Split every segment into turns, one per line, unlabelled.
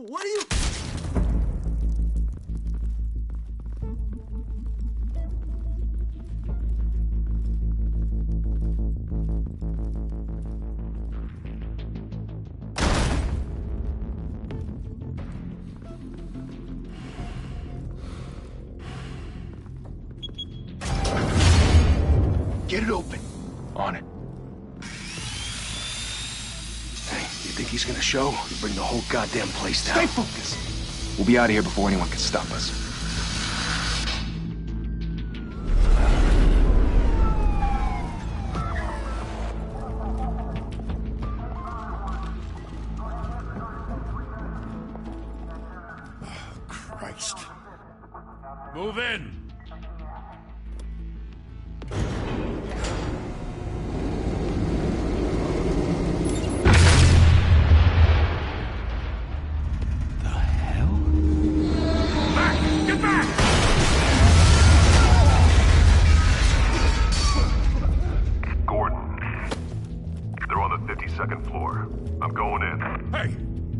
What are you...
Get it open. On it. Hey, you think he's gonna show? You bring the whole goddamn place down.
Stay focused. We'll be out of here before anyone can stop us.
Oh, Christ.
Move in.
Second floor. I'm going in.
Hey!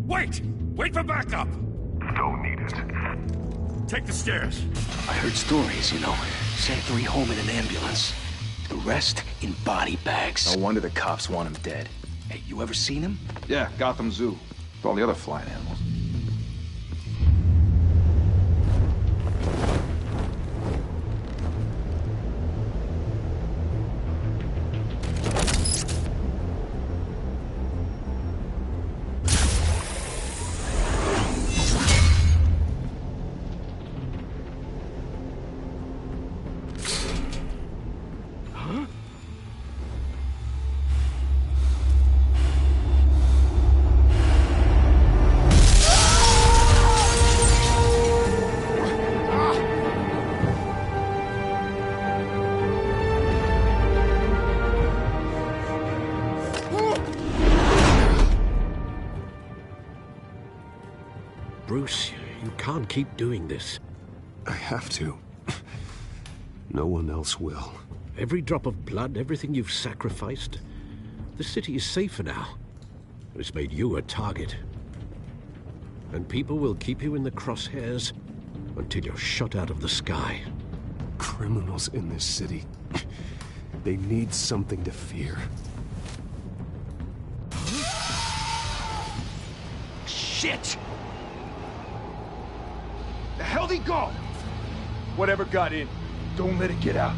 Wait! Wait for backup!
Don't need it.
Take the stairs.
I heard stories, you know. Sent 3 home in an ambulance. The rest in body bags.
No wonder the cops want him dead.
Hey, you ever seen him?
Yeah, Gotham Zoo. With all the other flying animals.
Bruce, you can't keep doing this.
I have to. No one else will.
Every drop of blood, everything you've sacrificed. The city is safer now. It's made you a target. And people will keep you in the crosshairs until you're shot out of the sky.
Criminals in this city. They need something to fear.
Shit!
The hell'd he go? Whatever got in, don't let it get out.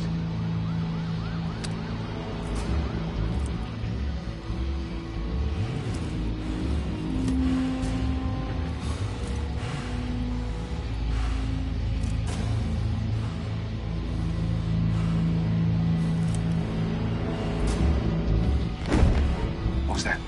What was that?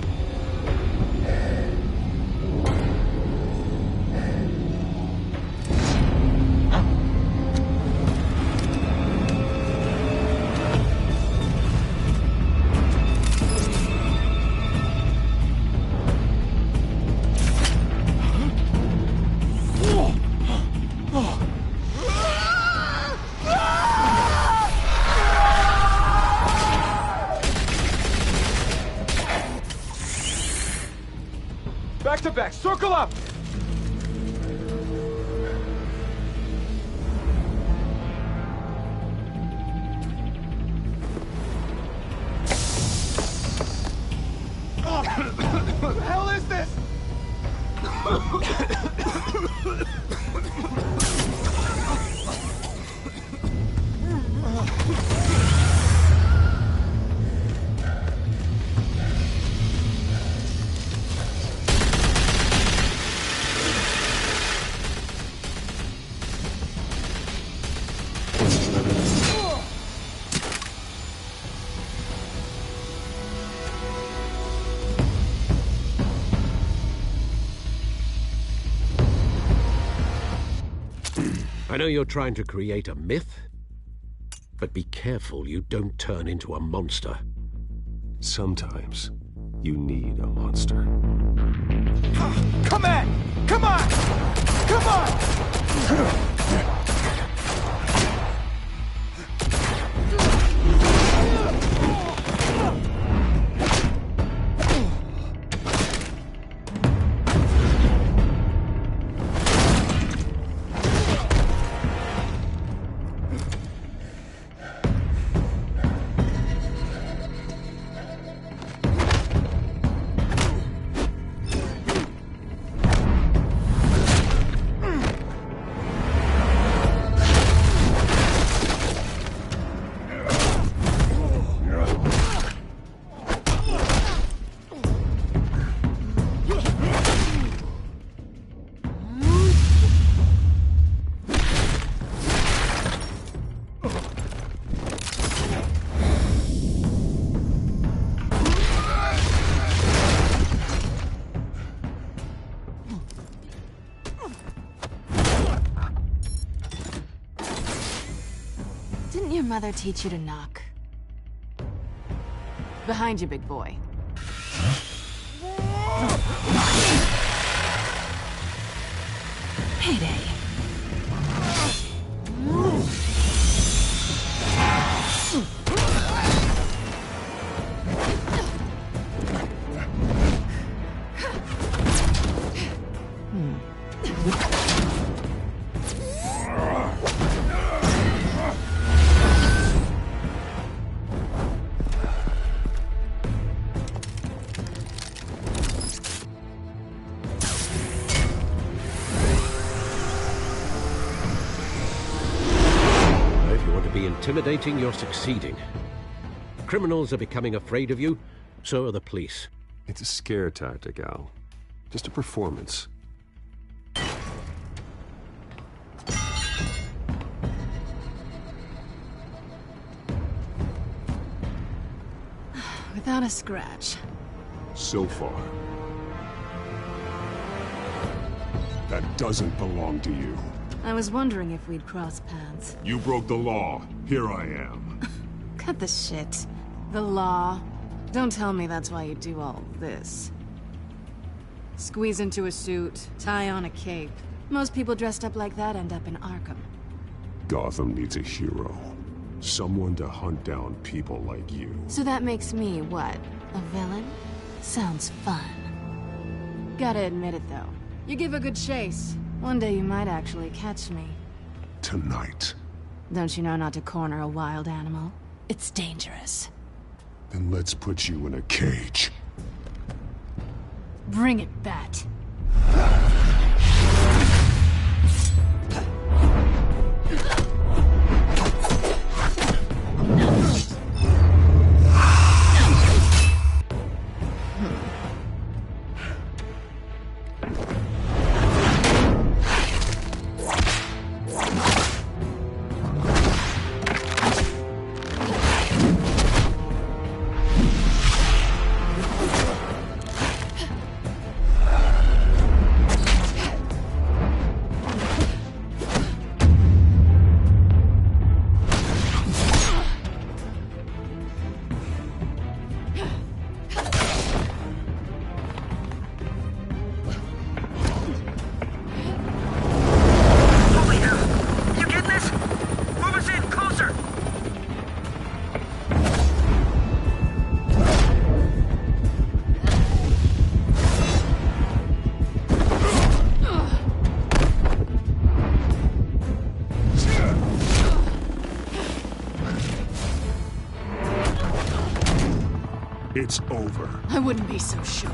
Back to back, circle up! What the hell is this?
I know you're trying to create a myth, but be careful you don't turn into a monster.
Sometimes you need a monster.
Come on! Come on! Come on!
Didn't your mother teach you to knock? Behind you, big boy. Payday.
Intimidating, you're succeeding. Criminals are becoming afraid of you, so are the police.
It's a scare tactic, Al. Just a performance.
Without a scratch.
So far. That doesn't belong to you.
I was wondering if we'd cross paths.
You broke the law. Here I am.
Cut the shit. The law. Don't tell me that's why you do all this. Squeeze into a suit, tie on a cape. Most people dressed up like that end up in Arkham.
Gotham needs a hero. Someone to hunt down people like you.
So that makes me, what, a villain? Sounds fun. Gotta admit it, though. You give a good chase. One day you might actually catch me.
Tonight.
Don't you know not to corner a wild animal? It's dangerous.
Then let's put you in a cage.
Bring it, Bat.
It's over.
I wouldn't be so sure.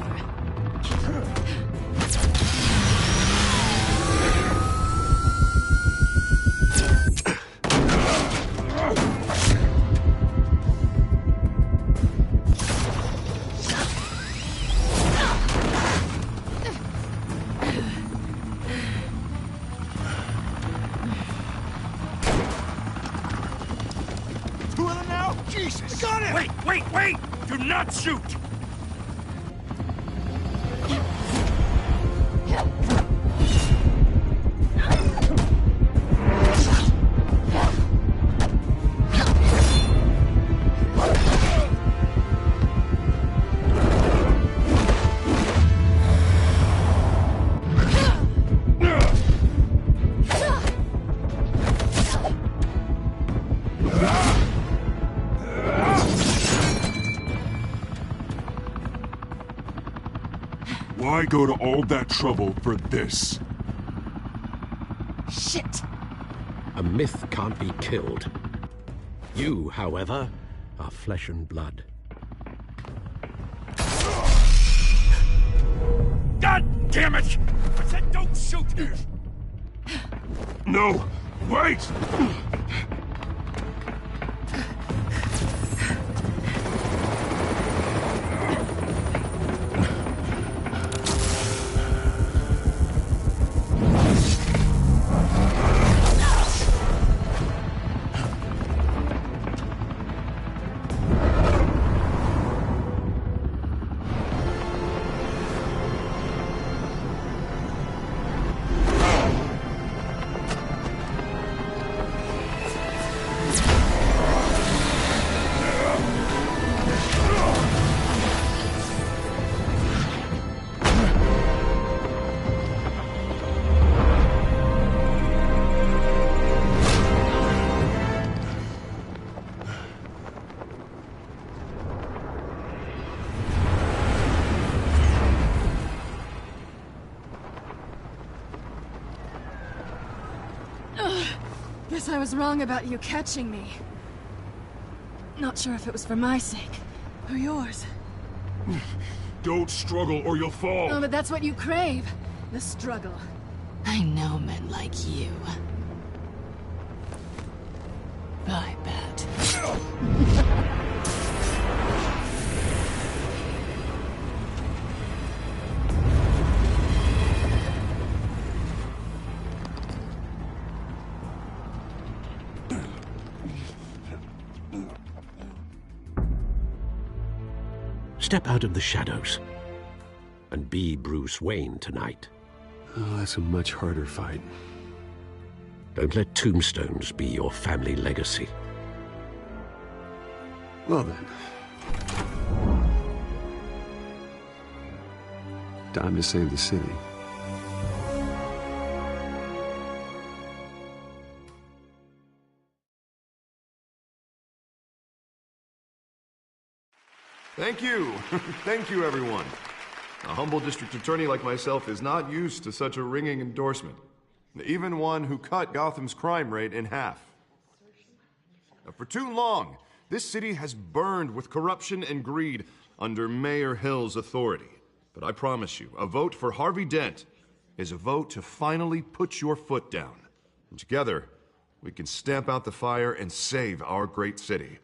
Two of them now? Jesus! Got it!
Wait! Do not shoot!
Why go to all that trouble for this?
Shit!
A myth can't be killed. You, however, are flesh and blood.
God damn it! I said don't shoot!
No! Wait!
Guess I was wrong about you catching me. Not sure if it was for my sake, or yours.
Don't struggle or you'll fall.
Oh, but that's what you crave. The struggle. I know men like you. I bet.
Step out of the shadows and be Bruce Wayne tonight.
Oh, that's a much harder fight.
Don't let tombstones be your family legacy.
Well then. Time to save the city.
Thank you. Thank you, everyone. A humble district attorney like myself is not used to such a ringing endorsement. Even one who cut Gotham's crime rate in half. For too long, this city has burned with corruption and greed under Mayor Hill's authority. But I promise you, a vote for Harvey Dent is a vote to finally put your foot down. And together, we can stamp out the fire and save our great city.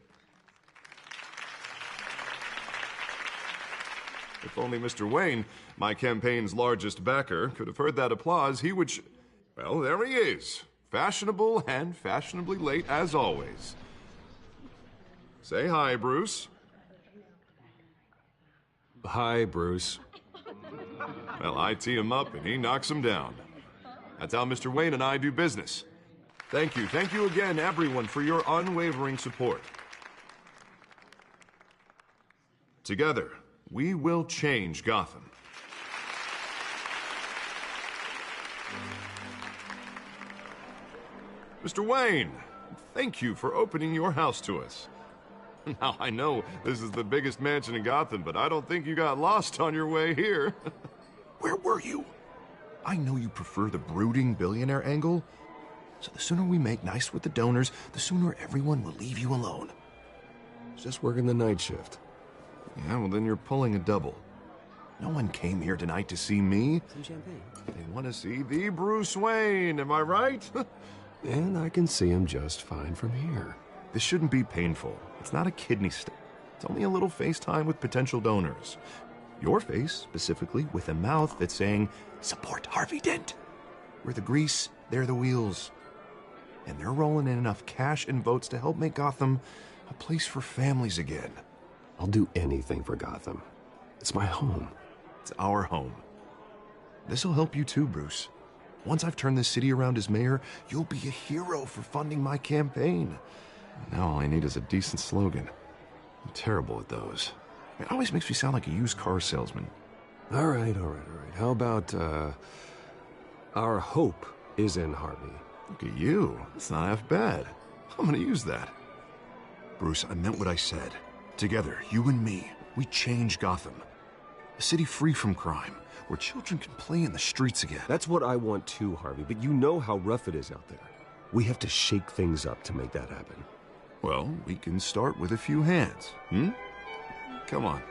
If only Mr. Wayne, my campaign's largest backer, could have heard that applause, he would well, there he is. Fashionable and fashionably late as always. Say hi, Bruce.
Hi, Bruce.
Well, I tee him up and he knocks him down. That's how Mr. Wayne and I do business. Thank you again, everyone, for your unwavering support. Together, we will change Gotham. Mr. Wayne, thank you for opening your house to us. Now, I know this is the biggest mansion in Gotham, but I don't think you got lost on your way here. Where were you? I know you prefer the brooding billionaire angle, so the sooner we make nice with the donors, the sooner everyone will leave you alone.
Just working the night shift.
Yeah, well, then you're pulling a double. No one came here tonight to see me.
Some champagne.
They want to see the Bruce Wayne, am I right?
And I can see him just fine from here.
This shouldn't be painful. It's not a kidney stone. It's only a little FaceTime with potential donors. Your face, specifically, with a mouth that's saying, support Harvey Dent. We're the grease, they're the wheels. And they're rolling in enough cash and votes to help make Gotham a place for families again.
I'll do anything for Gotham. It's my home.
It's our home. This'll help you too, Bruce. Once I've turned this city around as mayor, you'll be a hero for funding my campaign. Now all I need is a decent slogan. I'm terrible at those. It always makes me sound like a used car salesman.
All right. How about, our hope is in Harvey?
Look at you. It's not half bad. I'm gonna use that. Bruce, I meant what I said. Together, you and me, we change Gotham. A city free from crime, where children can play in the streets again.
That's what I want too, Harvey, but you know how rough it is out there. We have to shake things up to make that happen.
Well, we can start with a few hands, Come on.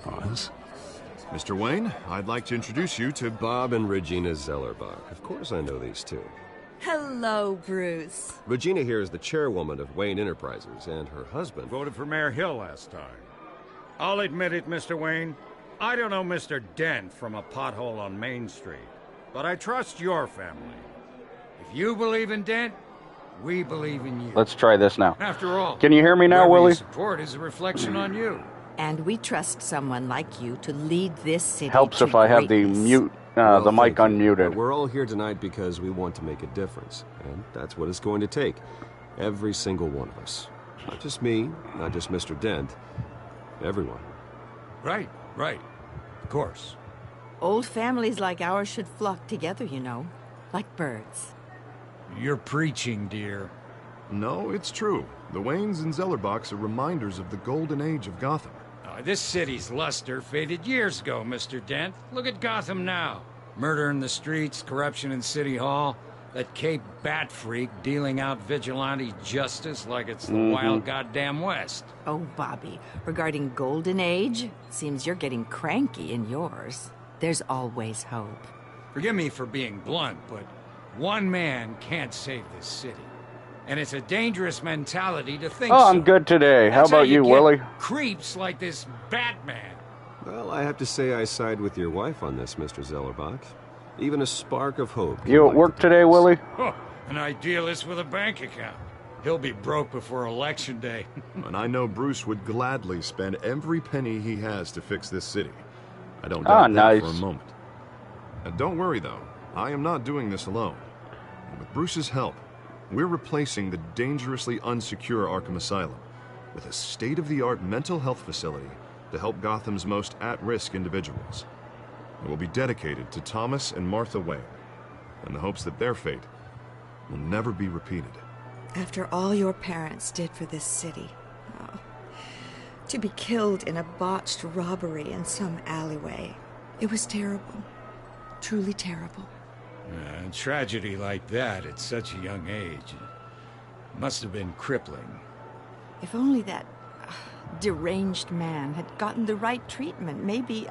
Pause.
Mr. Wayne, I'd like to introduce you to
Bob and Regina Zellerbach. Of course I know these two.
Hello, Bruce.
Regina here is the chairwoman of Wayne Enterprises, and her husband...
Voted for Mayor Hill last time. I'll admit it, Mr. Wayne. I don't know Mr. Dent from a pothole on Main Street, but I trust your family. If you believe in Dent, we believe in you.
Let's try this now.
After all,
can you hear me now,
whoever
Willie?
you support is a reflection on you.
And we trust someone like you to lead this city.
Helps if I have the
greatness.
the mic unmuted.
We're all here tonight because we want to make a difference, and that's what it's going to take. Every single one of us. Not just me, not just Mr. Dent. Everyone.
Right. Of course.
Old families like ours should flock together, you know. like birds.
You're preaching, dear.
No, it's true. The Waynes and Zellerbachs are reminders of the golden age of Gotham.
This city's luster faded years ago, Mr. Dent. Look at Gotham now. Murder in the streets, corruption in City Hall, that Cape Bat freak dealing out vigilante justice like it's the wild goddamn West.
Oh, Bobby, regarding Golden Age, seems you're getting cranky in yours. There's always hope.
Forgive me for being blunt, but one man can't save this city. And it's a dangerous mentality to think so.
I'm good today. How
That's
about you,
get
Willie?
Creeps like this Batman.
Well, I have to say I side with your wife on this, Mr. Zellerbach. Even a spark of hope.
You at work today, Willie?
Oh, an idealist with a bank account. He'll be broke before Election Day.
And I know Bruce would gladly spend every penny he has to fix this city. I don't doubt that for a moment. And don't worry, though. I am not doing this alone. And with Bruce's help, we're replacing the dangerously unsecure Arkham Asylum with a state-of-the-art mental health facility to help Gotham's most at-risk individuals. It will be dedicated to Thomas and Martha Wayne, in the hopes that their fate will never be repeated.
After all your parents did for this city, to be killed in a botched robbery in some alleyway, it was terrible. Truly terrible.
A tragedy like that at such a young age must have been crippling.
If only that deranged man had gotten the right treatment, maybe...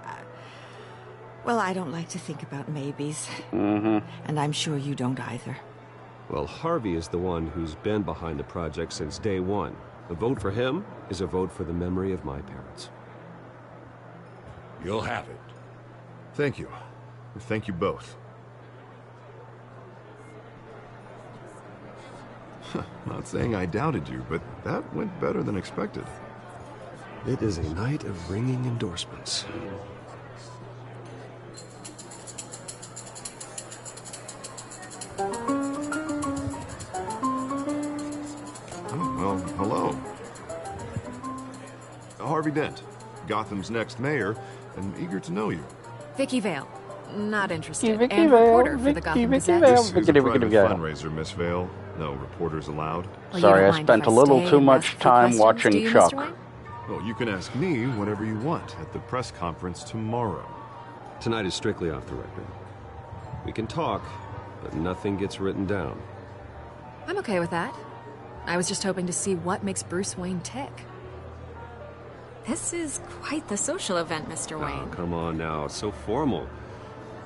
well, I don't like to think about maybes. And I'm sure you don't either.
Well, Harvey is the one who's been behind the project since day one. A vote for him is a vote for the memory of my parents.
You'll have it.
Thank you. Thank you both. Not saying I doubted you, but that went better than expected.
It is a night of ringing endorsements.
Well, hello. Harvey Dent, Gotham's next mayor, and eager to know you.
Vicky Vale. Not interested.
Vicky
And
Vale,
reporter for the Gotham Gazette.
This is a
Vicky
private
Vale.
fundraiser, Miss Vale. No reporters allowed.
Well, you
Sorry,
don't
I
mind
spent
if
a little
stay
too
and
much
ask a few
time
questions,
watching
do you,
Chuck.
Mr. Wayne?
Well, you can ask me whatever you want at the press conference tomorrow.
Tonight is strictly off the record. We can talk, but nothing gets written down.
I'm okay with that. I was just hoping to see what makes Bruce Wayne tick. This is quite the social event, Mr. Wayne.
Oh, come on now. It's so formal.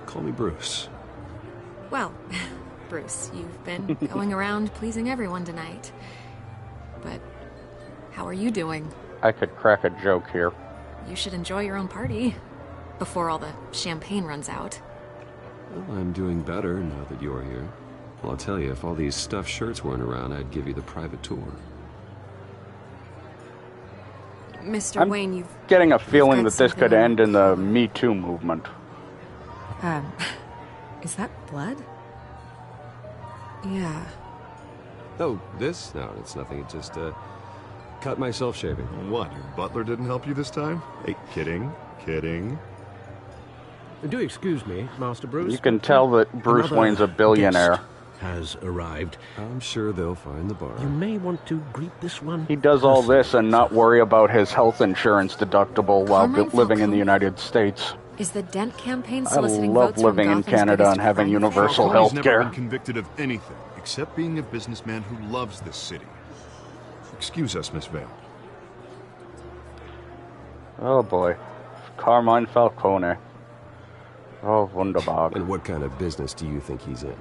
Call me Bruce.
Well, Bruce, you've been going around pleasing everyone tonight. But how are you doing?
I could crack a joke here.
You should enjoy your own party before all the champagne runs out.
Well, I'm doing better now that you're here. Well, I'll tell you, if all these stuffed shirts weren't around, I'd give you the private tour.
Mr.
I'm
Wayne, you've
getting a feeling
got
that this could
something
end in the Me Too movement.
Is that blood? Yeah.
Oh, this? No, it's nothing. It just, cut myself shaving.
What, your butler didn't help you this time? Hey, kidding, kidding.
Do excuse me, Master Bruce.
You can tell that Bruce
Another
Wayne's a billionaire.
guest has arrived.
I'm sure they'll find the bar.
You may want to greet this one.
He does all this and not worry about his health insurance deductible while
Carmine
living in
Falcone.
the United States.
Is the Dent campaign
I
soliciting
love
votes
living
from
in
Gotham's
Canada
biggest
and having
crime
universal
family?
health
Falcone's
care.
never been convicted of anything except being a businessman who loves this city. Excuse us, Miss Vale.
Oh boy. Carmine Falcone. Oh, wunderbar.
And what kind of business do you think he's in?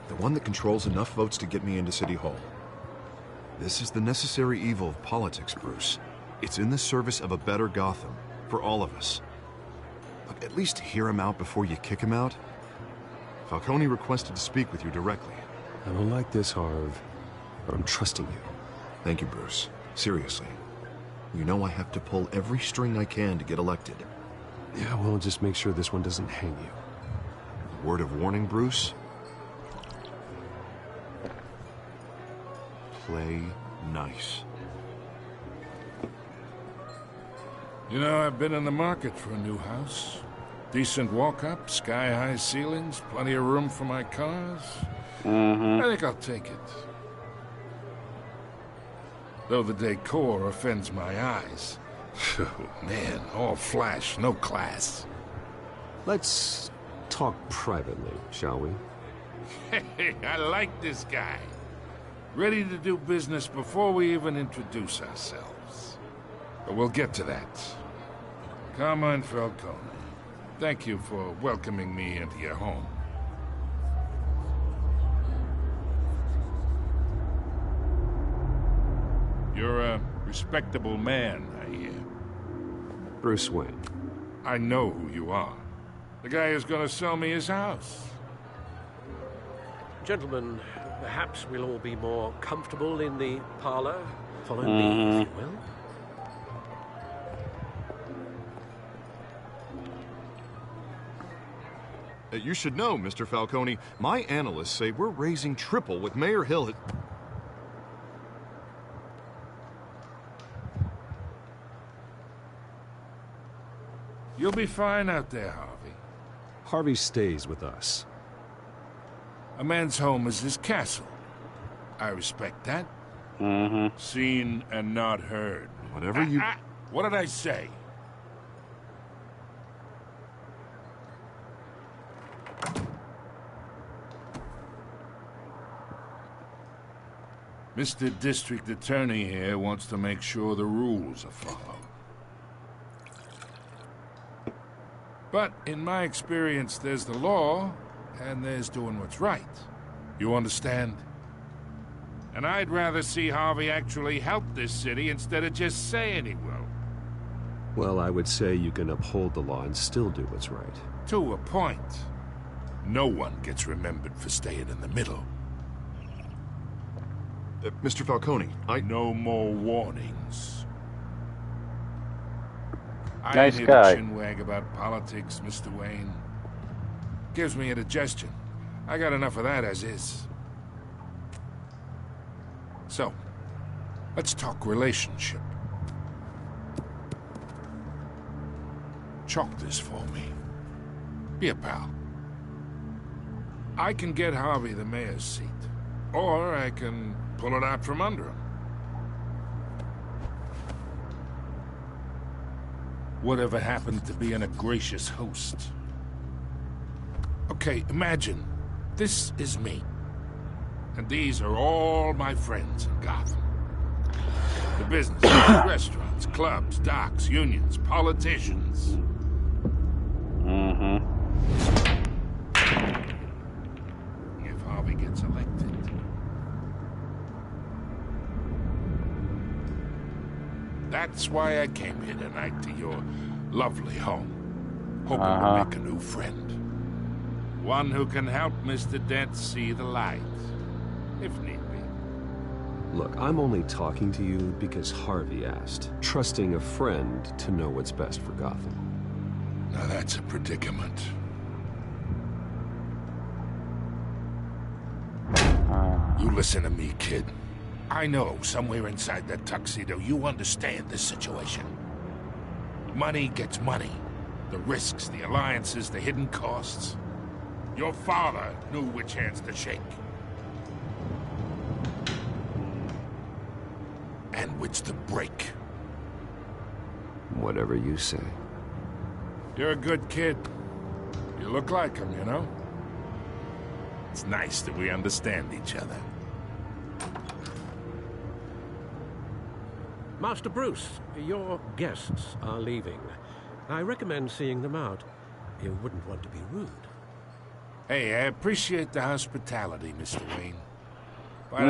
The one that controls enough votes to get me into City Hall. This is the necessary evil of politics, Bruce. It's in the service of a better Gotham, for all of us. Look, at least hear him out before you kick him out. Falcone requested to speak with you directly.
I don't like this, Harv, but I'm trusting you.
Thank you, Bruce. Seriously. You know I have to pull every string I can to get elected.
Yeah, well, just make sure this one doesn't hang you.
Word of warning, Bruce? Play nice.
You know, I've been in the market for a new house. Decent walk-up, sky-high ceilings, plenty of room for my cars.
Mm-hmm.
I think I'll take it. Though the decor offends my eyes. Oh, man, all flash, no class.
Let's talk privately, shall we?
Hey, I like this guy. Ready to do business before we even introduce ourselves. But we'll get to that. Carmine Falcone, thank you for welcoming me into your home. You're a respectable man, I hear.
Bruce Wayne.
I know who you are. The guy who's gonna sell me his house.
Gentlemen, perhaps we'll all be more comfortable in the parlor. Follow me, if you will.
You should know, Mr. Falcone, my analysts say we're raising triple with Mayor Hill.
You'll be fine out there, Harvey.
Harvey stays with us.
A man's home is his castle. I respect that. Seen and not heard.
Whatever you...
What did I say? Mr. District Attorney here wants to make sure the rules are followed. But in my experience, there's the law, and there's doing what's right. You understand? And I'd rather see Harvey actually help this city instead of just saying he will.
Well, I would say you can uphold the law and still do what's right.
To a point. No one gets remembered for staying in the middle.
Mr. Falcone,
No more warnings.
Nice
I ain't
guy.
here to chinwag about politics, Mr. Wayne. Gives me indigestion. I got enough of that as is. So, let's talk relationship. Chalk this for me. Be a pal. I can get Harvey the mayor's seat, or I can pull it out from under him. Whatever happened to being a gracious host? Okay, imagine this is me. And these are all my friends in Gotham. The businesses, restaurants, clubs, docks, unions, politicians. If Harvey gets elected. That's why I came here tonight to your lovely home. Hoping to make a new friend. One who can help Mr. Dent see the light, if need be.
Look, I'm only talking to you because Harvey asked, trusting a friend to know what's best for Gotham.
Now that's a predicament. You listen to me, kid. I know somewhere inside that tuxedo you understand this situation. Money gets money. The risks, the alliances, the hidden costs. Your father knew which hands to shake. And which to break.
Whatever you say.
You're a good kid. You look like him, you know? It's nice that we understand each other.
Master Bruce, your guests are leaving. I recommend seeing them out. You wouldn't want to be rude.
Hey, I appreciate the hospitality, Mr. Wayne. But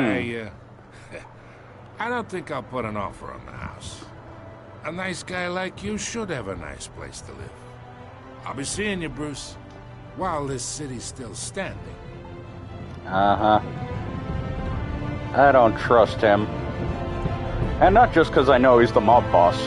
I don't think I'll put an offer on the house. A nice guy like you should have a nice place to live. I'll be seeing you, Bruce, while this city's still standing.
I don't trust him. And not just because I know he's the mob boss.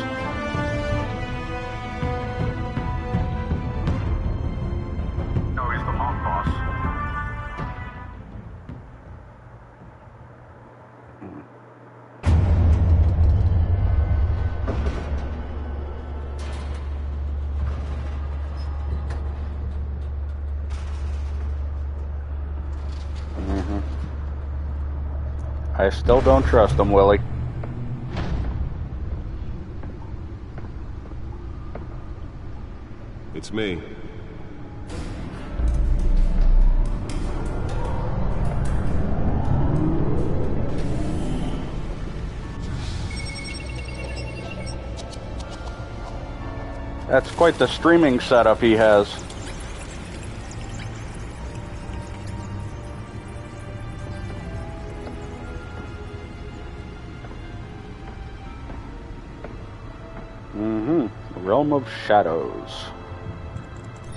I still don't trust him, Willie.
It's me.
That's quite the streaming setup he has. Realm of Shadows.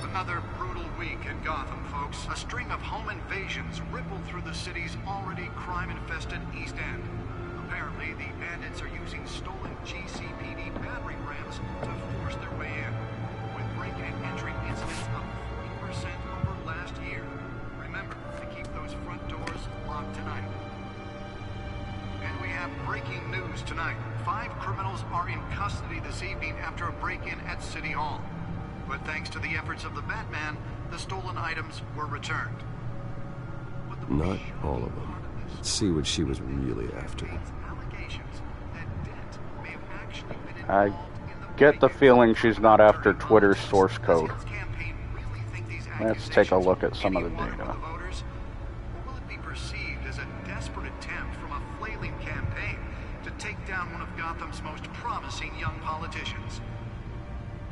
Another brutal week in Gotham, folks. A string of home invasions rippled through the city's already crime-infested East End. Apparently, the bandits are using stolen GCPD battering rams to force their way in, with break-in and entry incidents up 40% over last year. Remember to keep those front doors locked tonight. And we have breaking news tonight. 5 criminals are in custody this evening after a break-in at City Hall. But thanks to the efforts of the Batman, the stolen items were returned.
Not all of them. Let's see what she was really after.
I get the feeling she's not after Twitter's source code. Let's take a look at some of the data.
Will it be perceived as a desperate attempt from a flailing campaign to take down one of Gotham's most promising young politicians?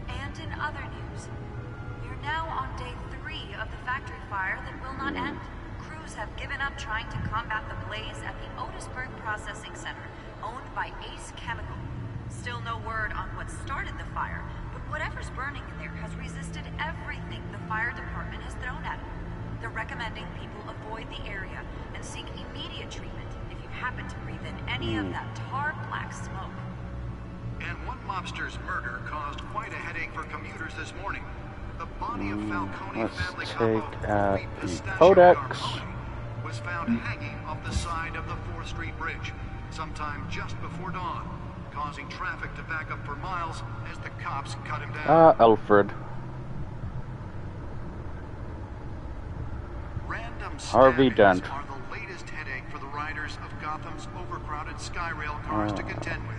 And in other news, you're now on day 3 of the factory fire that will not end. Crews have given up trying to combat the blaze at the Otisburg Processing Center, owned by Ace Chemical. Still no word on what started the fire, but whatever's burning in there has resisted everything the fire department has thrown at it. They're recommending people avoid the area and seek immediate treatment if you happen to breathe in any of that tar black smoke.
And one mobster's murder caused quite a headache for commuters this morning. The body of Falcone family
couple the Codex
was found hanging off the side of the 4th Street Bridge sometime just before dawn, causing traffic to back up for miles as the cops cut him down.
Alfred.
Random
Harvey Dent
are the latest headache for the riders of Gotham's overcrowded Skyrail cars to contend with.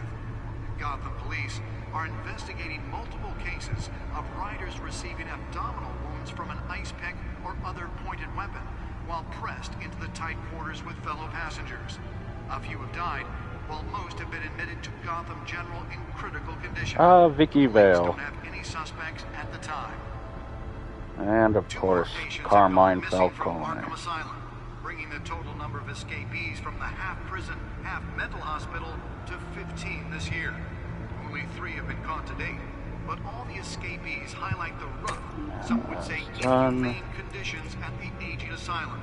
Gotham police are investigating multiple cases of riders receiving abdominal wounds from an ice pick or other pointed weapon while pressed into the tight quarters with fellow passengers. A few have died, while most have been admitted to Gotham General in critical condition.
Vicky Vale.
Don't have any suspects at the time.
And of course, Carmine Falcone.
Asylum, bringing the total number of escapees from the half-prison, half-mental hospital to 15 this year. Only 3 have been caught to date, but all the escapees highlight the rough, some would say inhumane conditions at the aging asylum.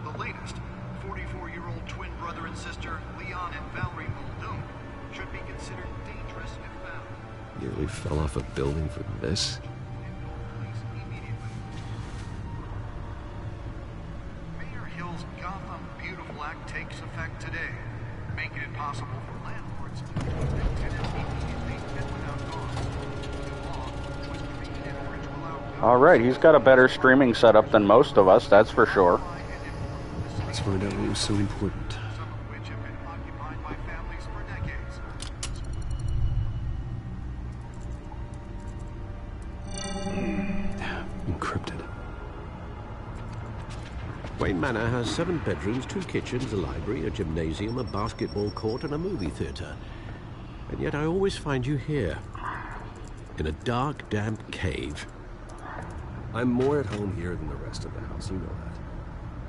The latest, 44-year-old twin brother and sister, Leon and Valerie Muldoon, should be considered dangerous if found.
Nearly fell off a building for this?
Mayor Hill's Gotham Beautiful Act takes effect today, making it possible for landlords to evict tenants immediately and without cause. The law was created in order to allow...
Alright, he's got a better streaming setup than most of us, that's for sure.
Let's find out what was so important.
Some of which have been occupied by families for decades.
Encrypted.
Wayne Manor has 7 bedrooms, 2 kitchens, a library, a gymnasium, a basketball court, and a movie theater. And yet I always find you here, in a dark, damp cave.
I'm more at home here than the rest of the house, you know that.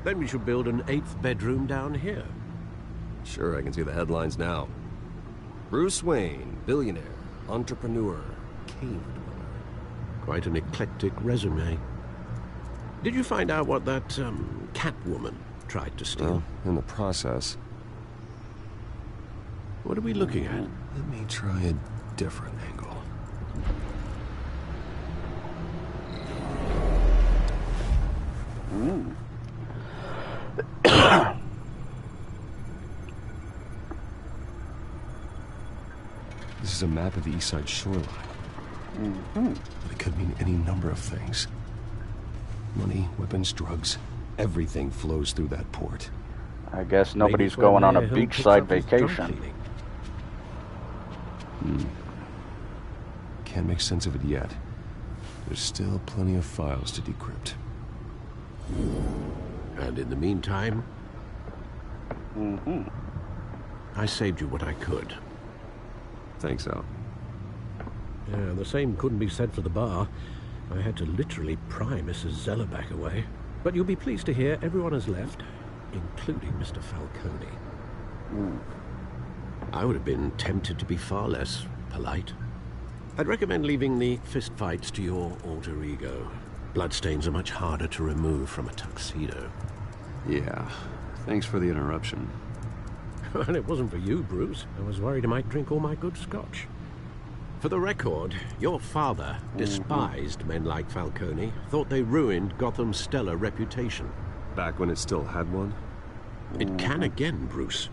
Then we should build an 8th bedroom down here.
Sure, I can see the headlines now. Bruce Wayne, billionaire, entrepreneur, cave dweller.
Quite an eclectic resume. Did you find out what that, Catwoman tried to steal?
Well, in the process.
What are we looking at?
Let me try a different angle. This is a map of the East Side shoreline. It could mean any number of things. Money, weapons, drugs, everything flows through that port.
I guess
Maybe
nobody's
it's where
going on a
Mayor Hill picks
beachside
up his dry
vacation.
cleaning.
Can't make sense of it yet. There's still plenty of files to decrypt.
And in the meantime, I saved you what I could.
Thanks, Al.
Yeah, the same couldn't be said for the bar. I had to literally pry Mrs. Zellerback away. But you'll be pleased to hear everyone has left, including Mr. Falcone. I would have been tempted to be far less polite. I'd recommend leaving the fistfights to your alter ego. Bloodstains are much harder to remove from a tuxedo.
Yeah, thanks for the interruption.
And it wasn't for you, Bruce. I was worried I might drink all my good scotch. For the record, your father despised men like Falcone, thought they ruined Gotham's stellar reputation.
Back when it still had one?
It can again, Bruce.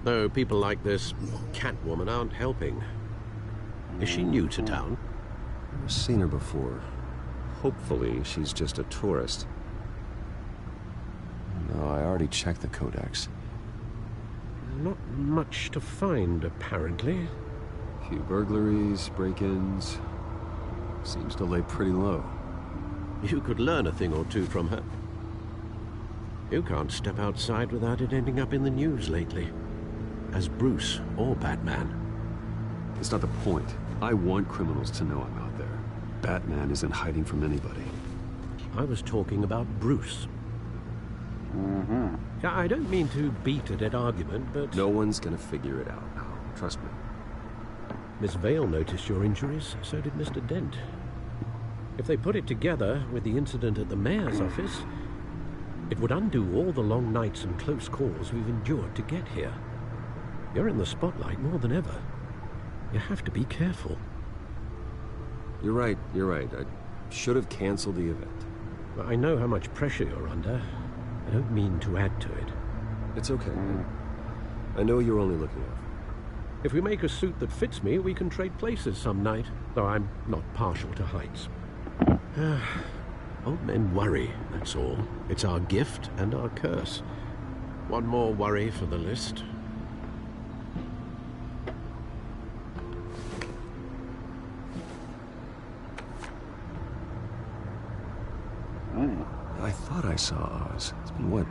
Though people like this Catwoman aren't helping. Is she new to town?
I've seen her before. Hopefully, she's just a tourist. No, I already checked the codex.
Not much to find, apparently.
Few burglaries, break-ins. Seems to lay pretty low.
You could learn a thing or two from her. You can't step outside without it ending up in the news lately. As Bruce or Batman.
It's not the point. I want criminals to know I'm out there. Batman isn't hiding from anybody.
I was talking about Bruce. I don't mean to beat a dead argument, but...
No one's gonna figure it out now. Trust me.
Miss Vale noticed your injuries, so did Mr. Dent. If they put it together with the incident at the mayor's office, it would undo all the long nights and close calls we've endured to get here. You're in the spotlight more than ever. You have to be careful.
You're right. I should have canceled the event.
I know how much pressure you're under. I don't mean to add to it.
It's okay. I know you're only looking out.
If we make a suit that fits me, we can trade places some night, though I'm not partial to heights. Old men worry, that's all. It's our gift and our curse. One more worry for the list.
I thought I saw Oz. It's been, what,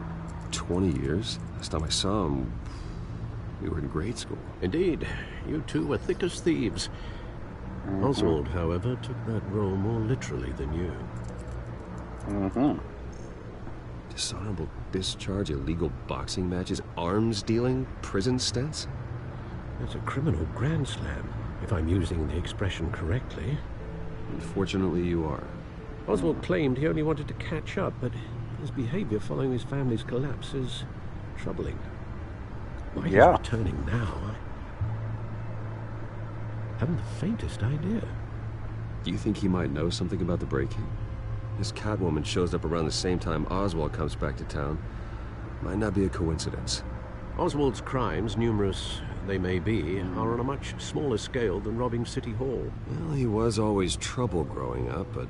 20 years? Last time I saw him, we were in grade school.
Indeed. You two were thick as thieves. Oswald, however, took that role more literally than you.
Dishonorable discharge, illegal boxing matches, arms dealing, prison stints?
That's a criminal grand slam, if I'm using the expression correctly.
Unfortunately, you are.
Oswald claimed he only wanted to catch up, but his behavior following his family's collapse is troubling. Why he's returning now, I haven't the faintest idea.
Do you think he might know something about the break-in? This Catwoman shows up around the same time Oswald comes back to town. Might not be a coincidence.
Oswald's crimes, numerous they may be, are on a much smaller scale than robbing City Hall.
Well, he was always trouble growing up, but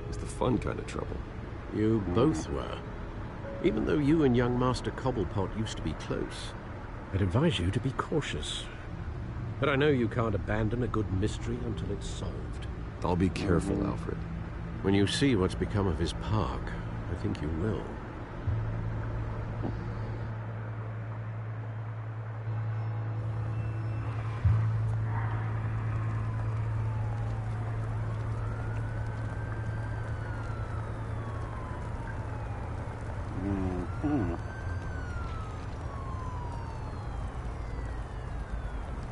it's the fun kind of trouble.
You both were. Even though you and young Master Cobblepot used to be close, I'd advise you to be cautious. But I know you can't abandon a good mystery until it's solved.
I'll be careful, Alfred.
When you see what's become of his park, I think you will.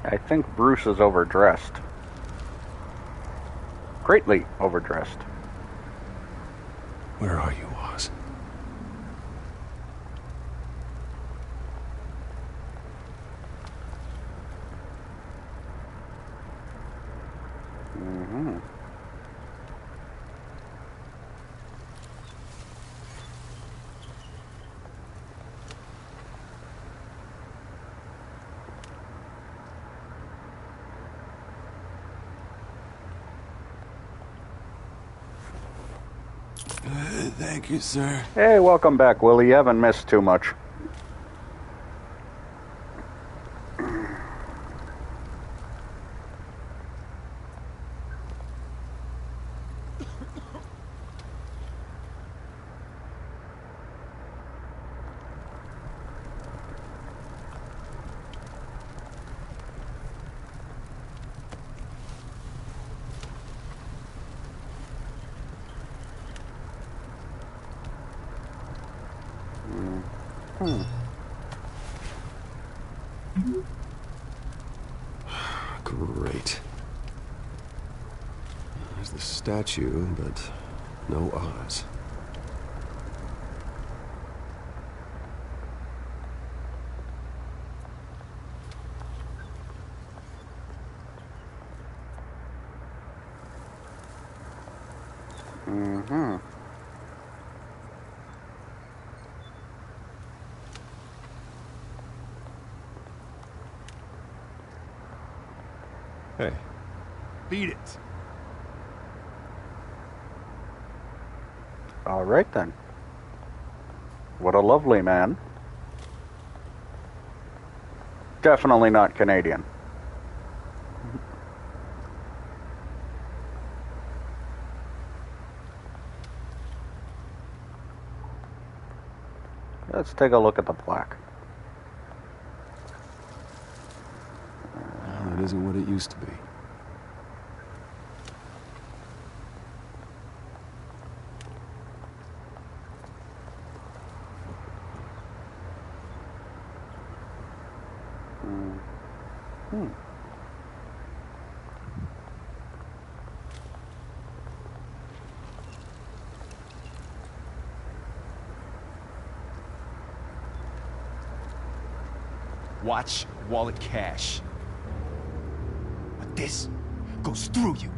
I think Bruce is overdressed. Greatly overdressed.
Where are you, Oz?
Thank you, sir.
Hey, welcome back, Willie. You haven't missed too much.
Great. There's the statue, but no Oz. Hey.
Beat it.
All right, then. What a lovely man. Definitely not Canadian. Let's take a look at the plaque.
Well, it isn't what it used to be.
Watch wallet cash. But this goes through you.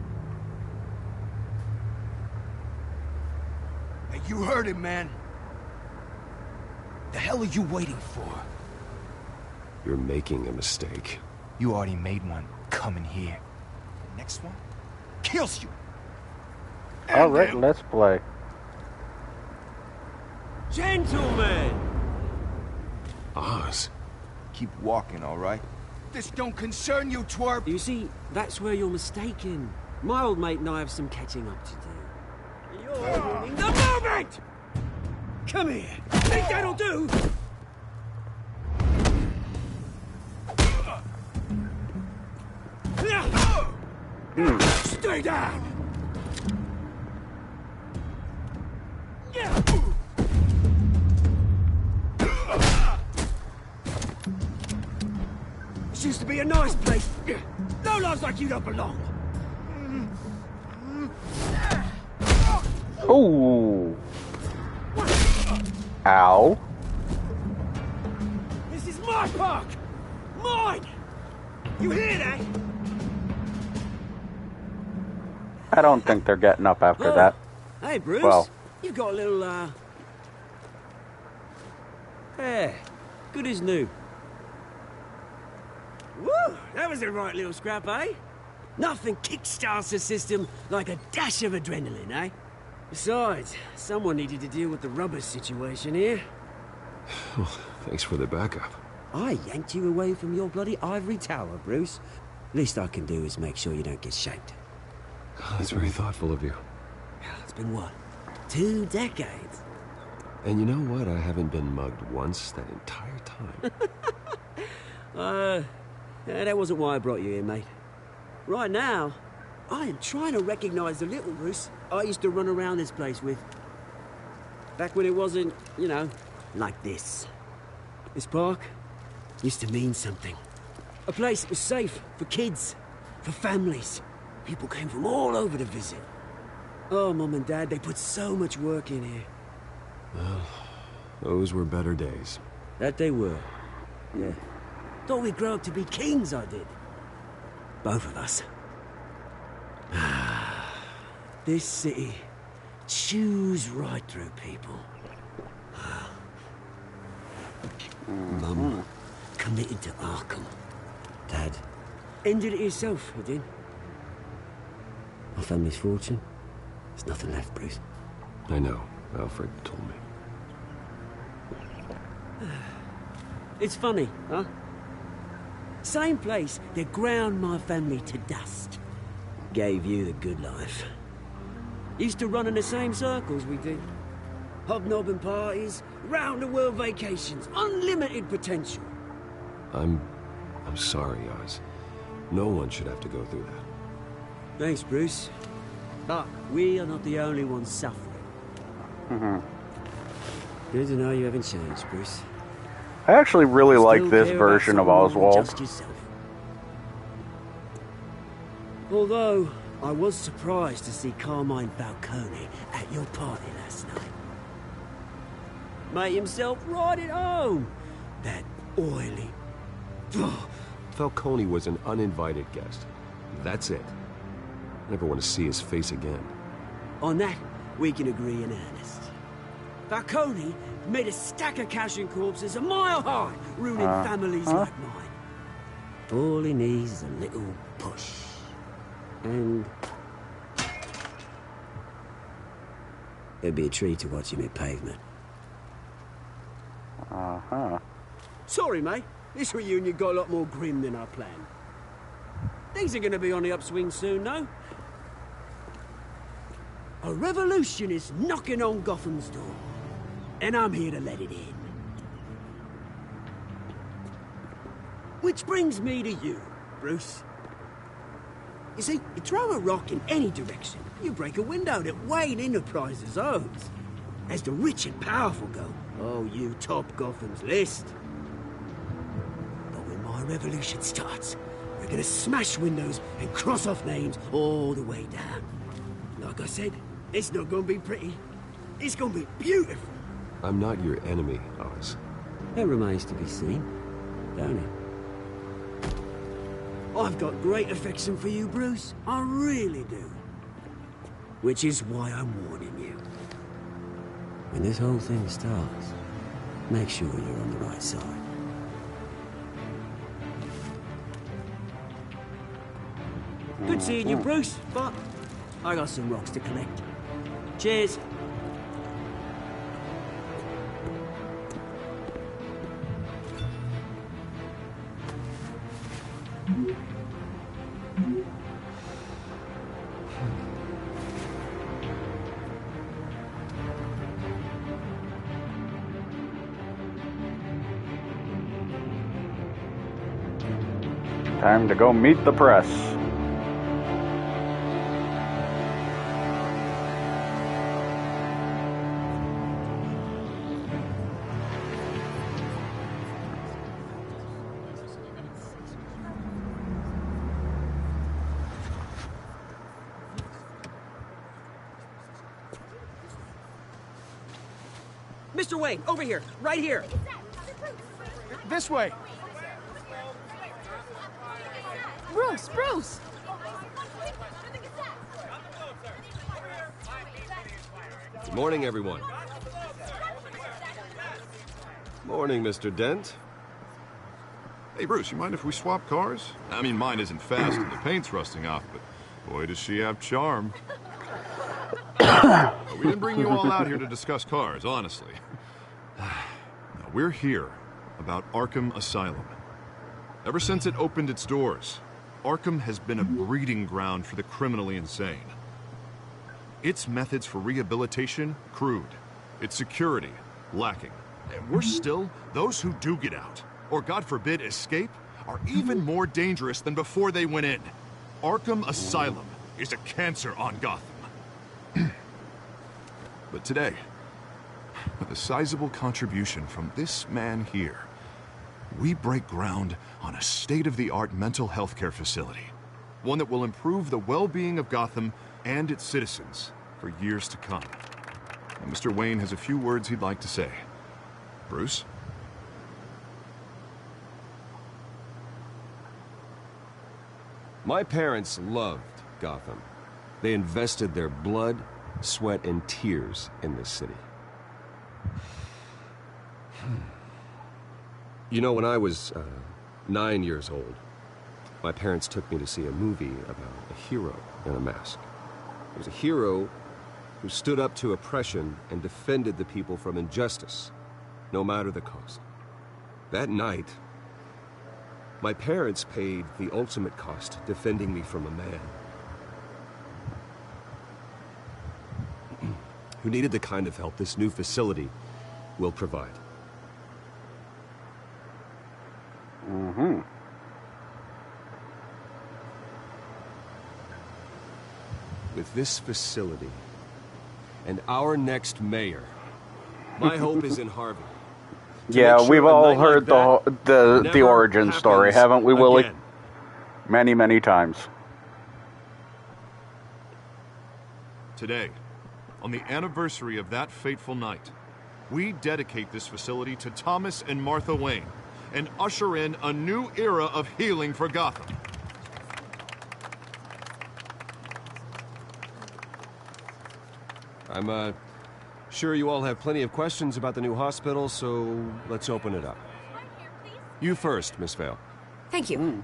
Hey, you heard it, man. The hell are you waiting for?
You're making a mistake.
You already made one coming here. The next one kills you.
All right, let's play.
Gentlemen!
Oz.
Keep walking, all right? This don't concern you, twerp!
You see, that's where you're mistaken. My old mate and I have some catching up to do. You're ruining the moment! Come here! Think that'll do? Stay down! This used to be a nice place. No lives like you don't belong.
Ooh. Ow.
This is my park! Mine! You hear that?
I don't think they're getting up after that.
Hey, Bruce.
Well.
You've got a little, hair. Good as new. Woo! That was a right little scrap, eh? Nothing kickstarts the system like a dash of adrenaline, eh? Besides, someone needed to deal with the rubber situation here.
Well, thanks for the backup.
I yanked you away from your bloody ivory tower, Bruce. Least I can do is make sure you don't get shanked.
That's very thoughtful of you.
It's been what? 2 decades?
And you know what? I haven't been mugged once that entire time.
That wasn't why I brought you here, mate. Right now, I am trying to recognize the little Bruce I used to run around this place with. Back when it wasn't, you know, like this. This park used to mean something. A place that was safe for kids, for families. People came from all over to visit. Oh, Mum and Dad, they put so much work in here.
Well, those were better days.
That they were. Yeah. Thought we'd grow up to be kings, I did. Both of us. This city chews right through people. Mum committed to Arkham. Dad ended it yourself, you did. My family's fortune. There's nothing left, Bruce.
I know. Alfred told me.
It's funny, huh? Same place that ground my family to dust. Gave you the good life. Used to run in the same circles we did. Hobnobbing parties, round-the-world vacations, unlimited potential.
I'm sorry, Oz. No one should have to go through that.
Thanks, Bruce. But we are not the only ones suffering. Good to know you haven't changed, Bruce.
I actually really like
Still
this
care
version
about
of
someone more than
Oswald.
just yourself. Although, I was surprised to see Carmine Falcone at your party last night. Made himself right at home. That oily...
Falcone was an uninvited guest. That's it. Never want to see his face again.
On that, we can agree in earnest. Falcone made a stack of cash and corpses a mile high, ruining families like mine. All he needs is a little push. And... it'd be a treat to watch him hit pavement. Sorry, mate. This reunion got a lot more grim than I planned. Things are gonna be on the upswing soon, no? A revolution is knocking on Gotham's door. And I'm here to let it in. Which brings me to you, Bruce. You see, you throw a rock in any direction, you break a window that Wayne Enterprises owns. As the rich and powerful go, oh, you top Gotham's list. But when my revolution starts, we're gonna smash windows and cross off names all the way down. Like I said, it's not gonna be pretty. It's gonna be beautiful.
I'm not your enemy, Oz.
That remains to be seen, don't it? I've got great affection for you, Bruce. I really do. Which is why I'm warning you. When this whole thing starts, make sure you're on the right side. Good seeing you, Bruce, but I got some rocks to collect. Cheers.
Time to go meet the press.
Mr. Wayne, over here, right here.
This way.
Bruce!
Good morning, everyone. Morning, Mr. Dent.
Hey, Bruce, you mind if we swap cars? I mean, mine isn't fast and the paint's rusting off, but boy, does she have charm. We didn't bring you all out here to discuss cars, honestly. No, we're here about Arkham Asylum. Ever since it opened its doors, Arkham has been a breeding ground for the criminally insane. Its methods for rehabilitation, crude. Its security, lacking. And worse still, those who do get out, or God forbid escape, are even more dangerous than before they went in. Arkham Asylum is a cancer on Gotham. But today, with a sizable contribution from this man here, we break ground on a state-of-the-art mental health care facility. One that will improve the well-being of Gotham and its citizens for years to come. And Mr. Wayne has a few words he'd like to say. Bruce?
My parents loved Gotham. They invested their blood, sweat, and tears in this city. You know, when I was 9 years old, my parents took me to see a movie about a hero in a mask. It was a hero who stood up to oppression and defended the people from injustice, no matter the cost. That night, my parents paid the ultimate cost defending me from a man who needed the kind of help this new facility will provide. With this facility and our next mayor, my hope is in Harvey.
Yeah, we've all heard the origin story, haven't we, Willie? Many, many times.
Today, on the anniversary of that fateful night, we dedicate this facility to Thomas and Martha Wayne and usher in a new era of healing for Gotham.
I'm sure you all have plenty of questions about the new hospital, so let's open it up. You first, Miss Vale.
Thank you.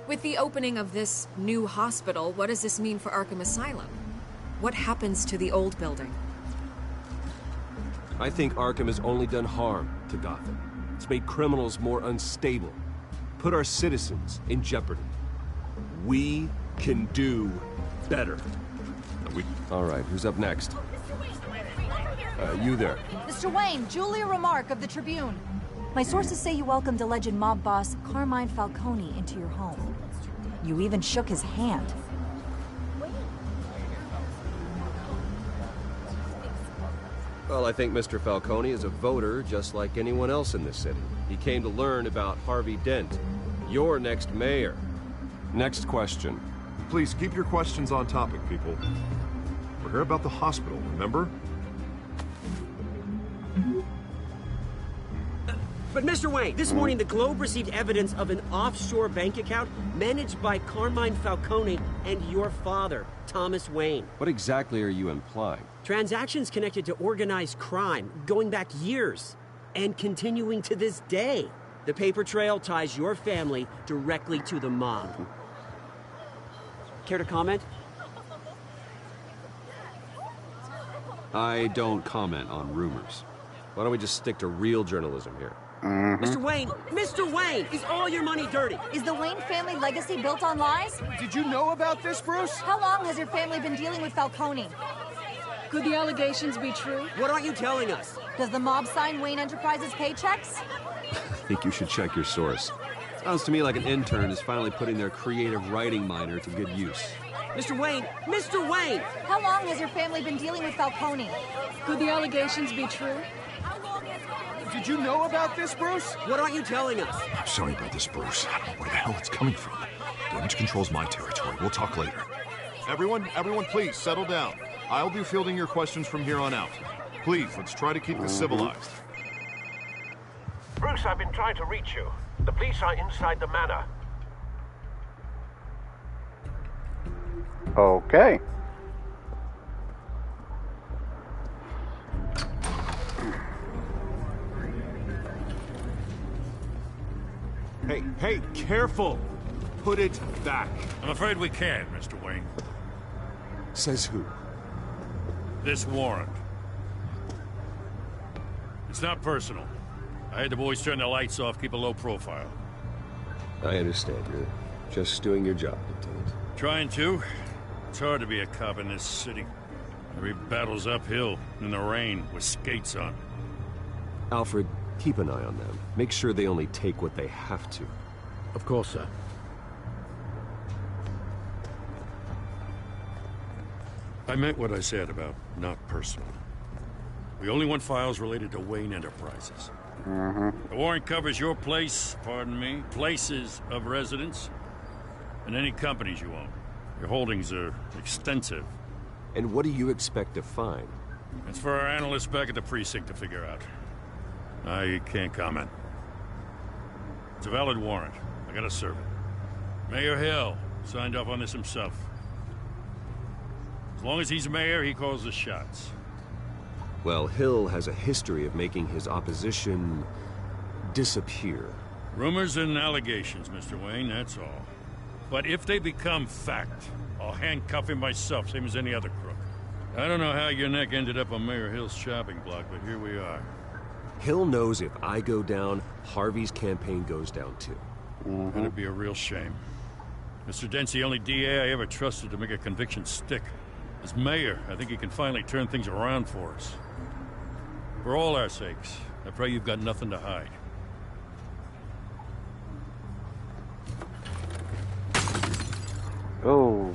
With the opening of this new hospital, what does this mean for Arkham Asylum? What happens to the old building?
I think Arkham has only done harm to Gotham. It's made criminals more unstable, put our citizens in jeopardy. We can do better. All right, who's up next? You there.
Mr. Wayne, Julia Remark of the Tribune. My sources say you welcomed alleged mob boss Carmine Falcone into your home. You even shook his hand.
Well, I think Mr. Falcone is a voter just like anyone else in this city. He came to learn about Harvey Dent, your next mayor. Next question.
Please keep your questions on topic, people. We're here about the hospital, remember?
But Mr. Wayne, this morning the Globe received evidence of an offshore bank account managed by Carmine Falcone and your father, Thomas Wayne.
What exactly are you implying?
Transactions connected to organized crime going back years and continuing to this day. The paper trail ties your family directly to the mob. Care to comment?
I don't comment on rumors. Why don't we just stick to real journalism here?
Mr. Wayne, is all your money dirty?
Is the Wayne family legacy built on lies?
Did you know about this, Bruce?
How long has your family been dealing with Falcone? Could the allegations be true?
What aren't you telling us?
Does the mob sign Wayne Enterprises paychecks?
I think you should check your source. Sounds to me like an intern is finally putting their creative writing minor to good use.
Mr. Wayne!
How long has your family been dealing with Falcone? Could the allegations be true?
Did you know about this, Bruce?
What aren't you telling us?
I'm sorry about this, Bruce. I don't know where the hell it's coming from. Damage control's my territory. We'll talk later. Everyone, please settle down. I'll be fielding your questions from here on out. Please, let's try to keep this civilized.
Bruce, I've been trying to reach you. The police are inside the manor.
Okay.
Hey, careful! Put it back.
I'm afraid we can't, Mr. Wayne.
Says who?
This warrant. It's not personal. I had the boys turn the lights off, keep a low profile.
I understand. You're just doing your job, Lieutenant.
Trying to. It's hard to be a cop in this city. Every battle's uphill, in the rain, with skates on.
Alfred, keep an eye on them. Make sure they only take what they have to.
Of course, sir.
I meant what I said about not personal. We only want files related to Wayne Enterprises. The warrant covers your place, pardon me, places of residence, and any companies you own. Your holdings are extensive.
And what do you expect to find?
It's for our analysts back at the precinct to figure out. I can't comment. It's a valid warrant. I gotta serve it. Mayor Hill signed off on this himself. As long as he's mayor, he calls the shots.
Well, Hill has a history of making his opposition disappear.
Rumors and allegations, Mr. Wayne, that's all. But if they become fact, I'll handcuff him myself, same as any other crook. I don't know how your neck ended up on Mayor Hill's shopping block, but here we are.
Hill knows if I go down, Harvey's campaign goes down too.
That'd be a real shame. Mr. Dent's the only DA I ever trusted to make a conviction stick. As mayor, I think he can finally turn things around for us. For all our sakes, I pray you've got nothing to hide.
Oh.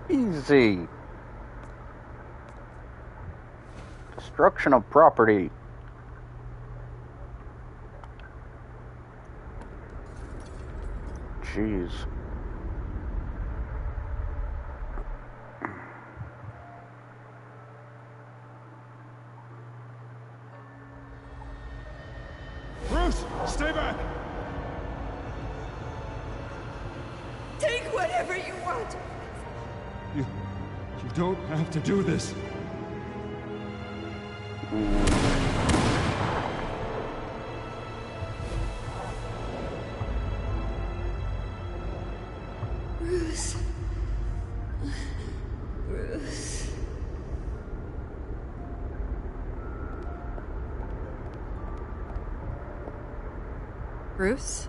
Easy. Destruction of property. Jeez.
Bruce, stay back!
Take whatever you want.
You don't have to do this.
Bruce. Bruce.
Bruce?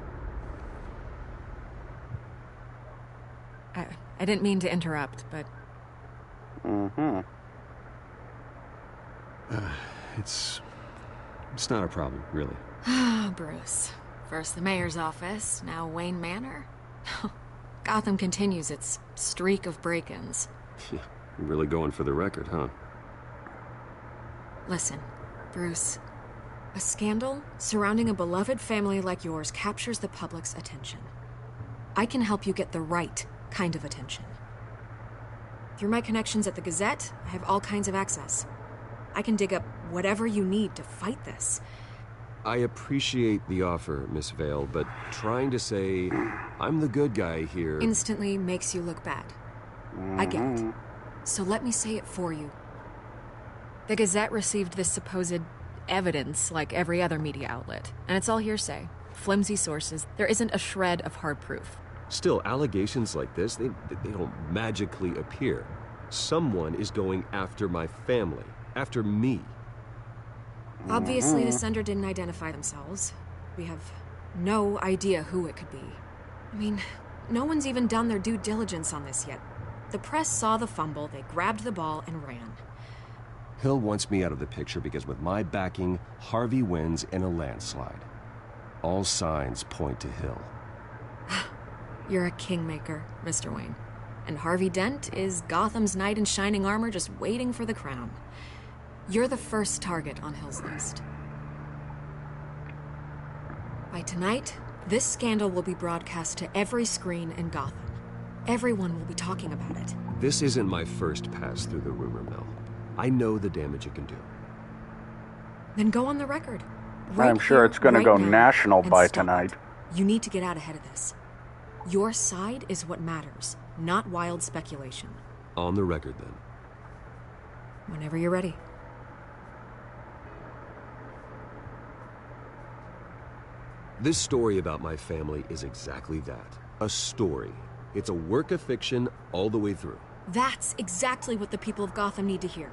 I didn't mean to interrupt, but...
It's not a problem, really.
Ah, Bruce. First the mayor's office, now Wayne Manor. Gotham continues its streak of break-ins.
You're really going for the record, huh?
Listen, Bruce. A scandal surrounding a beloved family like yours captures the public's attention. I can help you get the right kind of attention. Through my connections at the Gazette, I have all kinds of access. I can dig up whatever you need to fight this.
I appreciate the offer, Miss Vale, but trying to say I'm the good guy here...
instantly makes you look bad. I get it. So let me say it for you. The Gazette received this supposed evidence like every other media outlet, and it's all hearsay. Flimsy sources. There isn't a shred of hard proof.
Still, allegations like this, they don't magically appear. Someone is going after my family. After me.
Obviously, the sender didn't identify themselves. We have no idea who it could be. I mean, no one's even done their due diligence on this yet. The press saw the fumble, they grabbed the ball and ran.
Hill wants me out of the picture because with my backing, Harvey wins in a landslide. All signs point to Hill.
You're a kingmaker, Mr. Wayne. And Harvey Dent is Gotham's knight in shining armor just waiting for the crown. You're the first target on Hill's list. By tonight, this scandal will be broadcast to every screen in Gotham. Everyone will be talking about it.
This isn't my first pass through the rumor mill. I know the damage it can do.
Then go on the record.
I'm sure it's going to go national by tonight.
You need to get out ahead of this. Your side is what matters, not wild speculation.
On the record, then.
Whenever you're ready.
This story about my family is exactly that. A story. It's a work of fiction all the way through.
That's exactly what the people of Gotham need to hear.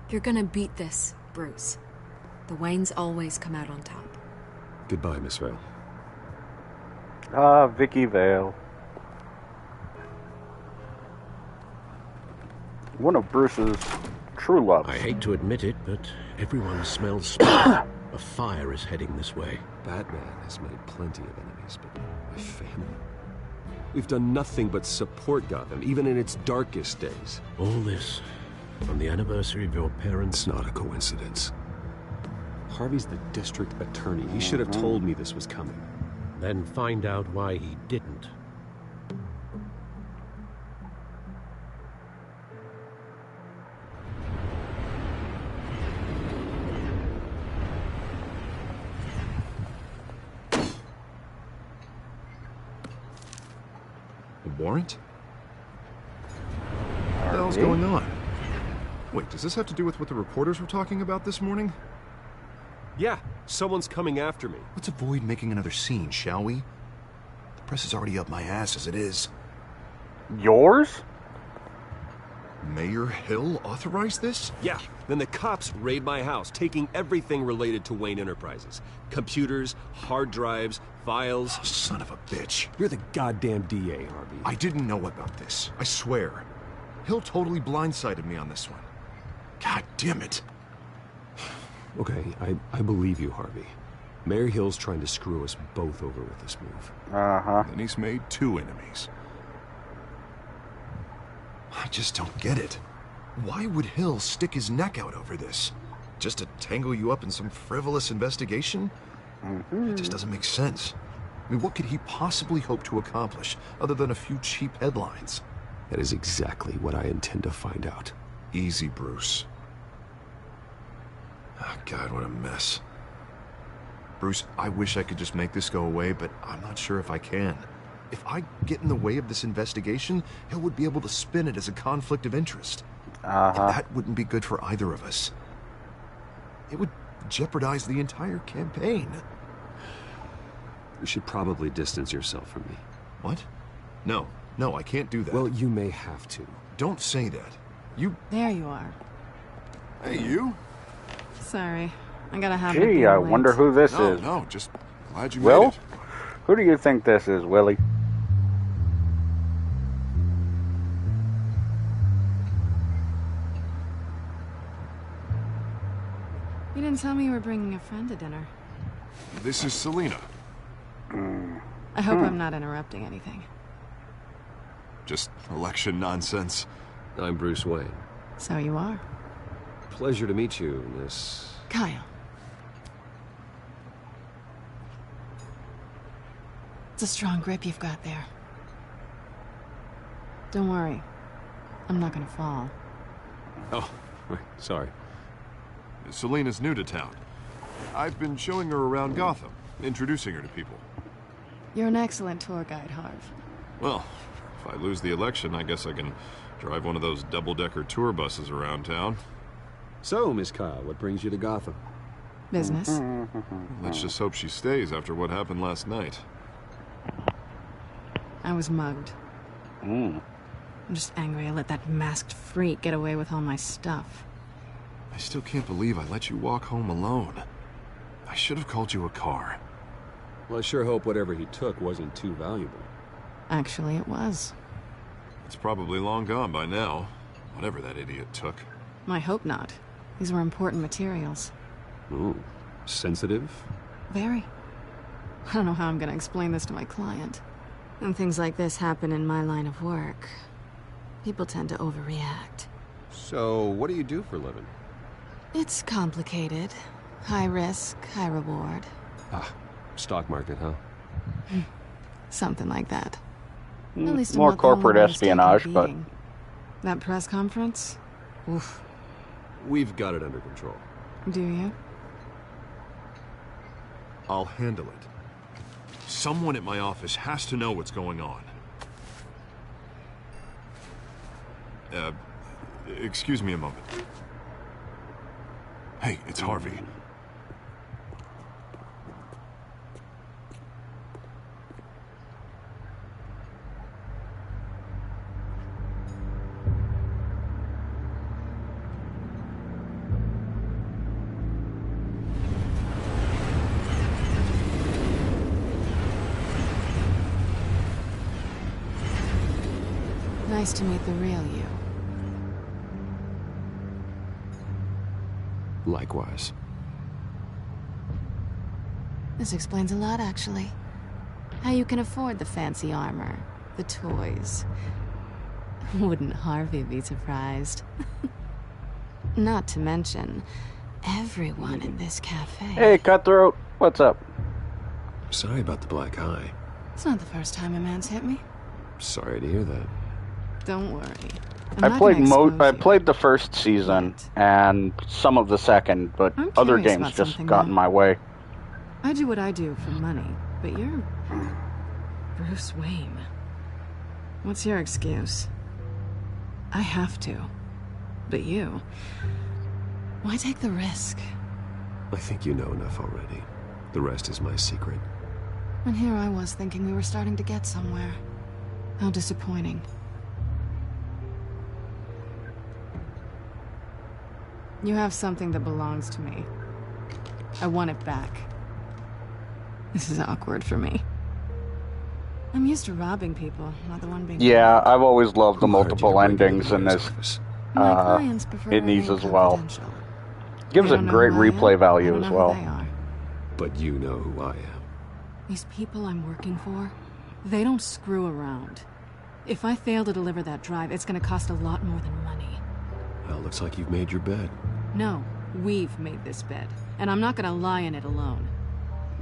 You're gonna beat this, Bruce. The Waynes always come out on top.
Goodbye, Miss Vale.
Ah, Vicky Vale. One of Bruce's true loves.
I hate to admit it, but everyone smells smoke. A fire is heading this way.
Batman has made plenty of enemies, but my family... We've done nothing but support Gotham, even in its darkest days.
All this on the anniversary of your parents'
It's not a coincidence. Harvey's the district attorney. He should have told me this was coming.
Then find out why he didn't.
A warrant? What the hell's going on? Wait, does this have to do with what the reporters were talking about this morning?
Yeah, Someone's coming after me.
Let's avoid making another scene, shall we? The press is already up my ass as it is.
Yours?
Mayor Hill authorized this?
Yeah. Then the cops raid my house, taking everything related to Wayne Enterprises. Computers, hard drives, files.
Oh, son of a bitch.
You're the goddamn DA, Harvey.
I didn't know about this. I swear. Hill totally blindsided me on this one. God damn it.
Okay, I believe you, Harvey. Mayor Hill's trying to screw us both over with this move.
Uh-huh.
And he's made 2 enemies. I just don't get it. Why would Hill stick his neck out over this? Just to tangle you up in some frivolous investigation? It just doesn't make sense. I mean, what could he possibly hope to accomplish other than a few cheap headlines?
That is exactly what I intend to find out.
Easy, Bruce. Oh, God, what a mess. Bruce, I wish I could just make this go away, but I'm not sure if I can. If I get in the way of this investigation, Hill would be able to spin it as a conflict of interest. And that wouldn't be good for either of us. It would jeopardize the entire campaign.
You should probably distance yourself from me.
What? No, I can't do that.
Well, you may have to.
Don't say that. You...
There you are.
Hey, you?
Sorry. I gotta have
Gee, I wonder who this is.
No, just glad you
Will?
made it.
Who do you think this is, Willie?
You didn't tell me you were bringing a friend to dinner.
This is Selina.
I hope I'm not interrupting anything.
Just election nonsense.
I'm Bruce Wayne.
So you are.
Pleasure to meet you, Miss...
Kyle. It's a strong grip you've got there. Don't worry. I'm not gonna fall.
Oh, right, sorry.
Selina's new to town. I've been showing her around Gotham, introducing her to people.
You're an excellent tour guide, Harv.
Well, if I lose the election, I guess I can drive one of those double-decker tour buses around town.
So, Miss Kyle, what brings you to Gotham?
Business.
Let's just hope she stays after what happened last night.
I was mugged. I'm just angry I let that masked freak get away with all my stuff.
I still can't believe I let you walk home alone. I should have called you a car.
Well, I sure hope whatever he took wasn't too valuable.
Actually, it was.
It's probably long gone by now, whatever that idiot took.
I hope not. These were important materials.
Ooh, sensitive?
Very. I don't know how I'm gonna explain this to my client. When things like this happen in my line of work, people tend to overreact.
So, what do you do for a living?
It's complicated. High risk, high reward.
Ah, stock market, huh?
Something like that. At least I'm
More
not the only
corporate
one who's taken a
espionage, but...
beating. That press conference? Oof.
We've got it under control.
Do you?
I'll handle it. Someone at my office has to know what's going on. Excuse me a moment. Hey, it's Harvey.
Nice to meet the real you.
Likewise.
This explains a lot, actually. How you can afford the fancy armor, the toys. Wouldn't Harvey be surprised? Not to mention, everyone in this cafe.
Hey, Cutthroat. What's up?
Sorry about the black eye.
It's not the first time a man's hit me.
Sorry to hear that.
Don't worry.
I played the first season and some of the second, but
I'm
other
curious
games
about
just
something,
got in
though.
my way.
I do what I do for money, but you're Bruce Wayne. What's your excuse? I have to. But you, why take the risk?
I think you know enough already. The rest is my secret.
And here I was thinking we were starting to get somewhere. How disappointing. You have something that belongs to me. I want it back. This is awkward for me. I'm used to robbing people, not the one being...
Yeah, I've always loved the multiple endings in this,
My clients prefer
in these
remain
as well.
confidential.
Gives
They
it
don't know
great
who I am.
replay
I
value
don't
as
know
well.
who they are.
But you know who I am.
These people I'm working for, they don't screw around. If I fail to deliver that drive, it's gonna cost a lot more than money.
Well, looks like you've made your bed.
No, we've made this bed, and I'm not gonna lie in it alone.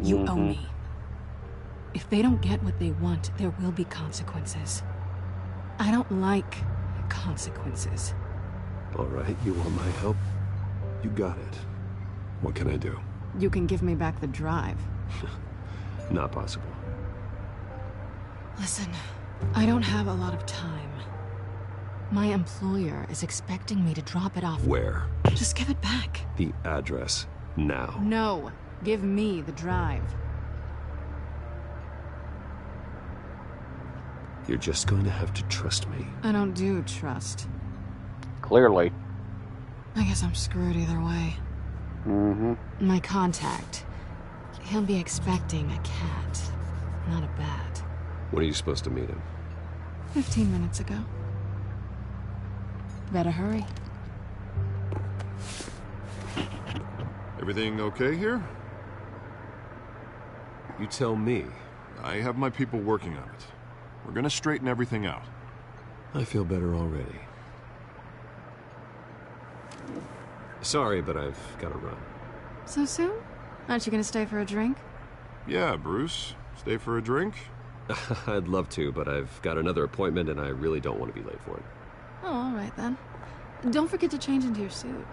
You owe me. If they don't get what they want, there will be consequences. I don't like consequences.
All right, you want my help? You got it. What can I do?
You can give me back the drive.
Not possible.
Listen, I don't have a lot of time. My employer is expecting me to drop it off.
Where?
Just give it back.
The address. Now.
No, give me the drive.
You're just going to have to trust me.
I don't do trust.
Clearly.
I guess I'm screwed either way. My contact. He'll be expecting a cat, not a bat.
When are you supposed to meet him?
15 minutes ago. Better hurry.
Everything okay here?
You tell me.
I have my people working on it. We're gonna straighten everything out.
I feel better already. Sorry, but I've got to run.
So soon? Aren't you gonna stay for a drink?
Yeah, Bruce. Stay for a drink?
I'd love to, but I've got another appointment and I really don't want to be late for it.
Oh, all right then. Don't forget to change into your suit.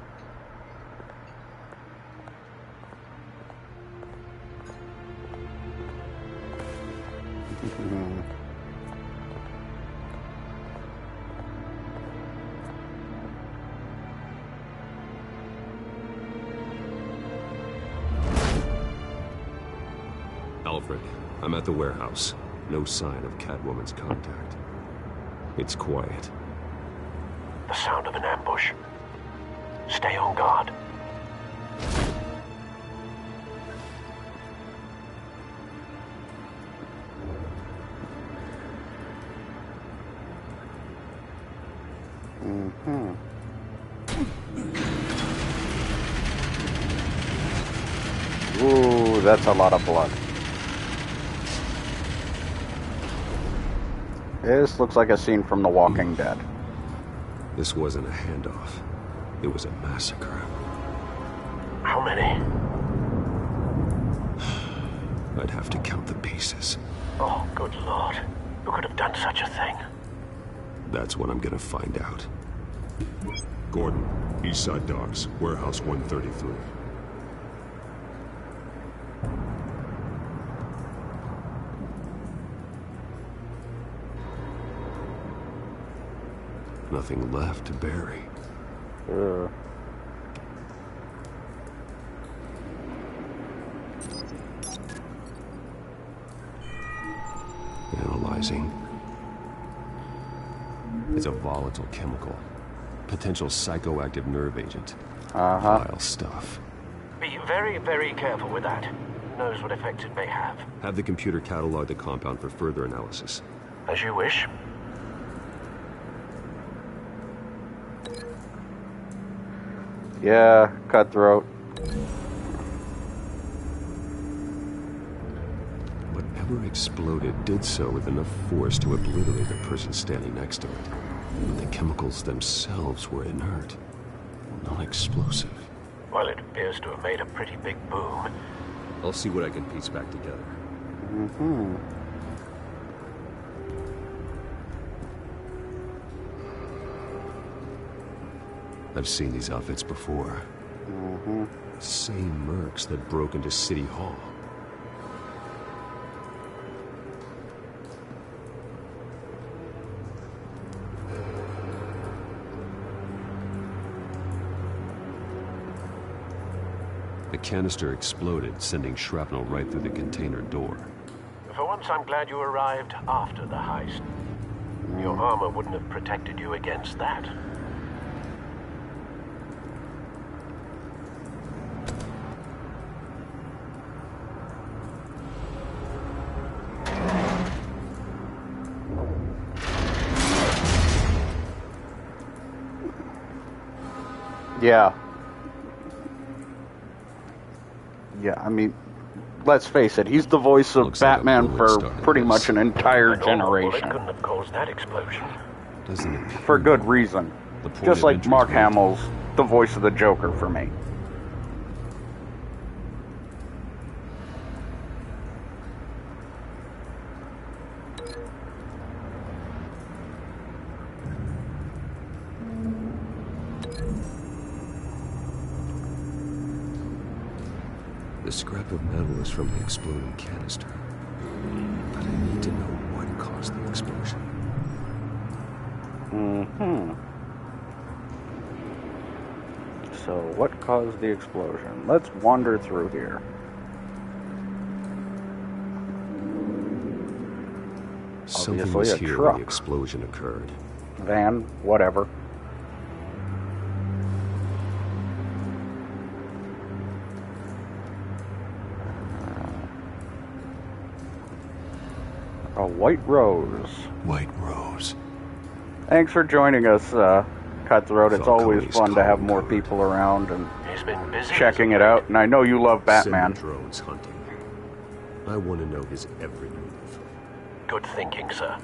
Alfred, I'm at the warehouse. No sign of Catwoman's contact. It's quiet.
The sound of an ambush. Stay on guard.
Ooh, that's a lot of blood. This looks like a scene from The Walking Dead.
This wasn't a handoff. It was a massacre.
How many?
I'd have to count the pieces.
Oh, good lord. Who could have done such a thing?
That's what I'm gonna find out. Gordon, Eastside Docks, Warehouse 133. Nothing left to bury. Analyzing. It's a volatile chemical. Potential psychoactive nerve agent. Vile stuff.
Be very, very careful with that. Who knows what effect it may have.
Have the computer catalog the compound for further analysis.
As you wish.
Yeah, cutthroat.
Whatever exploded did so with enough force to obliterate the person standing next to it. But the chemicals themselves were inert, non-explosive.
Well, it appears to have made a pretty big boom.
I'll see what I can piece back together. I've seen these outfits before. Same mercs that broke into City Hall. The canister exploded, sending shrapnel right through the container door.
For once, I'm glad you arrived after the heist. Your armor wouldn't have protected you against that.
Yeah. Yeah, I mean, let's face it, he's the voice of Batman for pretty much an entire generation.
Couldn't have caused that explosion.
Doesn't it?
For good reason. Just like Mark Hamill's the voice of the Joker for me.
The scrap of metal is from the exploding canister. But I need to know what caused the explosion.
So, what caused the explosion? Let's wander through here.
Something
Obviously
was
a
here
truck.
when the explosion occurred.
Van, whatever. A white rose.
White rose.
Thanks for joining us, Cutthroat. It's always
Falcone's
fun to have
calling
more
card.
people around and
He's been busy.
checking it out. And I know you love Batman.
Send the drones hunting. I want to know his every move.
Good thinking, sir.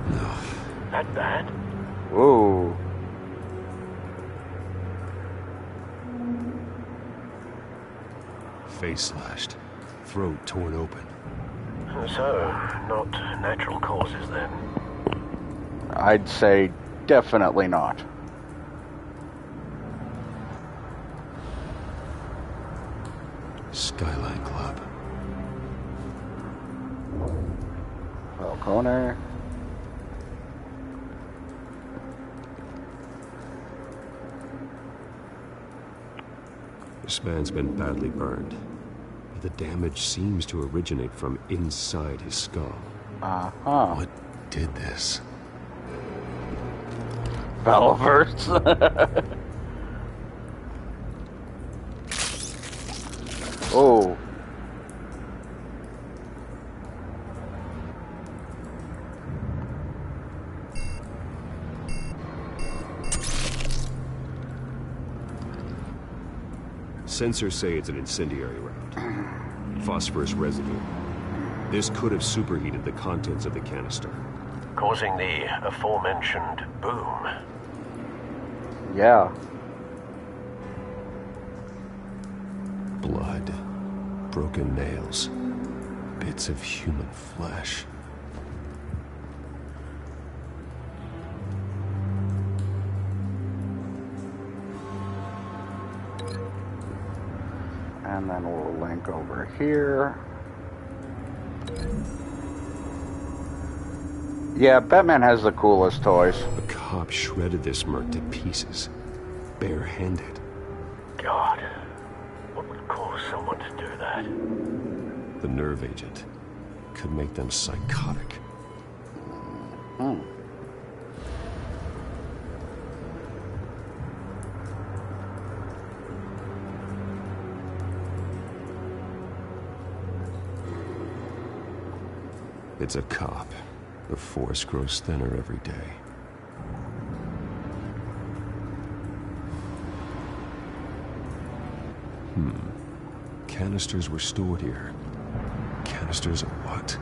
No.
That bad?
Whoa.
Face slashed. Throat torn open.
So, not natural causes then.
I'd say definitely not.
Skyline Club.
Falcone.
This man's been badly burned. But the damage seems to originate from inside his skull.
Uh-huh.
What did this?
Fellowverse. Oh.
Sensors say it's an incendiary round. Phosphorus residue. This could have superheated the contents of the canister.
Causing the aforementioned boom.
Yeah.
Blood. Broken nails. Bits of human flesh.
And then we'll link over here. Yeah, Batman has the coolest toys.
A cop shredded this merc to pieces. Barehanded.
God. What would cause someone to do that?
The nerve agent could make them psychotic. It's a cop. The force grows thinner every day. Canisters were stored here. Canisters of what?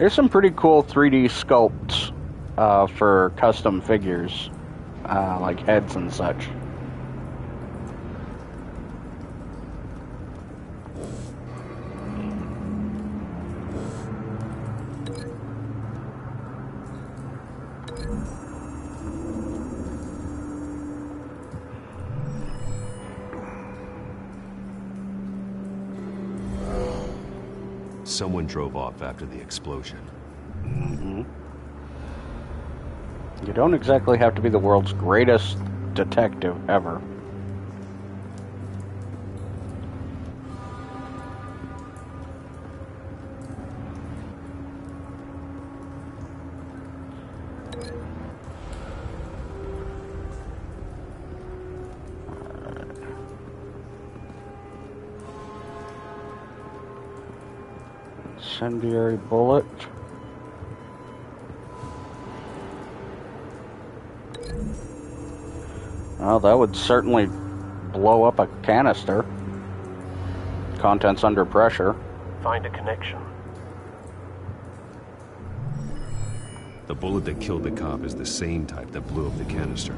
There's some pretty cool 3D sculpts for custom figures, like heads and such.
Someone drove off after the explosion.
Mm-hmm. You don't exactly have to be the world's greatest detective ever. Incendiary bullet. Well, that would certainly blow up a canister. Contents under pressure.
Find a connection.
The bullet that killed the cop is the same type that blew up the canister.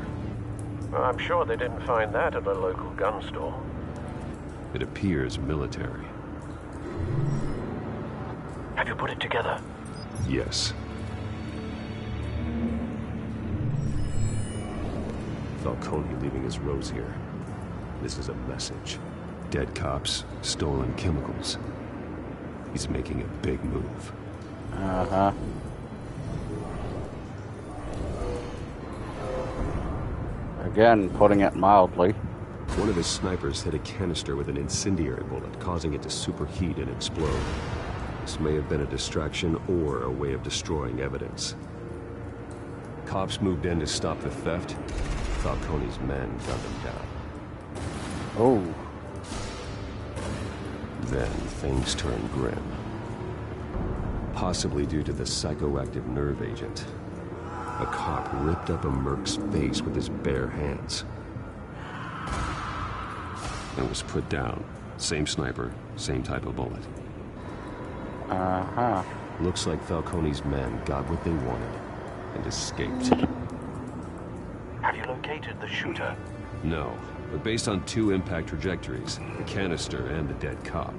Well, I'm sure they didn't find that at a local gun store.
It appears military.
Have you put it together?
Yes. Falcone leaving his rose here. This is a message. Dead cops, stolen chemicals. He's making a big move.
Uh-huh. Again, putting it mildly.
One of his snipers hit a canister with an incendiary bullet, causing it to superheat and explode. This may have been a distraction or a way of destroying evidence. Cops moved in to stop the theft. Falcone's men gunned them down.
Oh.
Then things turned grim. Possibly due to the psychoactive nerve agent. A cop ripped up a merc's face with his bare hands. And was put down. Same sniper, same type of bullet.
Uh-huh.
Looks like Falcone's men got what they wanted and escaped.
Have you located the shooter?
No, but based on two impact trajectories, the canister and the dead cop,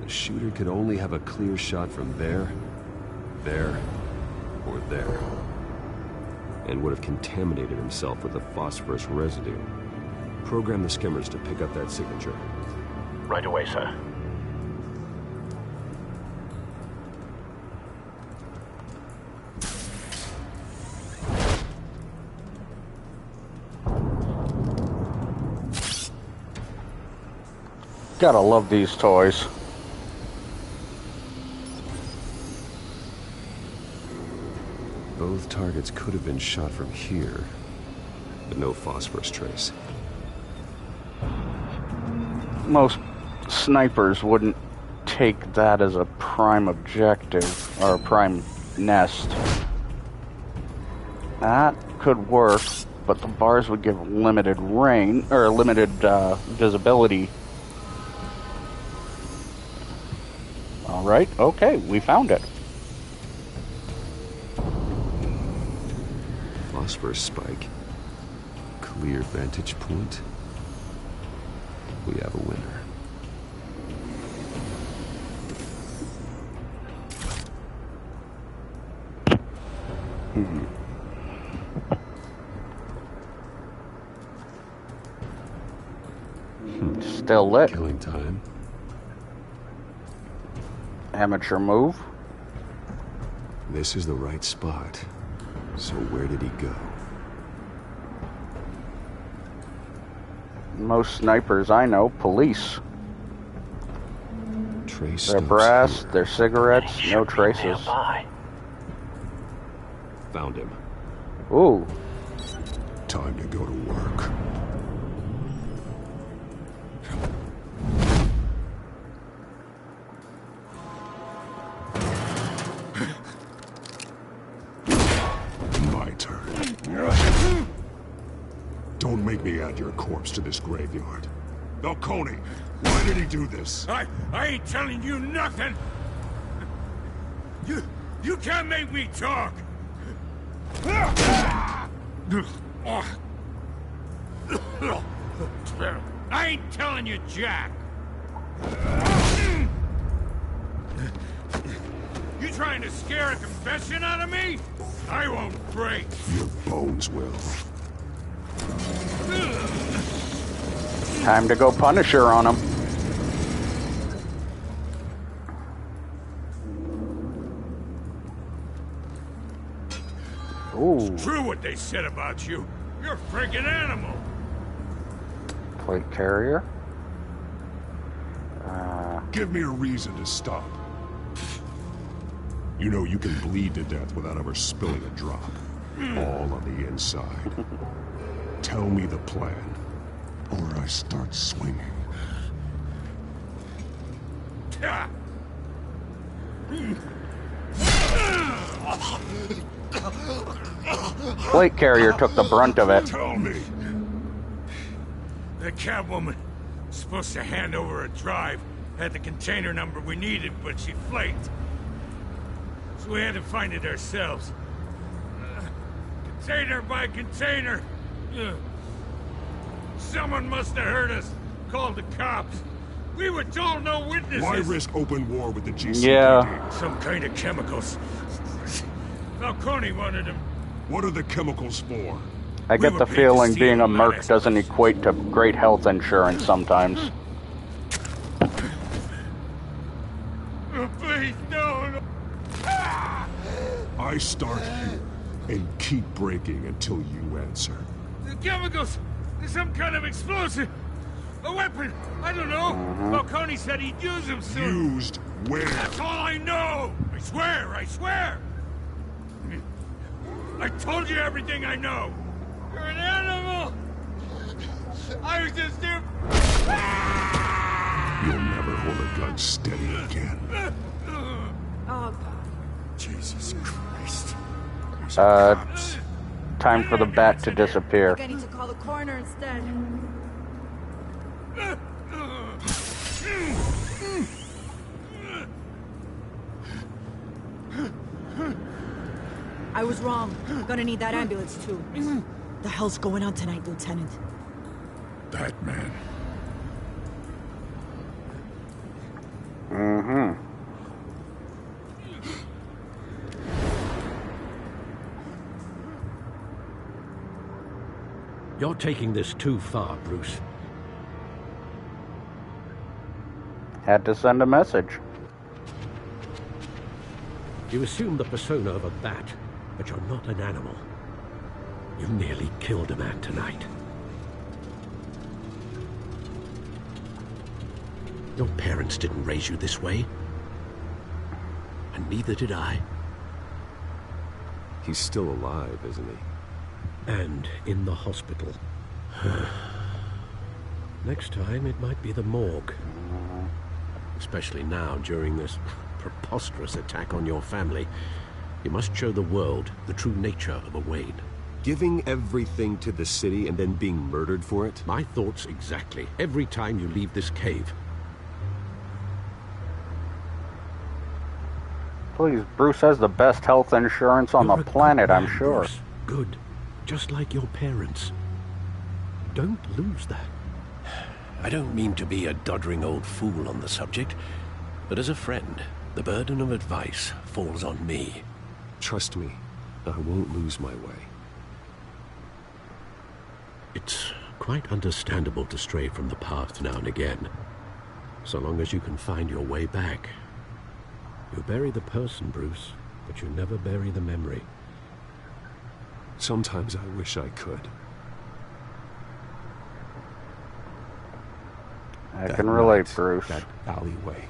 the shooter could only have a clear shot from there, or there, and would have contaminated himself with the phosphorus residue. Program the skimmers to pick up that signature.
Right away, sir.
Gotta love these toys.
Both targets could have been shot from here, but no phosphorus trace.
Most snipers wouldn't take that as a prime objective, or a prime nest. That could work, but the bars would give limited range, or limited visibility. Alright, okay, we found it.
Phosphorus spike. Clear vantage point. We have a winner.
Still lit.
Killing time.
Amateur move.
This is the right spot. So where did he go?
Most snipers I know, police.
Trace
their brass, here. Their cigarettes, no traces.
Nearby.
Found him.
Ooh.
Time to go to work.
My turn. Don't make me add your corpse to this graveyard. Falcone, why did he do this?
I ain't telling you nothing!
You can't make me talk! I ain't telling you jack! You trying to scare a confession out of me? I won't break!
Your bones will.
Time to go Punisher on him. Ooh.
It's true what they said about you. You're a friggin' animal.
Plate carrier.
Give me a reason to stop. You know you can bleed to death without ever spilling a drop. All on the inside. Tell me the plan, or I start swinging.
Plate carrier took the brunt of it.
Tell me.
The Catwoman was supposed to hand over a drive. Had the container number we needed, but she flaked. So we had to find it ourselves. Container by container. Someone must have heard us. Called the cops. We were told no witnesses.
Why risk open war with the GCPD?
Yeah.
Some kind of chemicals. Falcone wanted them.
What are the chemicals for?
I get the feeling being a merc doesn't equate to great health insurance sometimes.
Please, no.
I start here and keep breaking until you answer.
The chemicals! There's some kind of explosive! A weapon! I don't know! Falcone said he'd use them soon!
Used where?
That's all I know! I swear! I swear! I told you everything I know! You're an animal! I was just there...
You'll never hold a gun steady again.
Oh, God.
Jesus Christ.
Time for the bat to disappear.
I need to call the coroner instead. I was wrong. Gonna need that ambulance, too. The hell's going on tonight, Lieutenant?
Batman.
Mm-hmm.
You're taking this too far, Bruce.
Had to send a message.
You assume the persona of a bat, but you're not an animal. You nearly killed a man tonight. Your parents didn't raise you this way. And neither did I.
He's still alive, isn't he?
And in the hospital. Next time, it might be the morgue. Especially now, during this preposterous attack on your family. You must show the world the true nature of a Wayne.
Giving everything to the city and then being murdered for it?
My thoughts exactly. Every time you leave this cave.
Please, Bruce has the best health insurance on the planet, I'm sure.
Bruce. Good. Just like your parents. Don't lose that. I don't mean to be a doddering old fool on the subject, but as a friend, the burden of advice falls on me.
Trust me, I won't lose my way.
It's quite understandable to stray from the path now and again, so long as you can find your way back. You bury the person, Bruce, but you never bury the memory.
Sometimes I wish I could.
I can relate, Bruce.
That alleyway.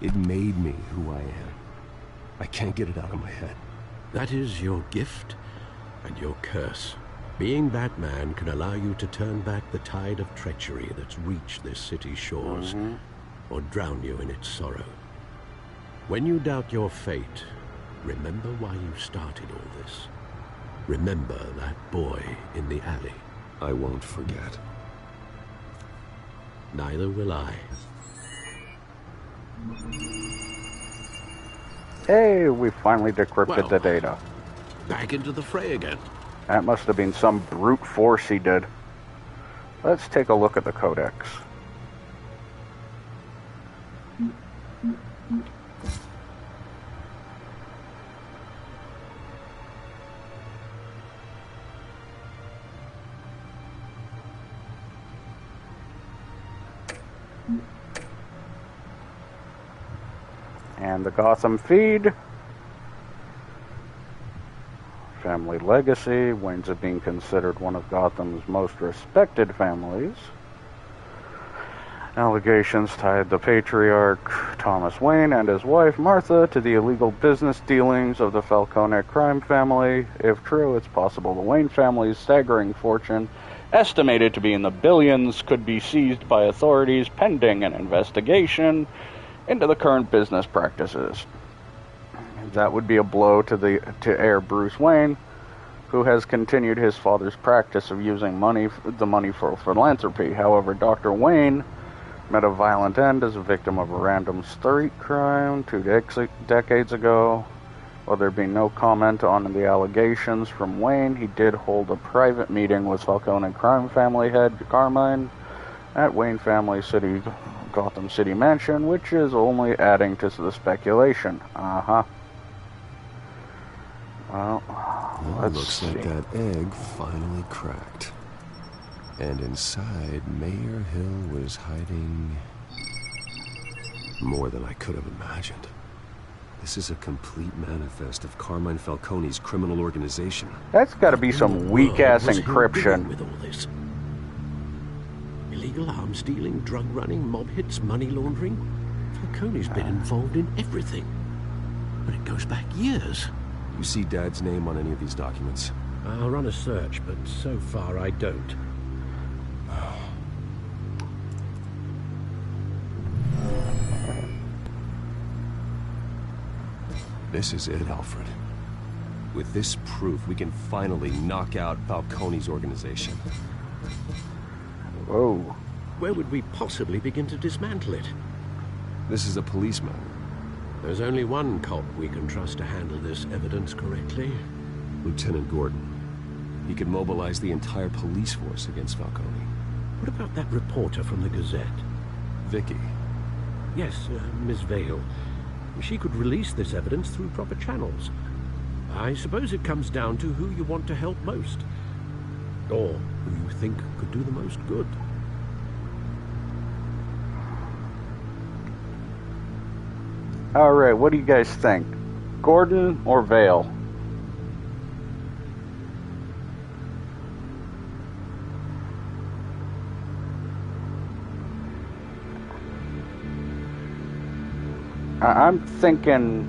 It made me who I am. I can't get it out of my head.
That is your gift and your curse. Being Batman can allow you to turn back the tide of treachery that's reached this city's shores, or drown you in its sorrow. When you doubt your fate, remember why you started all this. Remember that boy in the alley.
I won't forget.
Neither will I.
Hey, we finally decrypted the data.
Back into the fray again.
That must have been some brute force he did. Let's take a look at the codex. And the Gotham feed. Family legacy. Waynes are being considered one of Gotham's most respected families. Allegations tied the patriarch Thomas Wayne and his wife Martha to the illegal business dealings of the Falcone crime family. If true, it's possible the Wayne family's staggering fortune, estimated to be in the billions, could be seized by authorities pending an investigation into the current business practices. That would be a blow to heir Bruce Wayne, who has continued his father's practice of using the money for philanthropy. However, Dr. Wayne met a violent end as a victim of a random street crime 2 decades ago. While there be no comment on the allegations from Wayne, he did hold a private meeting with Falcone crime family head Carmine at Wayne Family City, Gotham City Mansion, which is only adding to the speculation. Well, let's
looks
see.
like that egg finally cracked. And inside, Mayor Hill was hiding more than I could have imagined. This is a complete manifest of Carmine Falcone's criminal organization.
That's got to be some weak-ass
What's he
encryption.
doing with all this? Illegal arms dealing, drug running, mob hits, money laundering. Falcone's been involved in everything. But it goes back years.
You see Dad's name on any of these documents?
I'll run a search, but so far I don't.
This is it, Alfred. With this proof, we can finally knock out Falcone's organization.
Whoa.
Where would we possibly begin to dismantle it?
This is a police matter.
There's only one cop we can trust to handle this evidence correctly.
Lieutenant Gordon. He could mobilize the entire police force against Falcone.
What about that reporter from the Gazette?
Vicky.
Yes, Miss Vale. She could release this evidence through proper channels. I suppose it comes down to who you want to help most. Or who you think could do the most good.
Alright, what do you guys think? Gordon or Vale? I'm thinking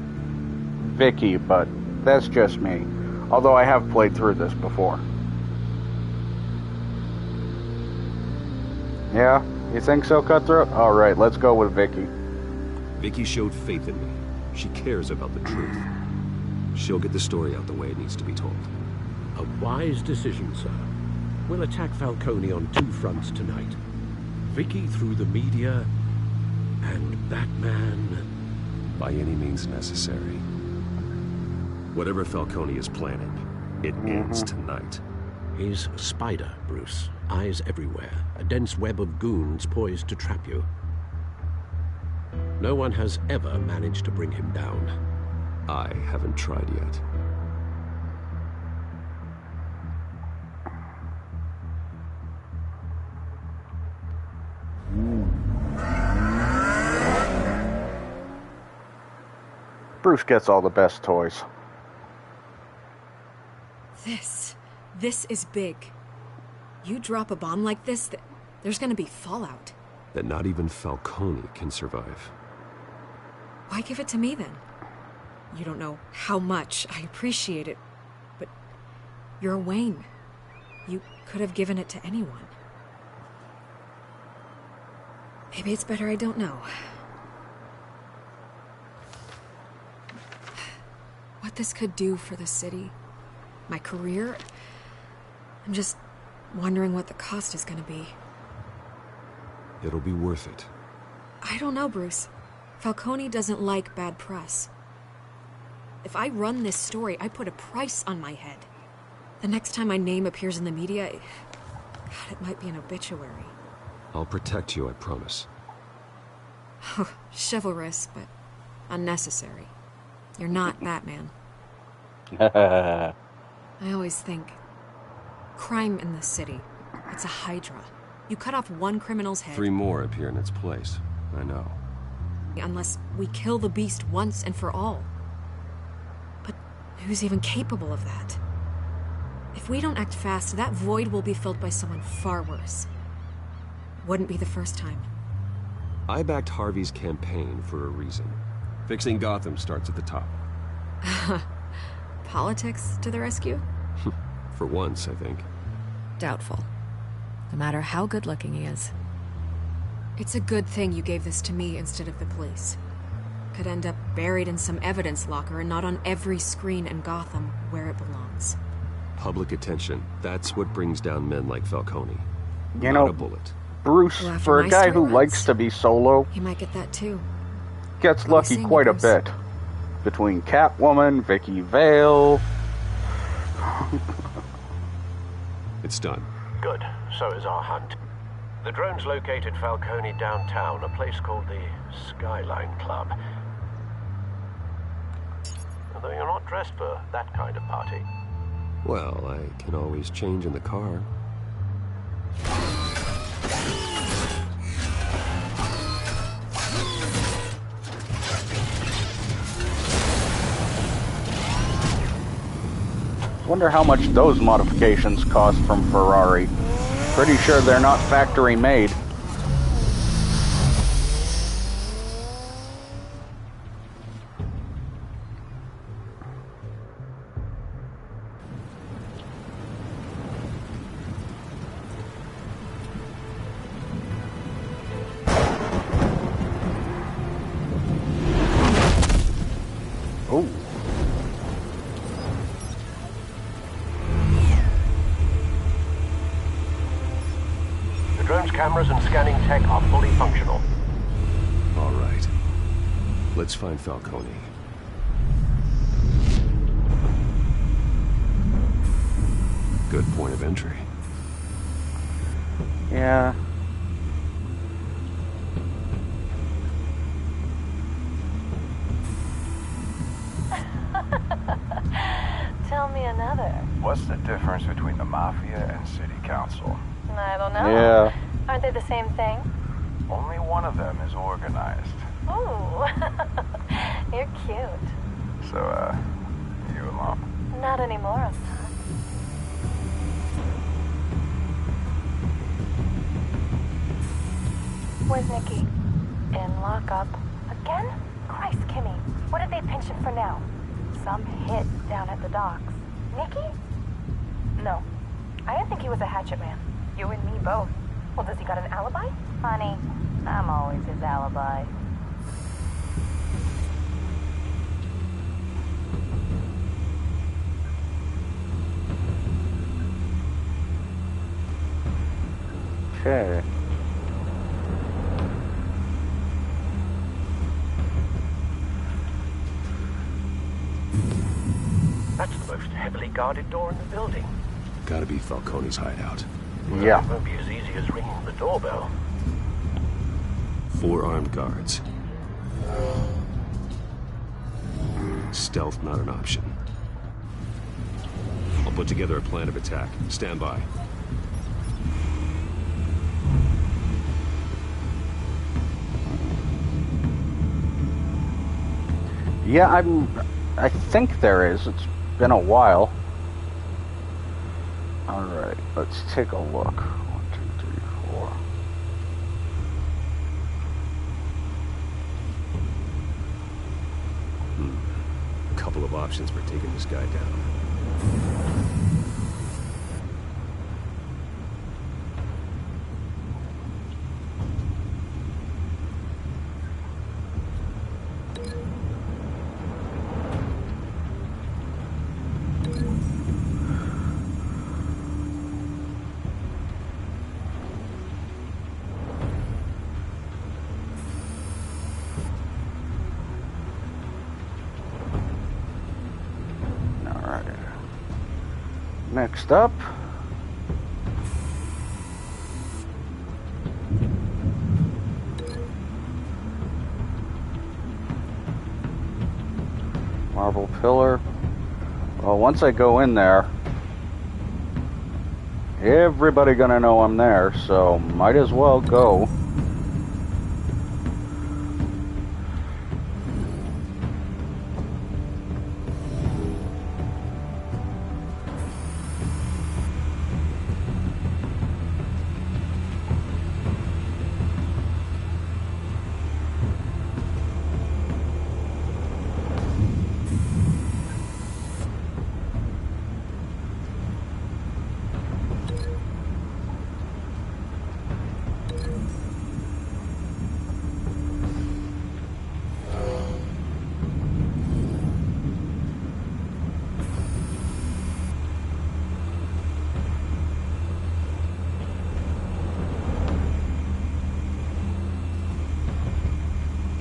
Vicky, but that's just me. Although I have played through this before. Yeah? You think so, Cutthroat? Alright, let's go with Vicky.
Vicky showed faith in me. She cares about the truth. She'll get the story out the way it needs to be told.
A wise decision, sir. We'll attack Falcone on 2 fronts tonight. Vicky through the media, and Batman...
by any means necessary. Whatever Falcone is planning, it ends tonight.
He's a spider, Bruce. Eyes everywhere. A dense web of goons poised to trap you. No one has ever managed to bring him down.
I haven't tried yet.
Bruce gets all the best toys.
This is big. You drop a bomb like this, there's gonna be fallout.
That not even Falcone can survive.
Why give it to me then? You don't know how much I appreciate it, but you're Wayne. You could have given it to anyone. Maybe it's better I don't know. What this could do for the city, my career, I'm just wondering what the cost is gonna be.
It'll be worth it.
I don't know, Bruce. Falcone doesn't like bad press. If I run this story, I put a price on my head. The next time my name appears in the media, God, it might be an obituary.
I'll protect you, I promise.
Chivalrous, but unnecessary. You're not Batman. I always think, crime in the city, it's a hydra. You cut off one criminal's head...
3 more appear in its place. I know.
Unless we kill the beast once and for all. But who's even capable of that? If we don't act fast, that void will be filled by someone far worse. Wouldn't be the first time.
I backed Harvey's campaign for a reason. Fixing Gotham starts at the top.
Politics to the rescue?
For once, I think.
Doubtful. No matter how good-looking he is. It's a good thing you gave this to me instead of the police. Could end up buried in some evidence locker and not on every screen in Gotham where it belongs.
Public attention. That's what brings down men like Falcone.
You
Not
know,
a bullet.
Bruce,
Well, after
for a
my
guy
story
who
runs,
likes to be solo,
He might get that too.
gets
What are you
lucky
saying,
quite a
Bruce?
bit. Between Catwoman, Vicky Vale...
It's done.
Good. So is our hunt. The drones located Falcone downtown, a place called the Skyline Club. Although you're not dressed for that kind of party.
Well, I can always change in the car.
Wonder how much those modifications cost from Ferrari. Pretty sure they're not factory made. Oh.
The drone's cameras and scanning tech are fully functional.
All right. Let's find Falcone. Good point of entry.
Yeah.
Tell me another.
What's the difference between the Mafia and City Council?
I don't know.
Yeah.
Aren't they the same thing?
Only one of them is organized.
Ooh. You're cute.
So, you alone?
Not anymore, I'm not. Where's Nikki? In lockup. Again? Christ, Kimmy. What did they pinch him for now? Some hit down at the docks. Nikki? No. I didn't think he was a hatchet man. You and me both. Well, does he got an alibi? Honey, I'm always his alibi.
Okay.
That's the most heavily guarded door in the building.
Gotta be Falcone's hideout.
Yeah.
It won't be as easy as ringing the doorbell.
4 armed guards. Stealth not an option. I'll put together a plan of attack. Stand by.
Yeah, I think there is. It's been a while. Alright, let's take a look. 1, 2, 3, 4.
A couple of options for taking this guy down.
Next up. Marble pillar. Well, once I go in there, everybody gonna know I'm there, so might as well go.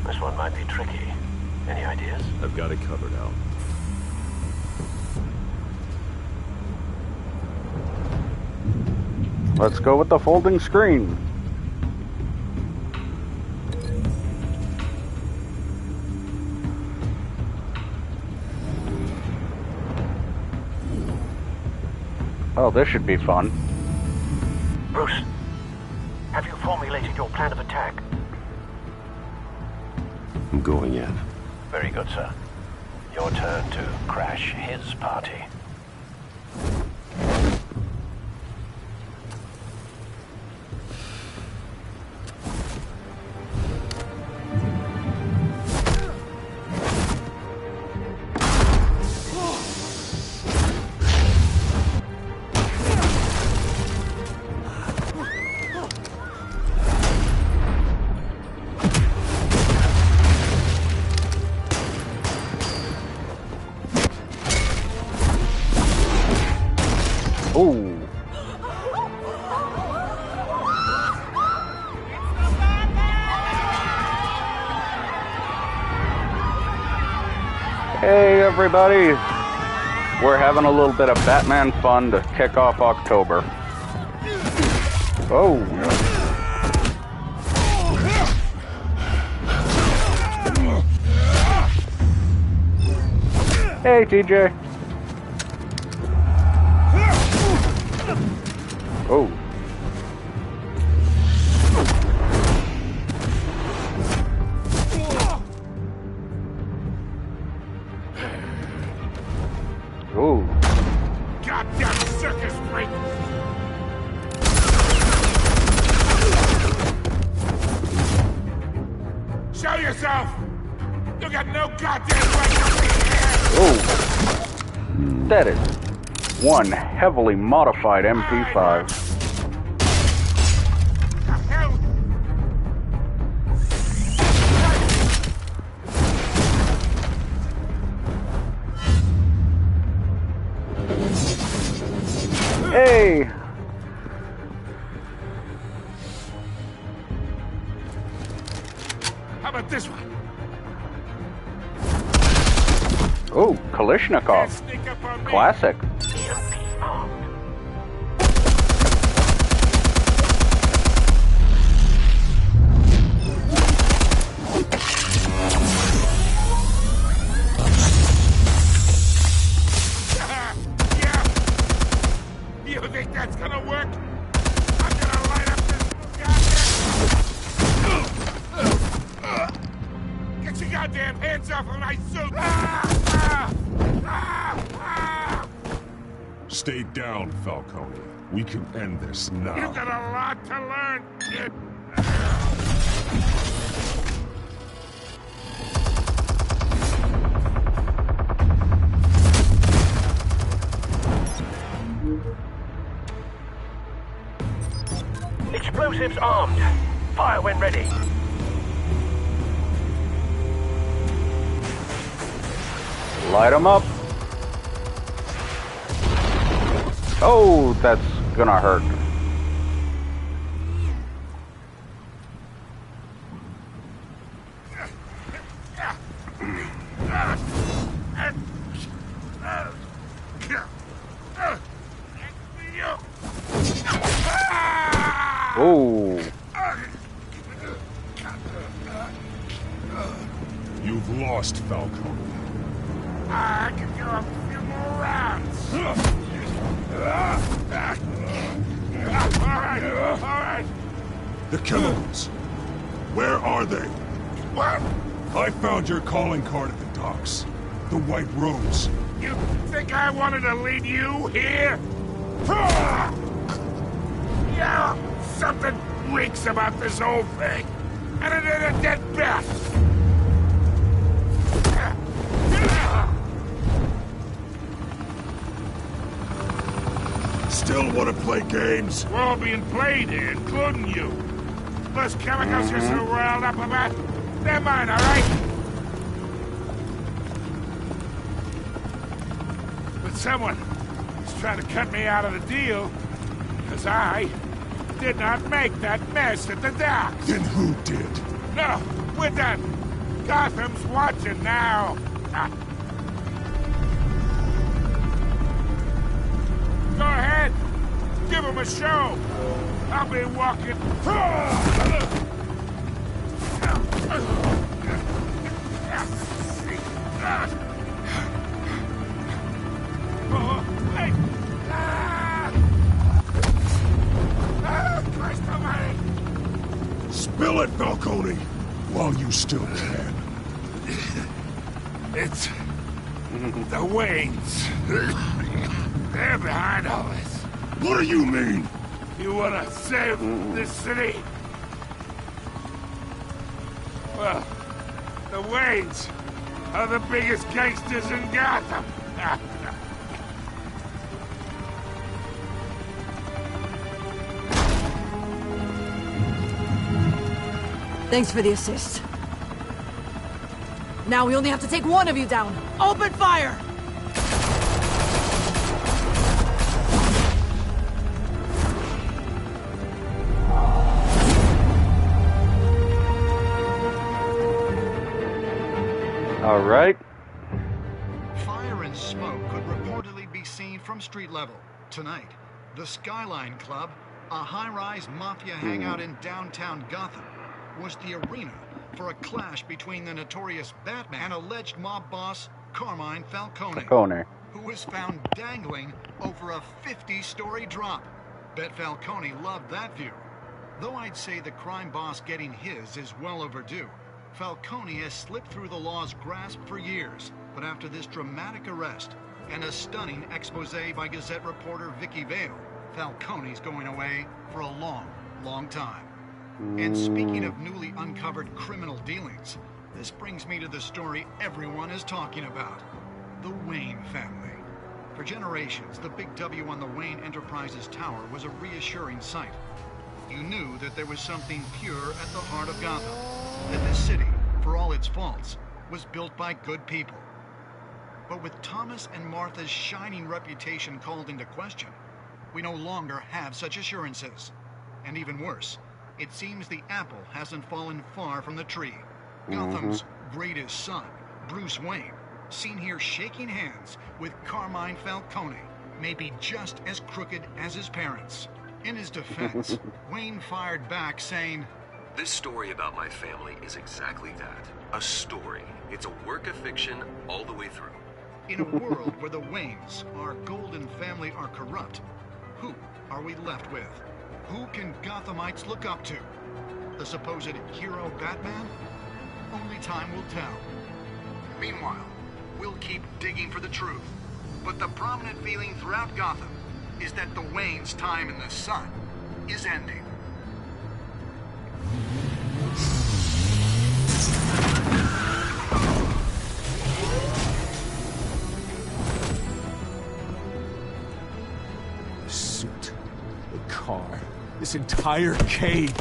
This one might be tricky. Any ideas?
I've got it covered, Al.
Let's go with the folding screen. Oh, this should be fun.
Bruce, have you formulated your plan of attack?
I'm going in.
Very good, sir. Your turn to crash his party.
Ooh. Hey everybody! We're having a little bit of Batman fun to kick off October. Oh! Hey TJ! Oh. Oh.
Goddamn circus freak! Show yourself! You got no goddamn right to be here!
Oh. That is one heavily modified MP5. Hey!
How about this one?
Oh, Kalishnikov. Classic.
You think that's gonna work? I'm gonna light up this goddamn... Get your goddamn hands off of my suit!
Stay down, Falcone. We can end this now.
You got a lot to learn, kid!
Explosives armed. Fire when ready.
Light them up. Oh, that's gonna hurt. Oh.
You've lost, Falcone.
I can go a few more rounds. All right.
The chemicals. Where are they?
What?
I found your calling card at the docks. The White Rose.
You think I wanted to lead you here? Yeah, something reeks about this whole thing. And it ain't a dead bat.
Still want to play games?
We're all being played here, including you. Those chemicals you're so riled up about, they're mine, all right? But someone is trying to cut me out of the deal, because I did not make that mess at the docks.
Then who did?
No, we're done. Gotham's watching now. Go ahead. Give him a show. I'll be walking. Hey! Christ almighty!
Spill it, Falcone, while you still can.
It's the Waynes. They're behind all this.
What do you mean?
You wanna save this city? Well, the Waynes are the biggest gangsters in Gotham.
Thanks for the assist. Now we only have to take one of you down. Open fire!
All right.
Fire and smoke could reportedly be seen from street level. Tonight, the Skyline Club, a high-rise mafia hangout in downtown Gotham, was the arena for a clash between the notorious Batman and alleged mob boss Carmine Falcone, who was found dangling over a 50-story drop. Bet Falcone loved that view. Though I'd say the crime boss getting his is well overdue, Falcone has slipped through the law's grasp for years. But after this dramatic arrest and a stunning expose by Gazette reporter Vicky Vale, Falcone's going away for a long, long time. And speaking of newly uncovered criminal dealings, this brings me to the story everyone is talking about. The Wayne family. For generations, the big W on the Wayne Enterprises Tower was a reassuring sight. You knew that there was something pure at the heart of Gotham. That this city, for all its faults, was built by good people. But with Thomas and Martha's shining reputation called into question, we no longer have such assurances. And even worse, it seems the apple hasn't fallen far from the tree. Gotham's greatest son, Bruce Wayne, seen here shaking hands with Carmine Falcone, may be just as crooked as his parents. In his defense, Wayne fired back saying,
"This story about my family is exactly that. A story. It's a work of fiction all the way through."
In a world where the Waynes, our golden family, are corrupt, who are we left with? Who can Gothamites look up to? The supposed hero Batman? Only time will tell. Meanwhile, we'll keep digging for the truth. But the prominent feeling throughout Gotham is that the Waynes' time in the sun is ending.
The suit, the car, this entire cave.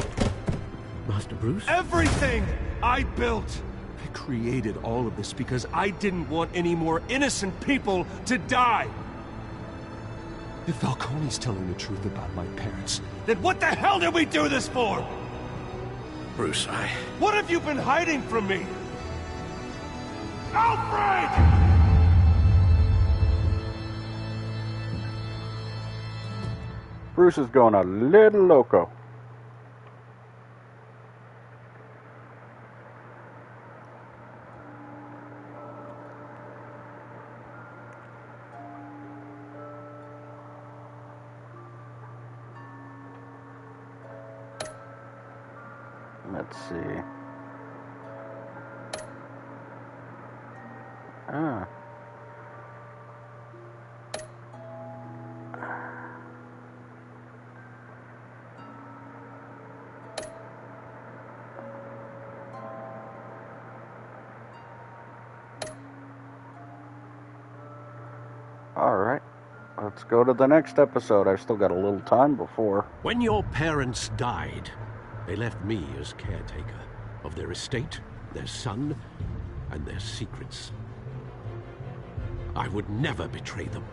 Master Bruce?
Everything I built! I created all of this because I didn't want any more innocent people to die! If Falcone's telling the truth about my parents, then what the hell did we do this for?
Bruce,
What have you been hiding from me? Alfred!
Bruce is going a little loco. Let's see. Ah. Alright, let's go to the next episode. I've still got a little time before.
When your parents died, they left me as caretaker of their estate, their son, and their secrets. I would never betray them.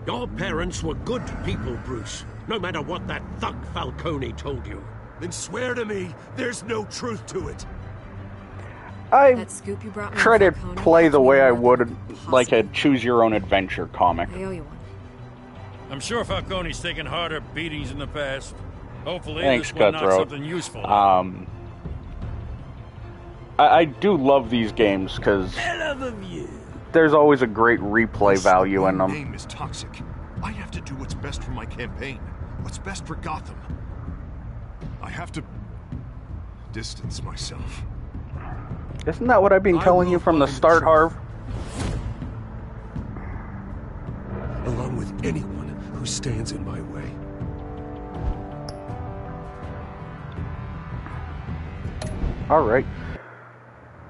Your parents were good people, Bruce. No matter what that thug Falcone told you.
Then swear to me there's no truth to it.
I
That scoop you brought me
try to
Falcone
play the
helped me
way I
more
would
than
like a choose-your-own-adventure comic.
I owe you one.
I'm sure Falcone's taken harder beatings in the past. Hopefully
Thanks,
this one knocks
Cutthroat.
something useful.
I do love these games because there's always a great replay value in
My
them.
name is toxic. I have to do what's best for my campaign. What's best for Gotham. I have to distance myself.
Isn't that what I've been telling you from the start, Harv?
Along with anyone who stands in my way.
Alright.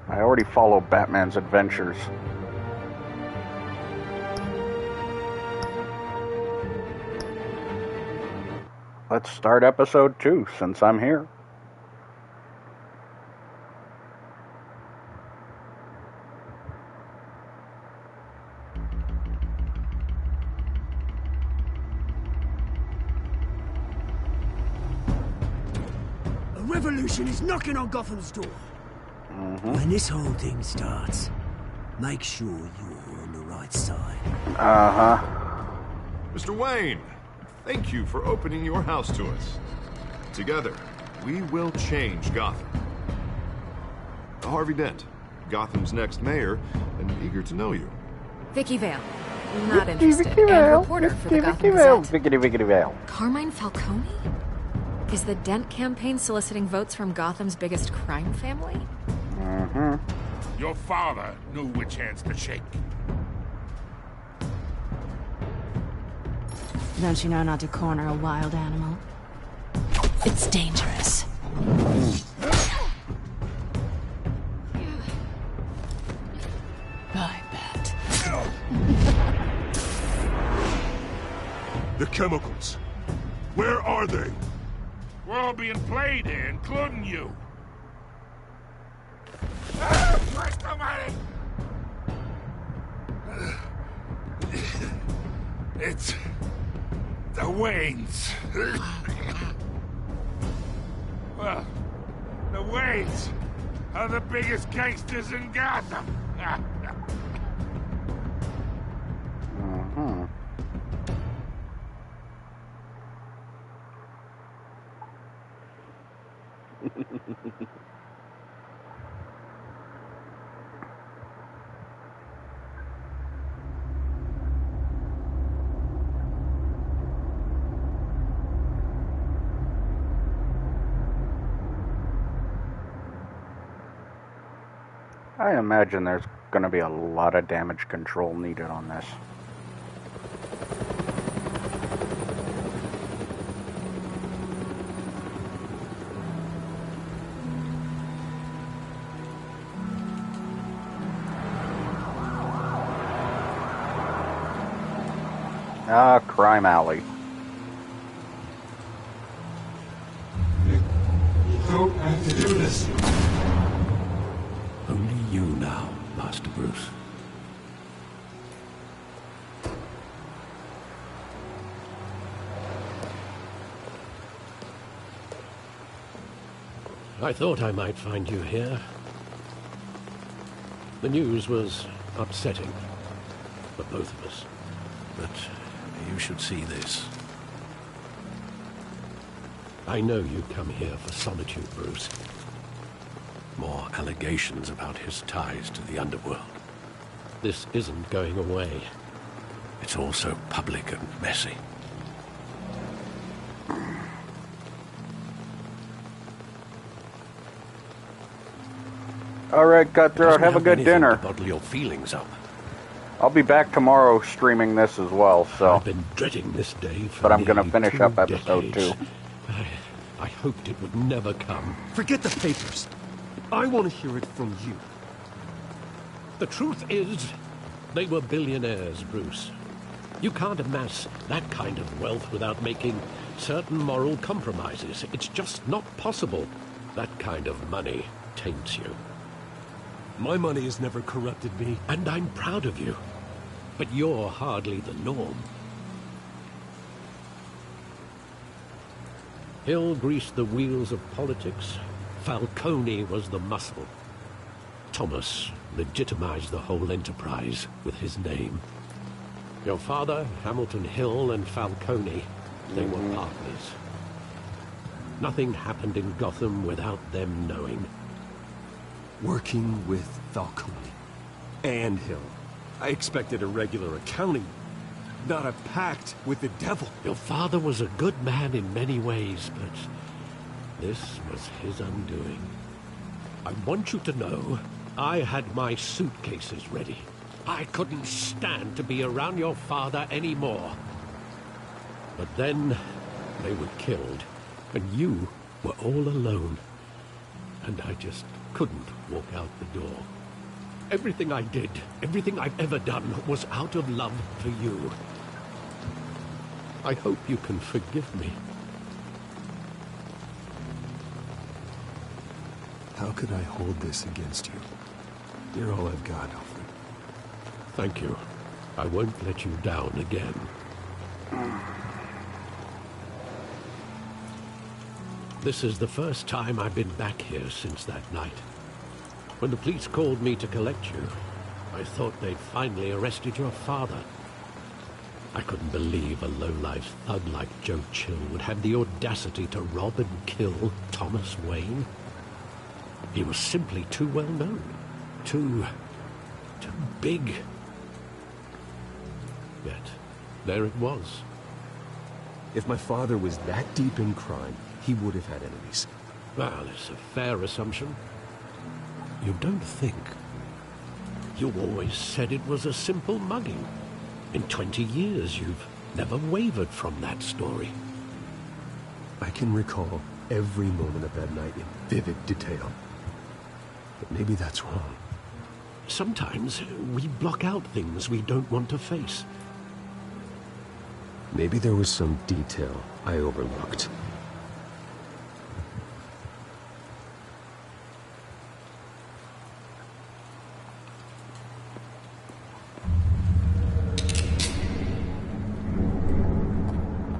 I already follow Batman's adventures. Let's start episode 2, since I'm here.
A revolution is knocking on Gotham's door. When this whole thing starts, make sure you're on the right side.
Uh-huh.
Mr. Wayne, thank you for opening your house to us. Together, we will change Gotham. Harvey Dent, Gotham's next mayor, and eager to know you.
Vicky Vale. Not interested. And reporter for the Gotham Gazette.
Vicky Vale.
Carmine Falcone? Is the Dent campaign soliciting votes from Gotham's biggest crime family?
Mm-hmm.
Your father knew which hands to shake.
Don't you know not to corner a wild animal? It's dangerous. I bet.
The chemicals. Where are they?
We're all being played here, including you. Christ almighty! It's the Waynes. Well, the Waynes are the biggest gangsters in Gotham.
Mm-hmm. I imagine there's going to be a lot of damage control needed on this. Ah, Crime Alley.
Don't have to do this.
Only you now, Master Bruce. I thought I might find you here. The news was upsetting for both of us, but you should see this. I know you come here for solitude, Bruce. More allegations about his ties to the underworld. This isn't going away.
It's all so public and messy.
All right, Cutthroat, have a good dinner.
Bottle your feelings up.
I'll be back tomorrow streaming this as well, so...
I've been dreading this day for
but I'm gonna finish
2
up episode
decades.
2.
I hoped it would never come.
Forget the papers. I want to hear it from you.
The truth is, they were billionaires, Bruce. You can't amass that kind of wealth without making certain moral compromises. It's just not possible. That kind of money taints you.
My money has never corrupted me.
And I'm proud of you. But you're hardly the norm. Hill greased the wheels of politics. Falcone was the muscle. Thomas legitimized the whole enterprise with his name. Your father, Hamilton Hill, and Falcone, they were partners. Nothing happened in Gotham without them knowing.
Working with Falcone and Hill. I expected a regular accounting, not a pact with the devil.
Your father was a good man in many ways, but this was his undoing. I want you to know, I had my suitcases ready. I couldn't stand to be around your father anymore. But then, they were killed, and you were all alone. And I just couldn't walk out the door. Everything I did, everything I've ever done, was out of love for you. I hope you can forgive me.
How could I hold this against you? You're all I've got, Alfred.
Thank you. I won't let you down again. This is the first time I've been back here since that night. When the police called me to collect you, I thought they'd finally arrested your father. I couldn't believe a low-life thug like Joe Chill would have the audacity to rob and kill Thomas Wayne. He was simply too well known. Too big. Yet, there it was.
If my father was that deep in crime, he would have had enemies.
Well, it's a fair assumption. You don't think. You always said it was a simple mugging. In 20 years, you've never wavered from that story.
I can recall every moment of that night in vivid detail. But maybe that's wrong.
Sometimes we block out things we don't want to face.
Maybe there was some detail I overlooked.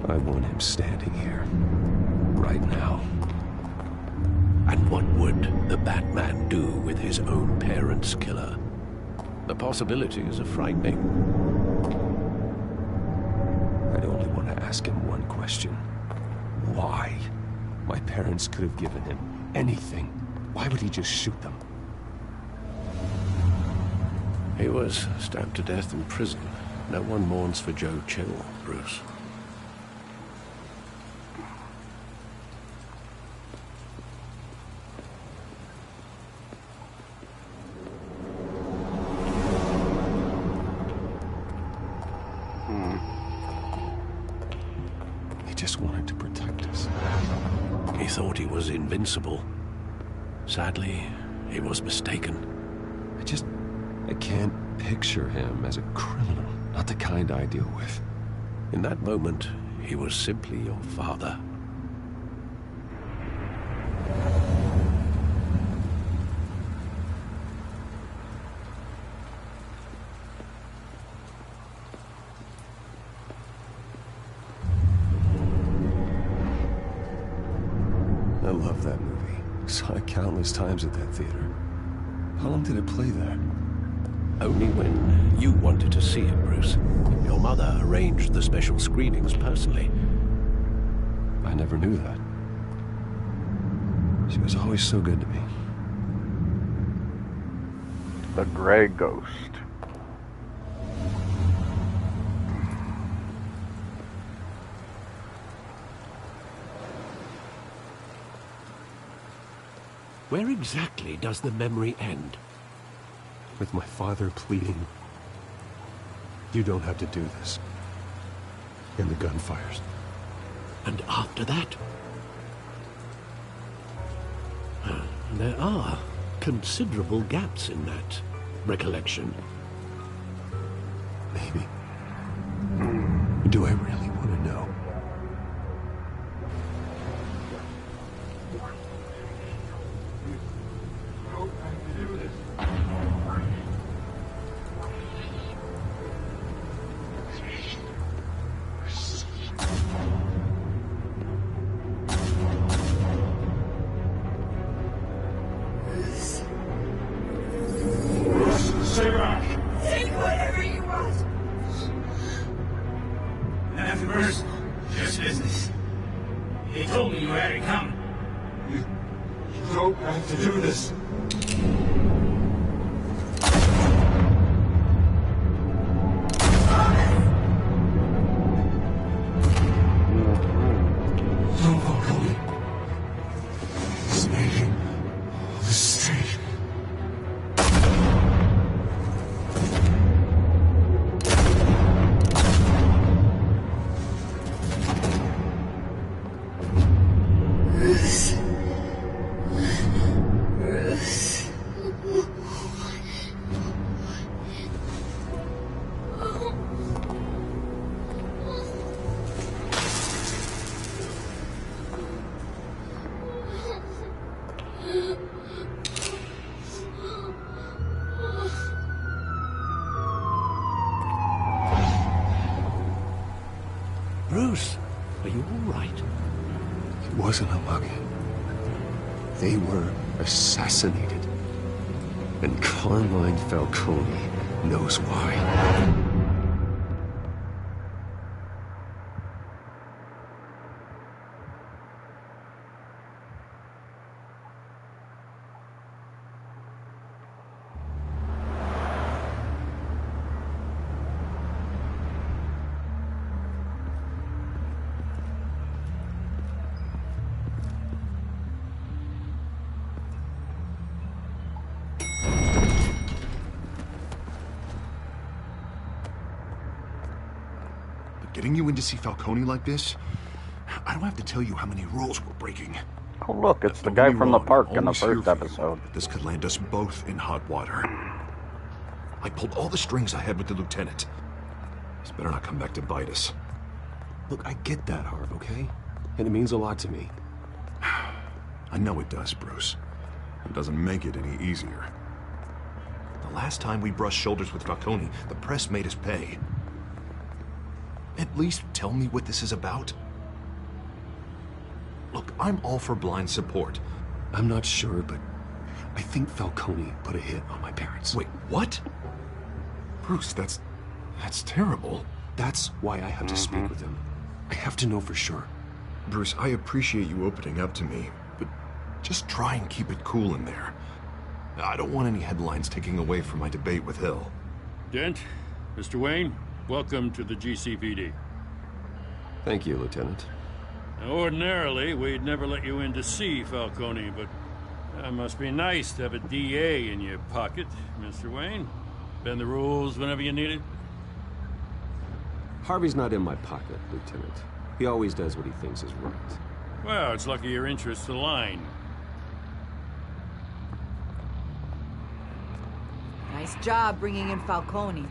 I want him standing here, right now.
And what would the Batman do with his own parents' killer? The possibilities are frightening.
I'd only want to ask him one question. Why? My parents could have given him anything. Why would he just shoot them?
He was stabbed to death in prison. No one mourns for Joe Chill, Bruce.
He just wanted to protect us.
He thought he was invincible. Sadly, he was mistaken.
I can't picture him as a criminal. Not the kind I deal with.
In that moment, he was simply your father.
I love that movie. Saw it countless times at that theater. How long did it play there?
Only when you wanted to see it, Bruce. Your mother arranged the special screenings personally.
I never knew that. She was always so good to me.
The Grey Ghost.
Where exactly does the memory end?
With my father pleading, "You don't have to do this." And the gunfires.
And after that? There are considerable gaps in that recollection.
Maybe. Do I really want to know?
Take whatever you want. Nothing personal, just business. He told me you had it coming. You don't have to do this. Don't follow me. It's making a mistake.
Bruce, are you all right?
It wasn't a mug. They were assassinated. And Carmine Falcone knows why.
Getting you in to see Falcone like this? I don't have to tell you how many rules we're breaking.
Oh look, it's the guy from the park in the first episode.
This could land us both in hot water. I pulled all the strings I had with the lieutenant. He's better not come back to bite us.
Look, I get that, Harv, okay? And it means a lot to me.
I know it does, Bruce. It doesn't make it any easier. The last time we brushed shoulders with Falcone, the press made us pay. At least tell me what this is about. Look, I'm all for blind support.
I'm not sure, but I think Falcone put a hit on my parents.
Wait, what? Bruce, that's terrible.
That's why I have to speak with him. I have to know for sure.
Bruce, I appreciate you opening up to me, but just try and keep it cool in there. I don't want any headlines taking away from my debate with Hill.
Dent, Mr. Wayne, welcome to the GCPD.
Thank you, Lieutenant.
Now, ordinarily, we'd never let you in to see Falcone, but that must be nice to have a DA in your pocket, Mr. Wayne. Bend the rules whenever you need it.
Harvey's not in my pocket, Lieutenant. He always does what he thinks is right.
Well, it's lucky your interests align.
Nice job bringing in Falcone.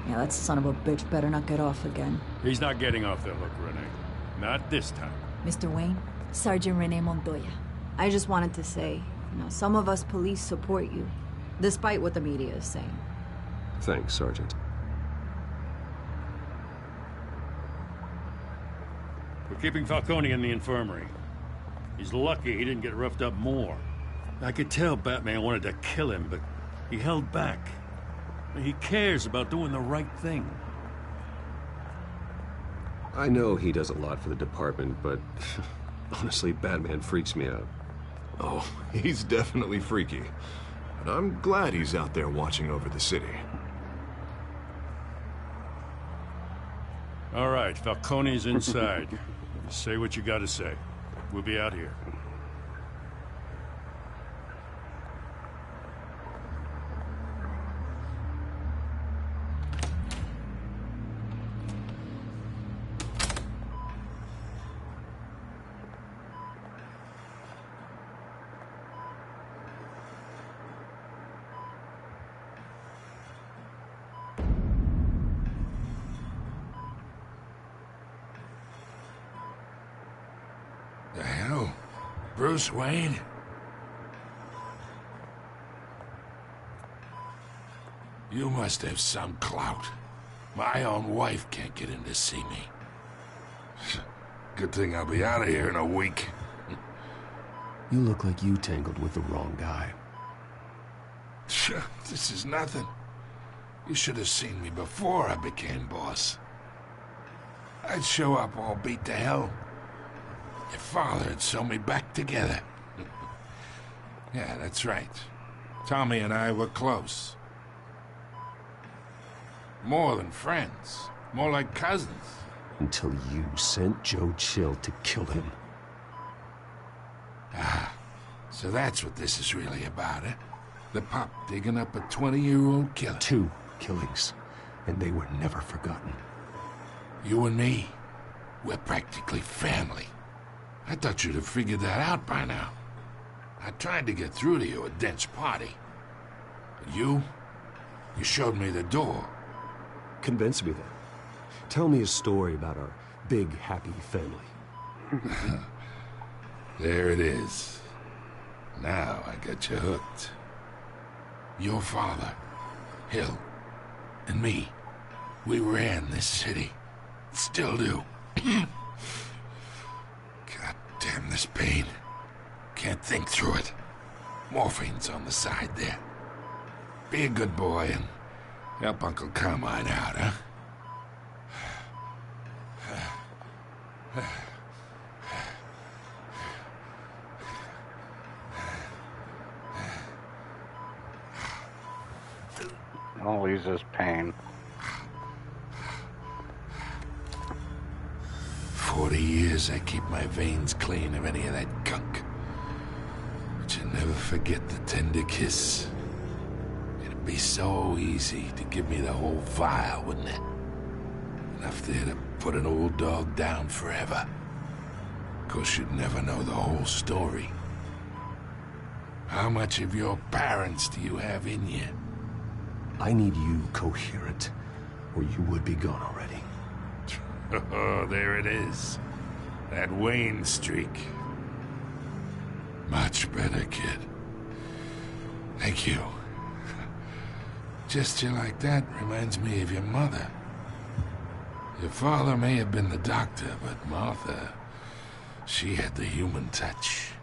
Yeah, that son of a bitch better not get off again.
He's not getting off the hook, Renee. Not this time.
Mr. Wayne, Sergeant Renee Montoya. I just wanted to say, some of us police support you, despite what the media is saying.
Thanks, Sergeant.
We're keeping Falcone in the infirmary. He's lucky he didn't get roughed up more. I could tell Batman wanted to kill him, but he held back. He cares about doing the right thing.
I know he does a lot for the department, but honestly, Batman freaks me out.
Oh, he's definitely freaky. But I'm glad he's out there watching over the city.
All right, Falcone's inside. Say what you gotta say. We'll be out here.
Bruce Wayne? You must have some clout. My own wife can't get in to see me. Good thing I'll be out of here in a week.
You look like you tangled with the wrong guy.
This is nothing. You should have seen me before I became boss. I'd show up all beat to hell. Your father had sew me back together. Yeah, that's right. Tommy and I were close. More than friends. More like cousins.
Until you sent Joe Chill to kill him.
Ah, so that's what this is really about, eh? The pup digging up a 20-year-old killer.
2 killings, and they were never forgotten.
You and me, we're practically family. I thought you'd have figured that out by now. I tried to get through to you at Dent's party. But you showed me the door.
Convince me then. Tell me a story about our big, happy family.
There it is. Now I got you hooked. Your father, Hill, and me, we ran this city. Still do. God damn this pain. Can't think through it. Morphine's on the side there. Be a good boy and help Uncle Carmine out, huh?
I'll ease his pain.
40 years I keep my veins clean of any of that gunk. But you never forget the tender kiss. It'd be so easy to give me the whole vial, wouldn't it? Enough there to put an old dog down forever. Of course, you'd never know the whole story. How much of your parents do you have in you?
I need you coherent, or you would be gone already.
Oh, there it is. That Wayne streak. Much better, kid. Thank you. Gesture like that reminds me of your mother. Your father may have been the doctor, but Martha, she had the human touch.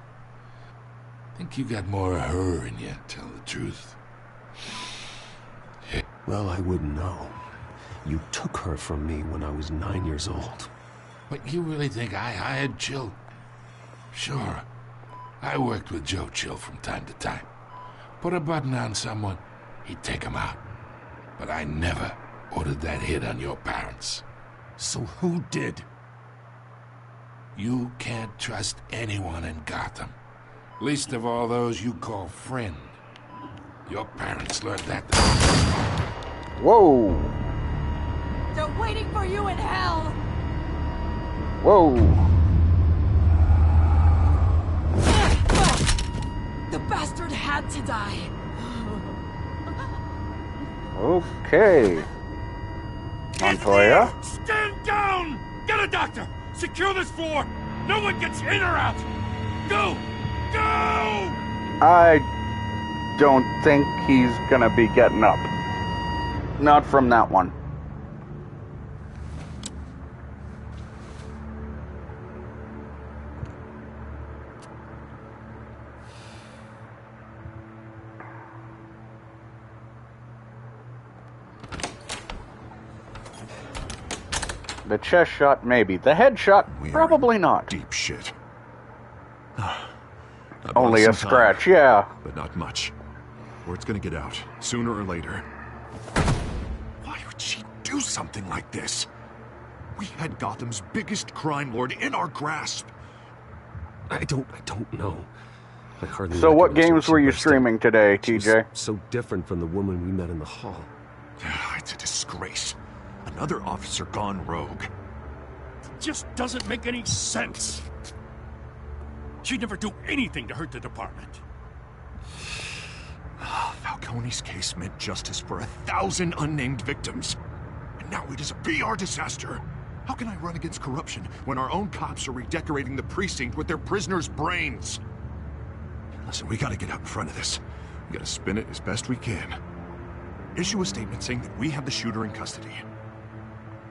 I think you got more of her in you, tell the truth.
Well, I wouldn't know. You took her from me when I was 9 years old.
But you really think I hired Chill? Sure. I worked with Joe Chill from time to time. Put a button on someone, he'd take him out. But I never ordered that hit on your parents.
So who did?
You can't trust anyone in Gotham. Least of all those you call friend. Your parents learned that.
Whoa!
They're waiting for you in hell!
Whoa!
The bastard had to die.
Okay. Montoya?
Stand down! Get a doctor! Secure this floor! No one gets in or out! Go! Go!
I don't think he's gonna be getting up. Not from that one. The chest shot, maybe. The head shot, probably not.
Deep shit.
Only a scratch, yeah.
But not much. Word's gonna get out, sooner or later. Why would she do something like this? We had Gotham's biggest crime lord in our grasp.
I don't know. I hardly.
So what games were you streaming today, TJ?
So different from the woman we met in the hall.
It's a disgrace. Another officer gone rogue.
Just doesn't make any sense. She'd never do anything to hurt the department.
Falcone's case meant justice for 1,000 unnamed victims. And now it is a PR disaster. How can I run against corruption when our own cops are redecorating the precinct with their prisoners' brains? Listen, we gotta get out in front of this. We gotta spin it as best we can. Issue a statement saying that we have the shooter in custody.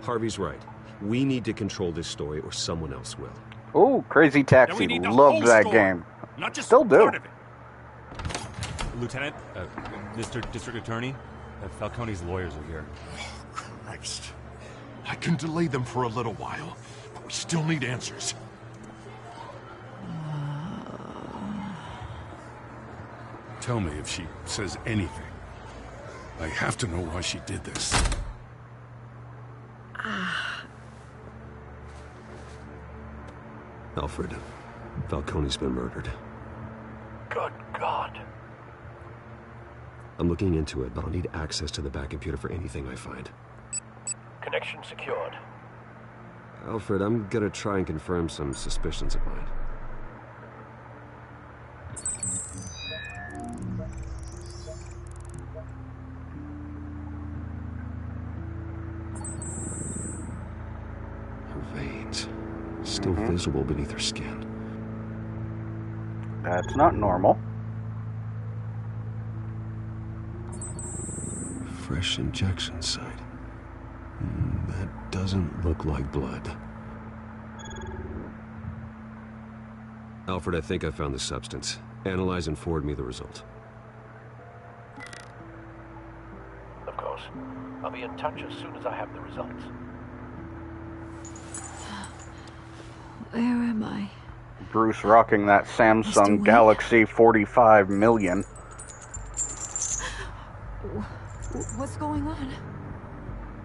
Harvey's right. We need to control this story or someone else will.
Oh, Crazy Taxi. Loved that game.
Not just
Still do.
part of it. Lieutenant, Mr. District Attorney, Falcone's lawyers are here.
Oh, Christ. I can delay them for a little while, but we still need answers.
Tell me if she says anything. I have to know why she did this.
Alfred, Falcone's been murdered.
Good God.
I'm looking into it, but I'll need access to the back computer for anything I find.
Connection secured.
Alfred, I'm gonna try and confirm some suspicions of mine. Her veins, still visible beneath her skin.
That's not normal.
Fresh injection site. That doesn't look like blood. Alfred, I think I found the substance. Analyze and forward me the result.
Of course. I'll be in touch as soon as I have the results.
Where am I?
Bruce rocking that Samsung Galaxy 45 million.
What's going on?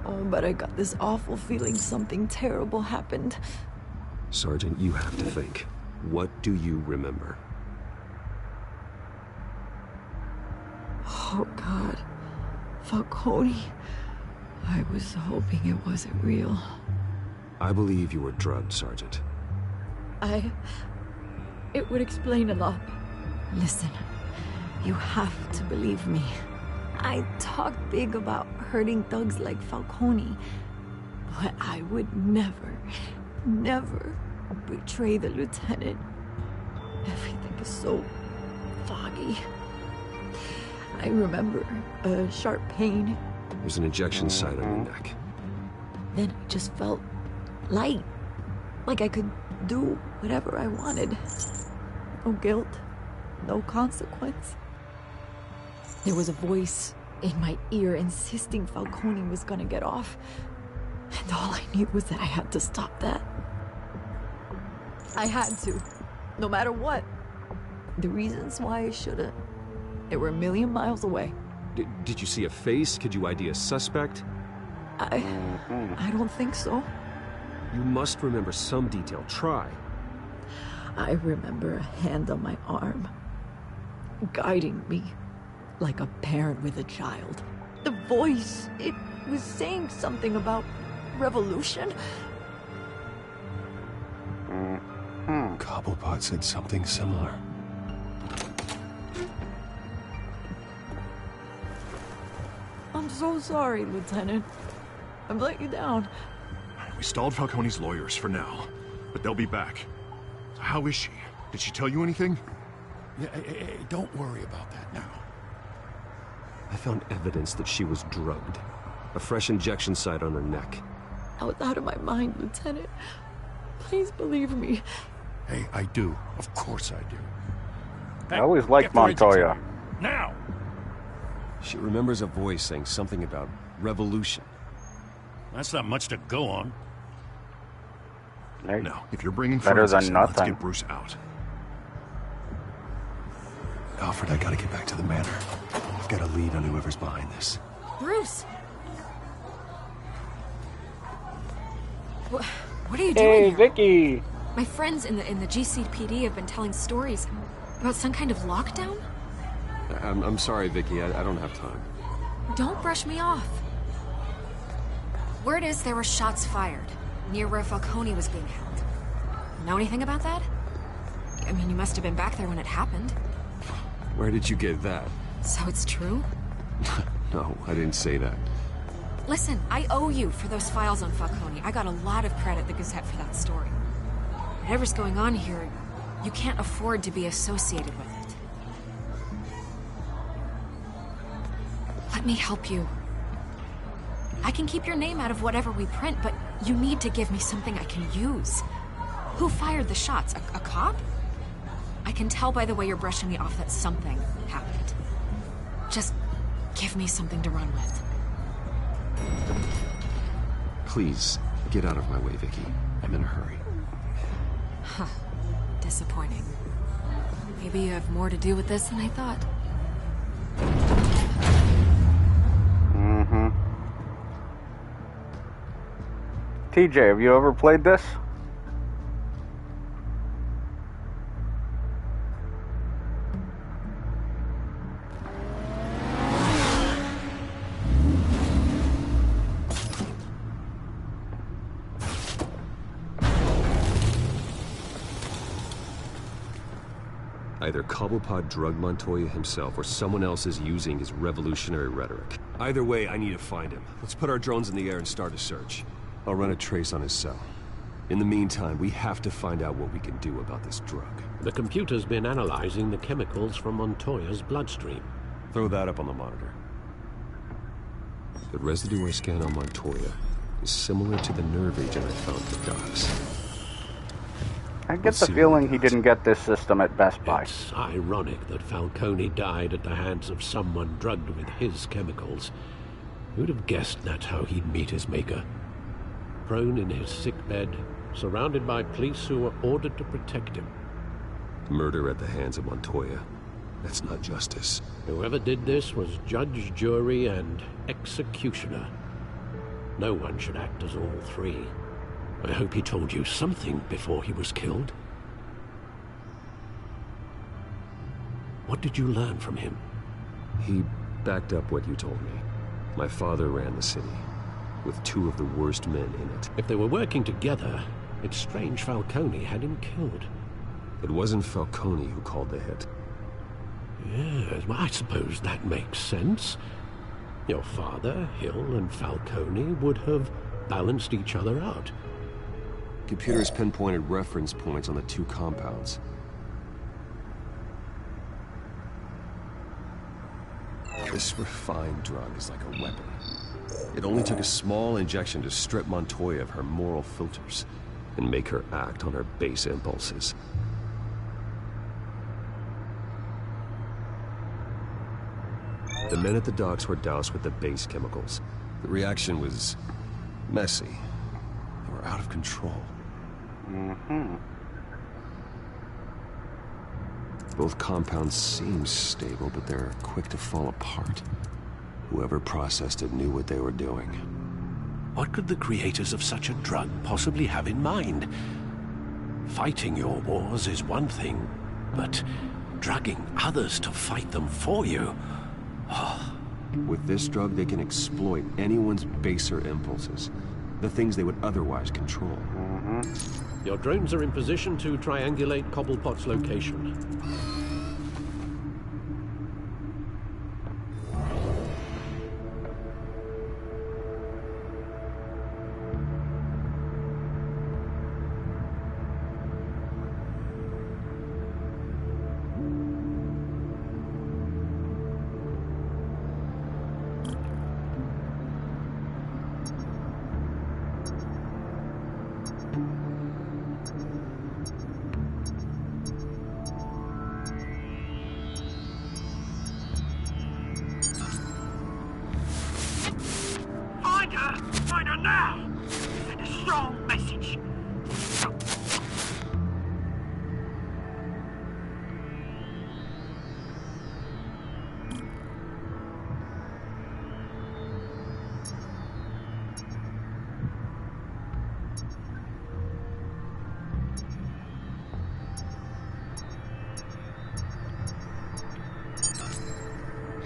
Oh, but I got this awful feeling something terrible happened.
Sergeant, you have to think. What do you remember?
Oh, God. Falcone. I was hoping it wasn't real.
I believe you were drugged, Sergeant.
It would explain a lot. Listen, you have to believe me. I talk big about hurting thugs like Falcone, but I would never, never betray the lieutenant. Everything is so foggy. I remember a sharp pain.
There's an injection site on your neck.
Then I just felt light, like I could do whatever I wanted. No guilt, no consequence. There was a voice in my ear insisting Falcone was gonna get off. And all I knew was that I had to stop that. I had to, no matter what. The reasons why I shouldn't, they were a million miles away.
Did you see a face? Could you ID a suspect?
I don't think so.
You must remember some detail. Try.
I remember a hand on my arm, guiding me like a parent with a child. The voice, it was saying something about revolution.
Cobblepot said something similar.
I'm so sorry, Lieutenant. I've let you down.
We stalled Falcone's lawyers for now, but they'll be back. How is she? Did she tell you anything?
Hey, don't worry about that now.
I found evidence that she was drugged. A fresh injection site on her neck.
I was out of my mind, Lieutenant. Please believe me.
Hey, I do. Of course I do.
I always liked Montoya.
Now!
She remembers a voice saying something about revolution.
That's not much to go on.
Hey,
no, if you're bringing
better
forensics
than
in, let's
nothing.
get Bruce out.
Alfred, I gotta get back to the manor. I've got a lead on whoever's behind this.
Bruce! What are you doing here?
Vicky!
My friends in the GCPD have been telling stories about some kind of lockdown?
I'm sorry, Vicky. I don't have time.
Don't brush me off. Word is there were shots fired near where Falcone was being held. Know anything about that? I mean, you must have been back there when it happened.
Where did you get that?
So it's true?
No, I didn't say that.
Listen, I owe you for those files on Falcone. I got a lot of credit at the Gazette for that story. Whatever's going on here, you can't afford to be associated with it. Let me help you. I can keep your name out of whatever we print, but you need to give me something I can use. Who fired the shots? A cop? I can tell by the way you're brushing me off that something happened. Just give me something to run with.
Please, get out of my way, Vicky. I'm in a hurry.
Huh. Disappointing. Maybe you have more to do with this than I thought.
Mm-hmm. TJ, have you ever played this?
Either Cobblepot drugged Montoya himself, or someone else is using his revolutionary rhetoric. Either way, I need to find him. Let's put our drones in the air and start a search. I'll run a trace on his cell. In the meantime, we have to find out what we can do about this drug.
The computer's been analyzing the chemicals from Montoya's bloodstream.
Throw that up on the monitor. The residue I scanned on Montoya is similar to the nerve agent I found at the docks.
I get the feeling he didn't get this system at Best Buy.
It's ironic that Falcone died at the hands of someone drugged with his chemicals. Who'd have guessed that's how he'd meet his maker? Prone in his sickbed, surrounded by police who were ordered to protect him.
Murder at the hands of Montoya. That's not justice.
Whoever did this was judge, jury, and executioner. No one should act as all three. I hope he told you something before he was killed. What did you learn from him?
He backed up what you told me. My father ran the city, with two of the worst men in it.
If they were working together, it's strange Falcone had him killed.
It wasn't Falcone who called the hit.
Yes, well, I suppose that makes sense. Your father, Hill, and Falcone would have balanced each other out.
Computers pinpointed reference points on the two compounds. This refined drug is like a weapon. It only took a small injection to strip Montoya of her moral filters and make her act on her base impulses. The men at the docks were doused with the base chemicals. The reaction was messy. They were out of control.
Mm-hmm.
Both compounds seem stable, but they're quick to fall apart. Whoever processed it knew what they were doing.
What could the creators of such a drug possibly have in mind? Fighting your wars is one thing, but drugging others to fight them for you... Oh.
With this drug, they can exploit anyone's baser impulses. The things they would otherwise control.
Mm-hmm.
Your drones are in position to triangulate Cobblepot's location.
Find her now! Send a strong message.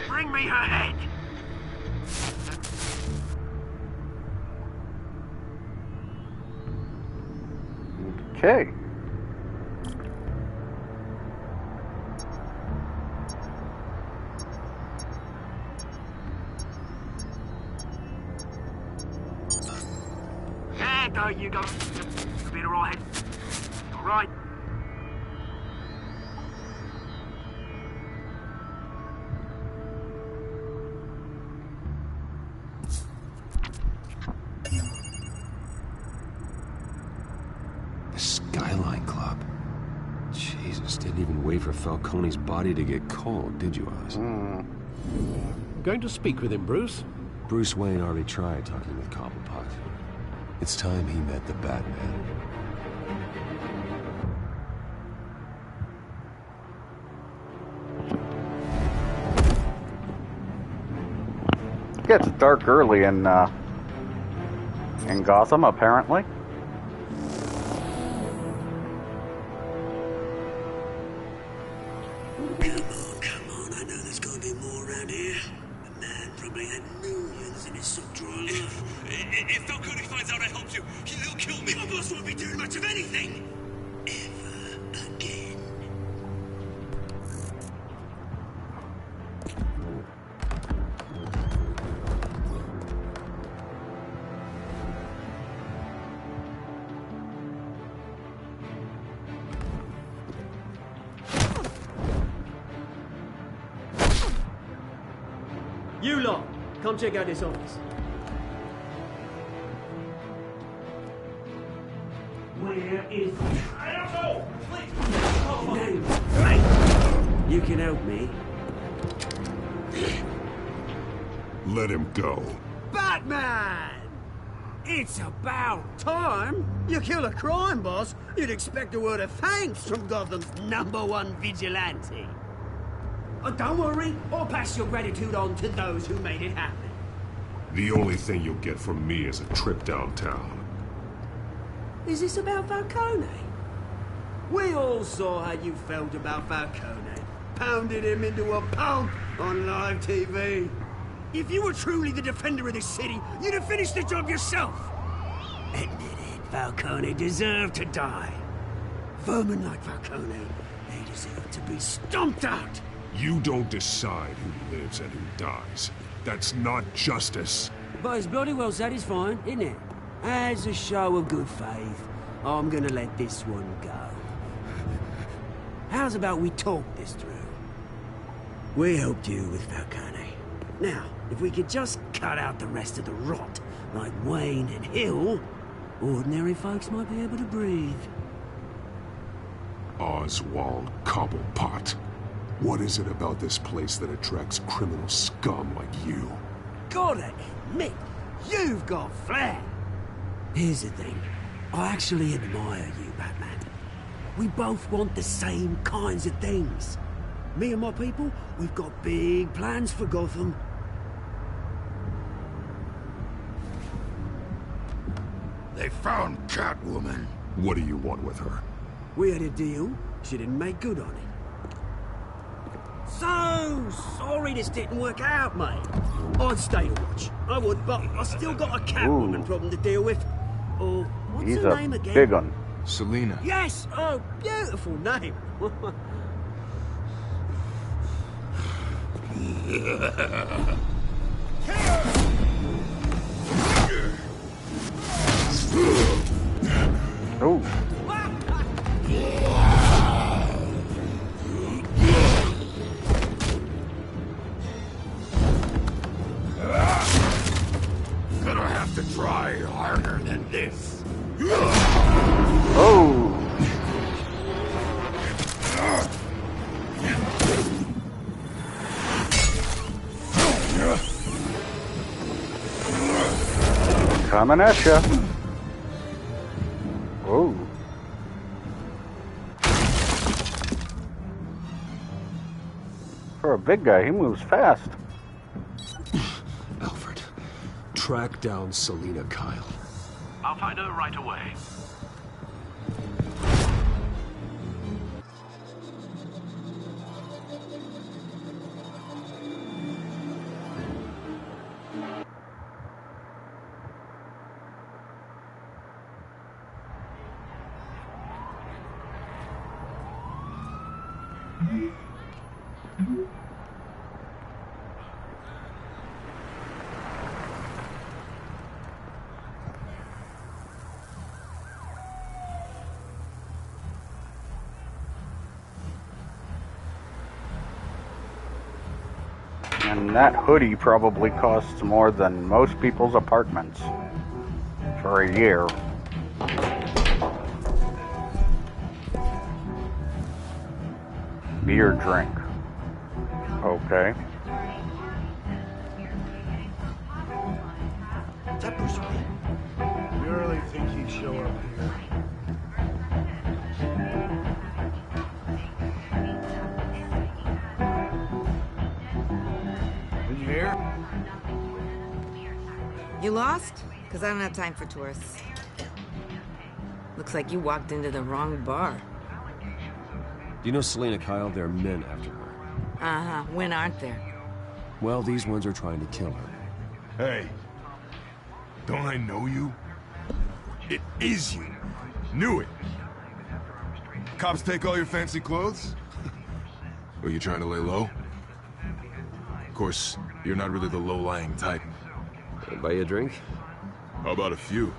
Bring me her head!
Okay.
There you go. Better all head. All right.
for Falcone's body to get cold, did you, Oz?
Going to speak with him, Bruce?
Bruce Wayne already tried talking with Cobblepot. It's time he met the Batman.
It gets dark early in Gotham, apparently.
Come on, I know there's gonna be more around here. The man probably had millions in his sub-drawer life. If Falcone finds out I helped you, he'll kill me. My boss won't be doing much of anything. Ever again. You lot, come check out this office. Where is... I don't know! Please! Right. You can help me.
Let him go.
Batman! It's about time. You kill a crime boss, you'd expect a word of thanks from Gotham's #1 vigilante. Oh, don't worry, I'll pass your gratitude on to those who made it happen.
The only thing you'll get from me is a trip downtown.
Is this about Falcone? We all saw how you felt about Falcone. Pounded him into a pulp on live TV. If you were truly the defender of this city, you'd have finished the job yourself. Admit it, Falcone deserved to die. Vermin like Falcone, they deserve to be stomped out.
You don't decide who lives and who dies. That's not justice.
But it's bloody well satisfying, isn't it? As a show of good faith, I'm gonna let this one go. How's about we talk this through? We helped you with Falcone. Now, if we could just cut out the rest of the rot, like Wayne and Hill, ordinary folks might be able to breathe.
Oswald Cobblepot. What is it about this place that attracts criminal scum like you?
Gotta admit, you've got flair. Here's the thing. I actually admire you, Batman. We both want the same kinds of things. Me and my people, we've got big plans for Gotham.
They found Catwoman.
What do you want with her?
We had a deal. She didn't make good on it. So sorry this didn't work out, mate. I'd stay to watch. I would, but I still got a Catwoman problem to deal with. Oh, what's
He's
her name again?
Big one.
Selina.
Yes! Oh, beautiful name.
Oh.
Gonna have to try harder than this.
Oh. Coming at ya. Oh. For a big guy, he moves fast.
Alfred, track down Selina Kyle.
I'll find her right away.
And that hoodie probably costs more than most people's apartments for a year. Beer drink. Okay.
Is that Bruce Wayne?
You really think he'd show up here?
Did you hear?
You lost? Because I don't have time for tourists. Looks like you walked into the wrong bar.
Do you know Selena Kyle? There are men after her.
Uh-huh. When aren't there?
Well, these ones are trying to kill her.
Hey, don't I know you? It is you. Knew it. Cops take all your fancy clothes? Or you trying to lay low? Of course, you're not really the low-lying type.
Buy you a drink?
How about a few?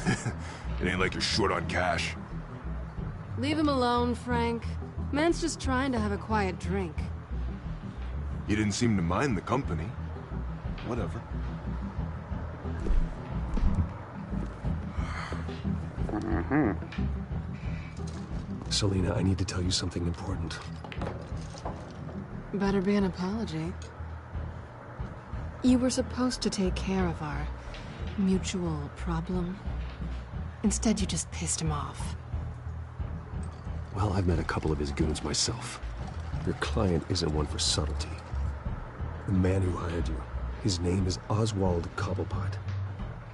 It ain't like you're short on cash.
Leave him alone, Frank. Man's just trying to have a quiet drink.
You didn't seem to mind the company. Whatever.
Selena, I need to tell you something important.
Better be an apology. You were supposed to take care of our mutual problem. Instead, you just pissed him off.
Well, I've met a couple of his goons myself. Your client isn't one for subtlety. The man who hired you, his name is Oswald Cobblepot.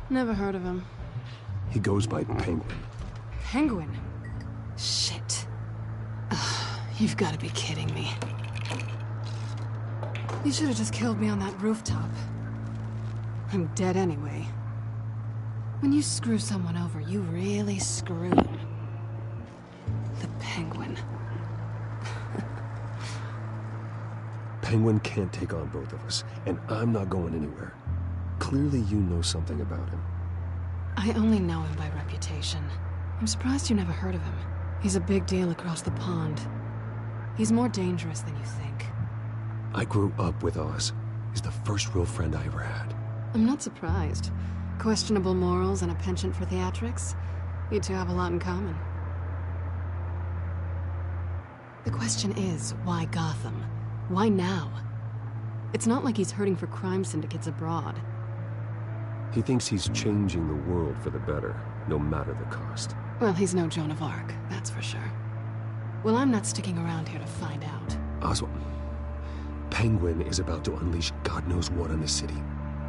Never heard of him.
He goes by Penguin.
Penguin? Shit. Ugh, you've got to be kidding me. You should have just killed me on that rooftop. I'm dead anyway. When you screw someone over, you really screw them. The Penguin.
Penguin can't take on both of us, and I'm not going anywhere. Clearly you know something about him.
I only know him by reputation. I'm surprised you never heard of him. He's a big deal across the pond. He's more dangerous than you think.
I grew up with Oz. He's the first real friend I ever had.
I'm not surprised. Questionable morals and a penchant for theatrics. You two have a lot in common. The question is, why Gotham? Why now? It's not like he's hurting for crime syndicates abroad.
He thinks he's changing the world for the better, no matter the cost.
Well, he's no Joan of Arc, that's for sure. Well, I'm not sticking around here to find out.
Oswald, Penguin is about to unleash God knows what on the city.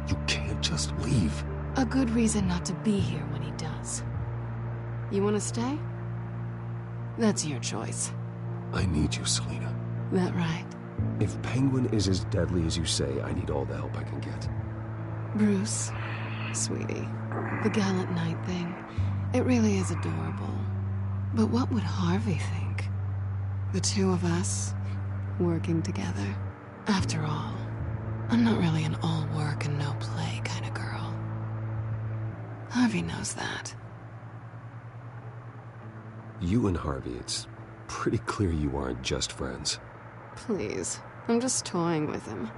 You can't just leave.
A good reason not to be here when he does. You want to stay? That's your choice.
I need you, Selena.
That right?
If Penguin is as deadly as you say, I need all the help I can get.
Bruce, sweetie, the gallant knight thing, it really is adorable. But what would Harvey think? The two of us, working together. After all, I'm not really an all-work and no-play kind of girl. Harvey knows that.
You and Harvey, it's pretty clear you aren't just friends.
Please, I'm just toying with him.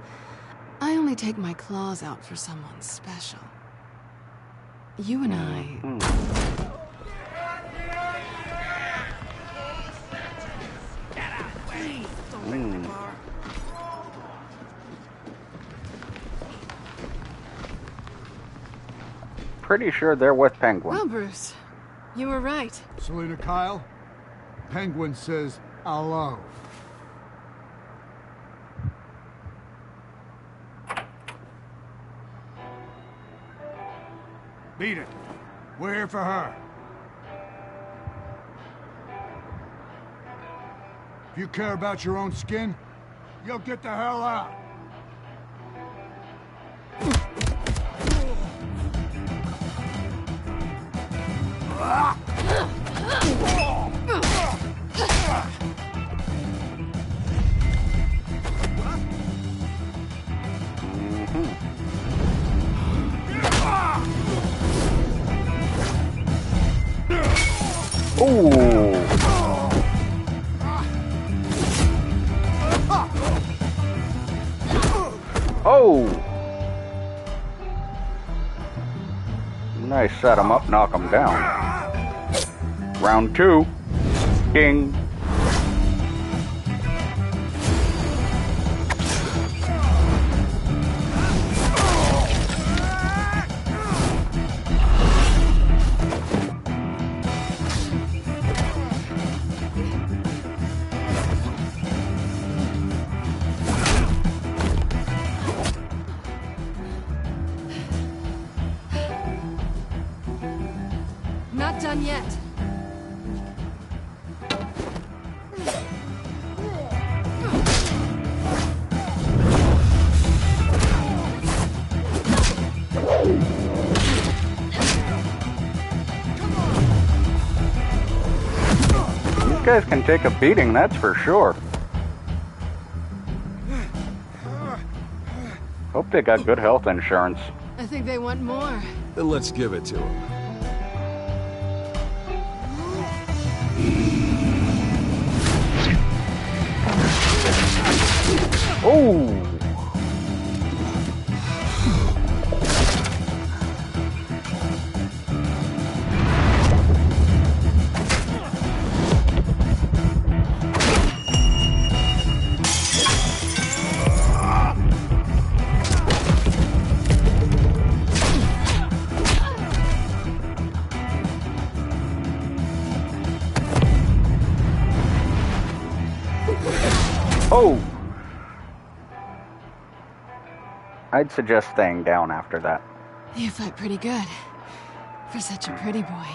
I only take my claws out for someone special. You and I...
Pretty sure they're with Penguin.
Well, Bruce, you were right.
Selena Kyle, Penguin says hello. Beat it. We're here for her. If you care about your own skin, you'll get the hell out.
Oh! Nice, set him up, knock him down. Round two. King.
not done yet.
These guys can take a beating, that's for sure. Hope they got good health insurance.
I think they want more.
Then let's give it to them.
Oh! Oh! I'd suggest staying down after that.
You fight pretty good. For such a pretty boy.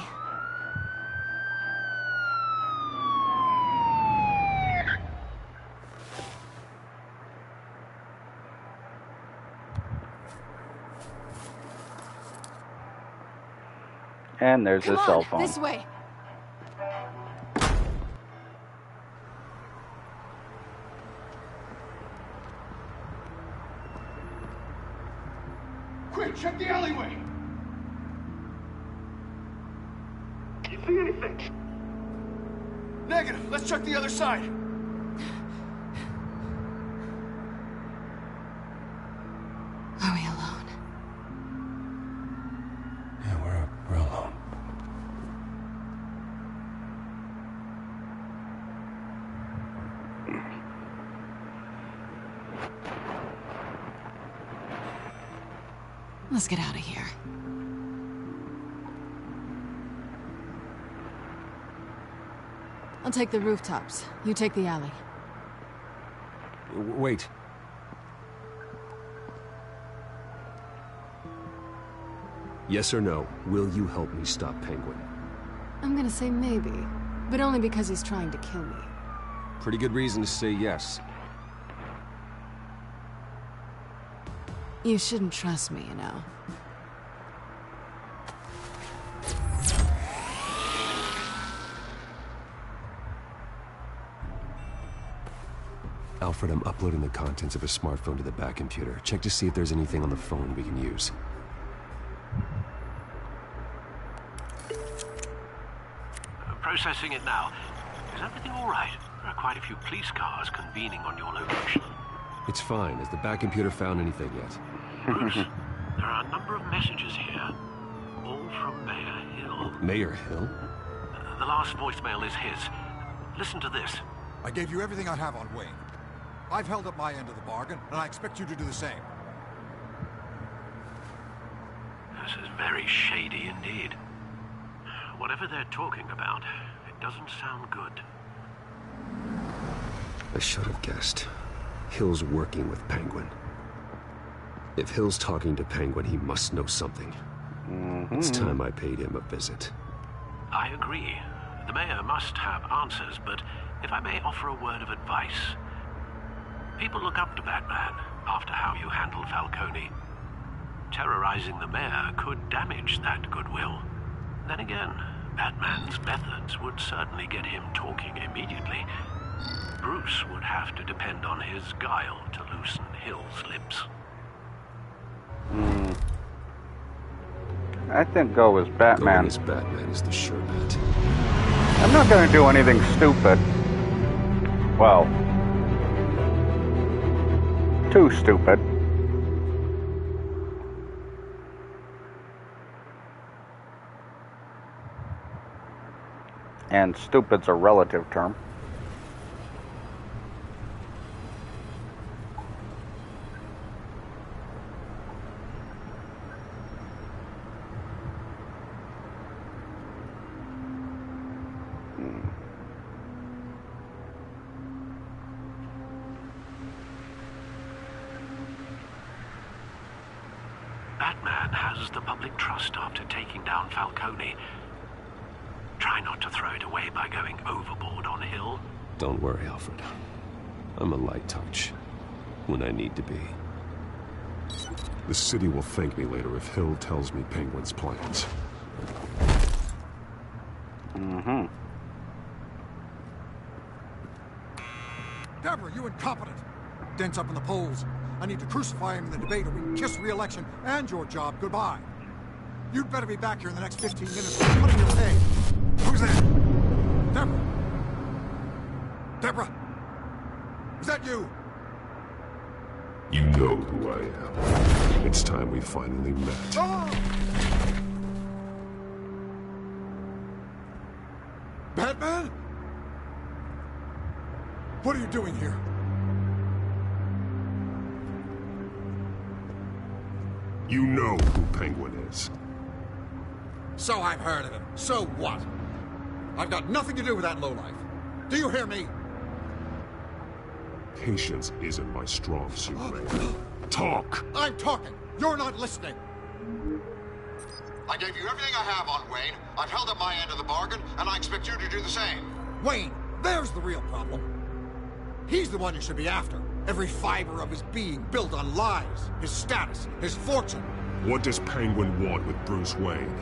And there's
Come
his
on,
cell phone.
this way.
Quick, check the alleyway!
You see anything?
Negative. Let's check the other side.
Are we alone?
Yeah, we're alone.
Let's get out of here. I'll take the rooftops. You take the alley.
Wait. Yes or no, will you help me stop Penguin?
I'm gonna say maybe, but only because he's trying to kill me.
Pretty good reason to say yes.
You shouldn't trust me, you know.
Alfred, I'm uploading the contents of a smartphone to the back computer. Check to see if there's anything on the phone we can use.
Processing it now. Is everything all right? There are quite a few police cars convening on your location.
It's fine. Has the back computer found anything yet?
Bruce, there are a number of messages here. All from Mayor Hill.
Mayor Hill?
The last voicemail is his. Listen to this.
I gave you everything I have on Wayne. I've held up my end of the bargain, and I expect you to do the same.
This is very shady indeed. Whatever they're talking about, it doesn't sound good.
I should have guessed. Hill's working with Penguin. If Hill's talking to Penguin, he must know something. It's time I paid him a visit.
I agree. The mayor must have answers, but if I may offer a word of advice. People look up to Batman after how you handled Falcone. Terrorizing the mayor could damage that goodwill. Then again, Batman's methods would certainly get him talking immediately. Bruce would have to depend on his guile to loosen Hill's lips.
I think go as Batman.
Going as Batman is the sure bet.
I'm not gonna do anything stupid. Well, too stupid. And stupid's a relative term.
Batman has the public trust after taking down Falcone. Try not to throw it away by going overboard on Hill.
Don't worry, Alfred. I'm a light touch when I need to be.
The city will thank me later if Hill tells me Penguin's plans.
Mm-hmm.
Deborah, you incompetent! Dent's up in the polls. I need to crucify him in the debate or we can kiss re-election and your job goodbye. You'd better be back here in the next 15 minutes or I'm cutting your pay. Who's there? Deborah? Deborah? Is that you?
You know who I am. It's time we finally met.
Ah! Batman? What are you doing here?
You know who Penguin is.
So I've heard of him. So what? I've got nothing to do with that lowlife. Do you hear me?
Patience isn't my strong suit, man. Talk!
I'm talking. You're not listening. I gave you everything I have on Wayne. I've held up my end of the bargain, and I expect you to do the same. Wayne, there's the real problem. He's the one you should be after. Every fiber of his being built on lies, his status, his fortune.
What does Penguin want with Bruce Wayne?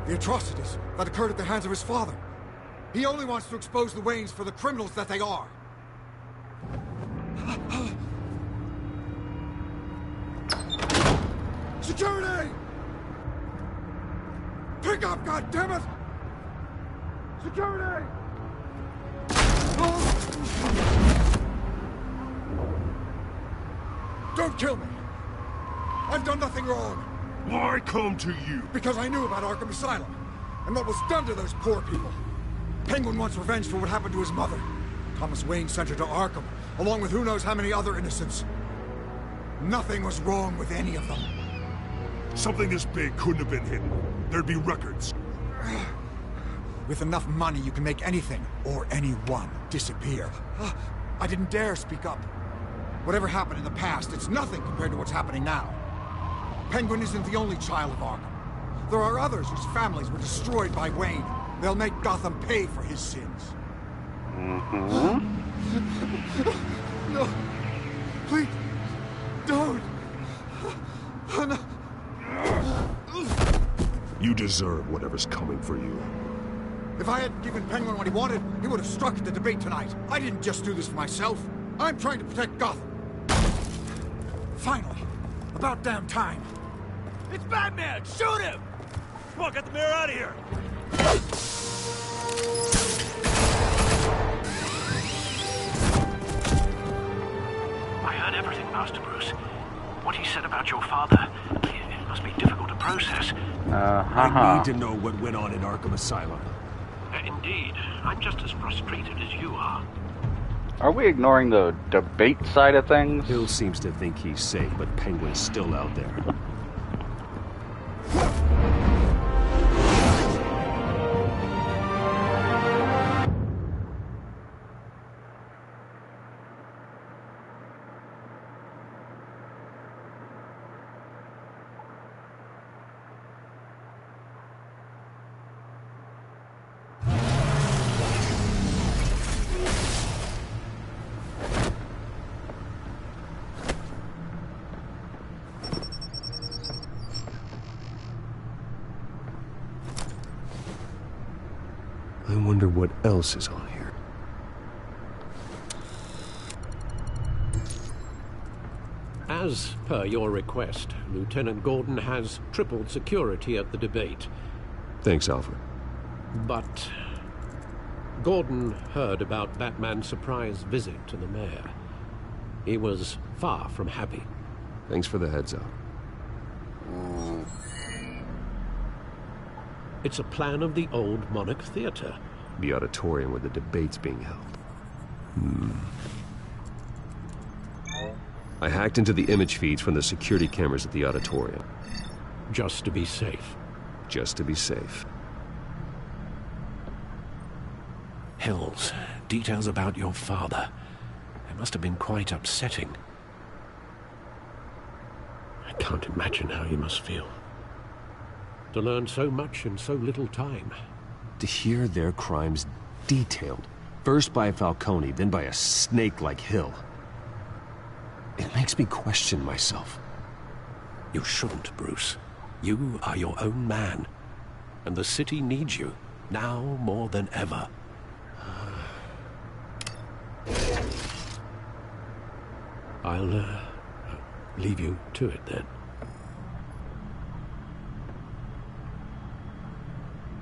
The atrocities that occurred at the hands of his father. He only wants to expose the Waynes for the criminals that they are. Security! Pick up, goddammit! Security! Don't kill me! I've done nothing wrong!
Why come to you?
Because I knew about Arkham Asylum, and what was done to those poor people. Penguin wants revenge for what happened to his mother. Thomas Wayne sent her to Arkham, along with who knows how many other innocents. Nothing was wrong with any of them.
Something this big couldn't have been hidden. There'd be records.
With enough money, you can make anything, or anyone, disappear. I didn't dare speak up. Whatever happened in the past, it's nothing compared to what's happening now. Penguin isn't the only child of Arkham. There are others whose families were destroyed by Wayne. They'll make Gotham pay for his sins.
Mm-hmm.
No. Please. Don't. Oh, no.
You deserve whatever's coming for you.
If I hadn't given Penguin what he wanted, he would have struck at the debate tonight. I didn't just do this for myself. I'm trying to protect Gotham. Finally. About damn time.
It's Batman! Shoot him! Come on, get the mirror out of here!
I heard everything, Master Bruce. What he said about your father, it must be difficult to process.
I need to know what went on in Arkham Asylum.
Indeed. I'm just as frustrated as you are.
Are we ignoring the debate side of things?
Hill seems to think he's safe, but Penguin's still out there. I wonder what else is on here.
As per your request, Lieutenant Gordon has tripled security at the debate.
Thanks, Alfred.
But Gordon heard about Batman's surprise visit to the mayor. He was far from happy.
Thanks for the heads up.
It's a plan of the old Monarch Theater.
The auditorium where the debate's being held. I hacked into the image feeds from the security cameras at the auditorium.
Just to be safe.
Just to be safe.
Hills, details about your father. It must have been quite upsetting. I can't imagine how you must feel. To learn so much in so little time.
To hear their crimes detailed, first by Falcone, then by a snake like Hill, it makes me question myself.
You shouldn't, Bruce. You are your own man. And the city needs you, now more than ever. I'll, leave you to it then.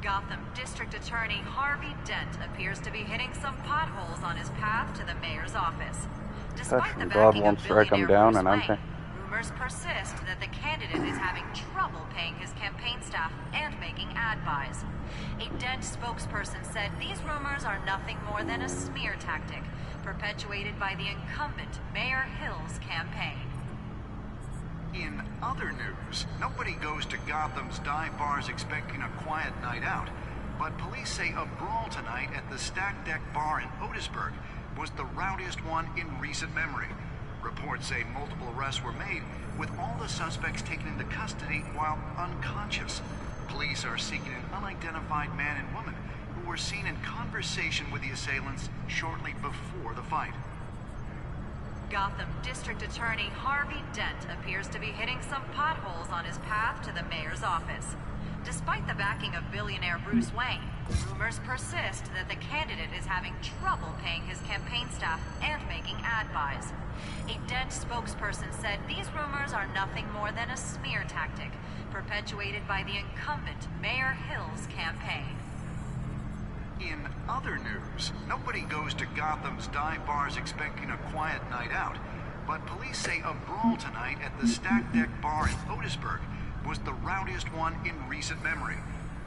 Gotham District Attorney Harvey Dent appears to be hitting some potholes on his path to the mayor's office. Despite the
God
backing
won't
of
strike him
billionaire
down,
Bruce
and I'm
Wayne, rumors persist that the candidate is having trouble paying his campaign staff and making ad buys. A Dent spokesperson said these rumors are nothing more than a smear tactic perpetuated by the incumbent Mayor Hill's campaign.
In other news, nobody goes to Gotham's dive bars expecting a quiet night out, but police say a brawl tonight at the Stack Deck Bar in Otisburg was the rowdiest one in recent memory. Reports say multiple arrests were made, with all the suspects taken into custody while unconscious. Police are seeking an unidentified man and woman who were seen in conversation with the assailants shortly before the fight.
Gotham District Attorney Harvey Dent appears to be hitting some potholes on his path to the mayor's office. Despite the backing of billionaire Bruce Wayne, rumors persist that the candidate is having trouble paying his campaign staff and making ad buys. A Dent spokesperson said these rumors are nothing more than a smear tactic perpetuated by the incumbent Mayor Hill's campaign.
In other news, nobody goes to Gotham's dive bars expecting a quiet night out, but police say a brawl tonight at the Stack Deck Bar in Otisburg was the rowdiest one in recent memory.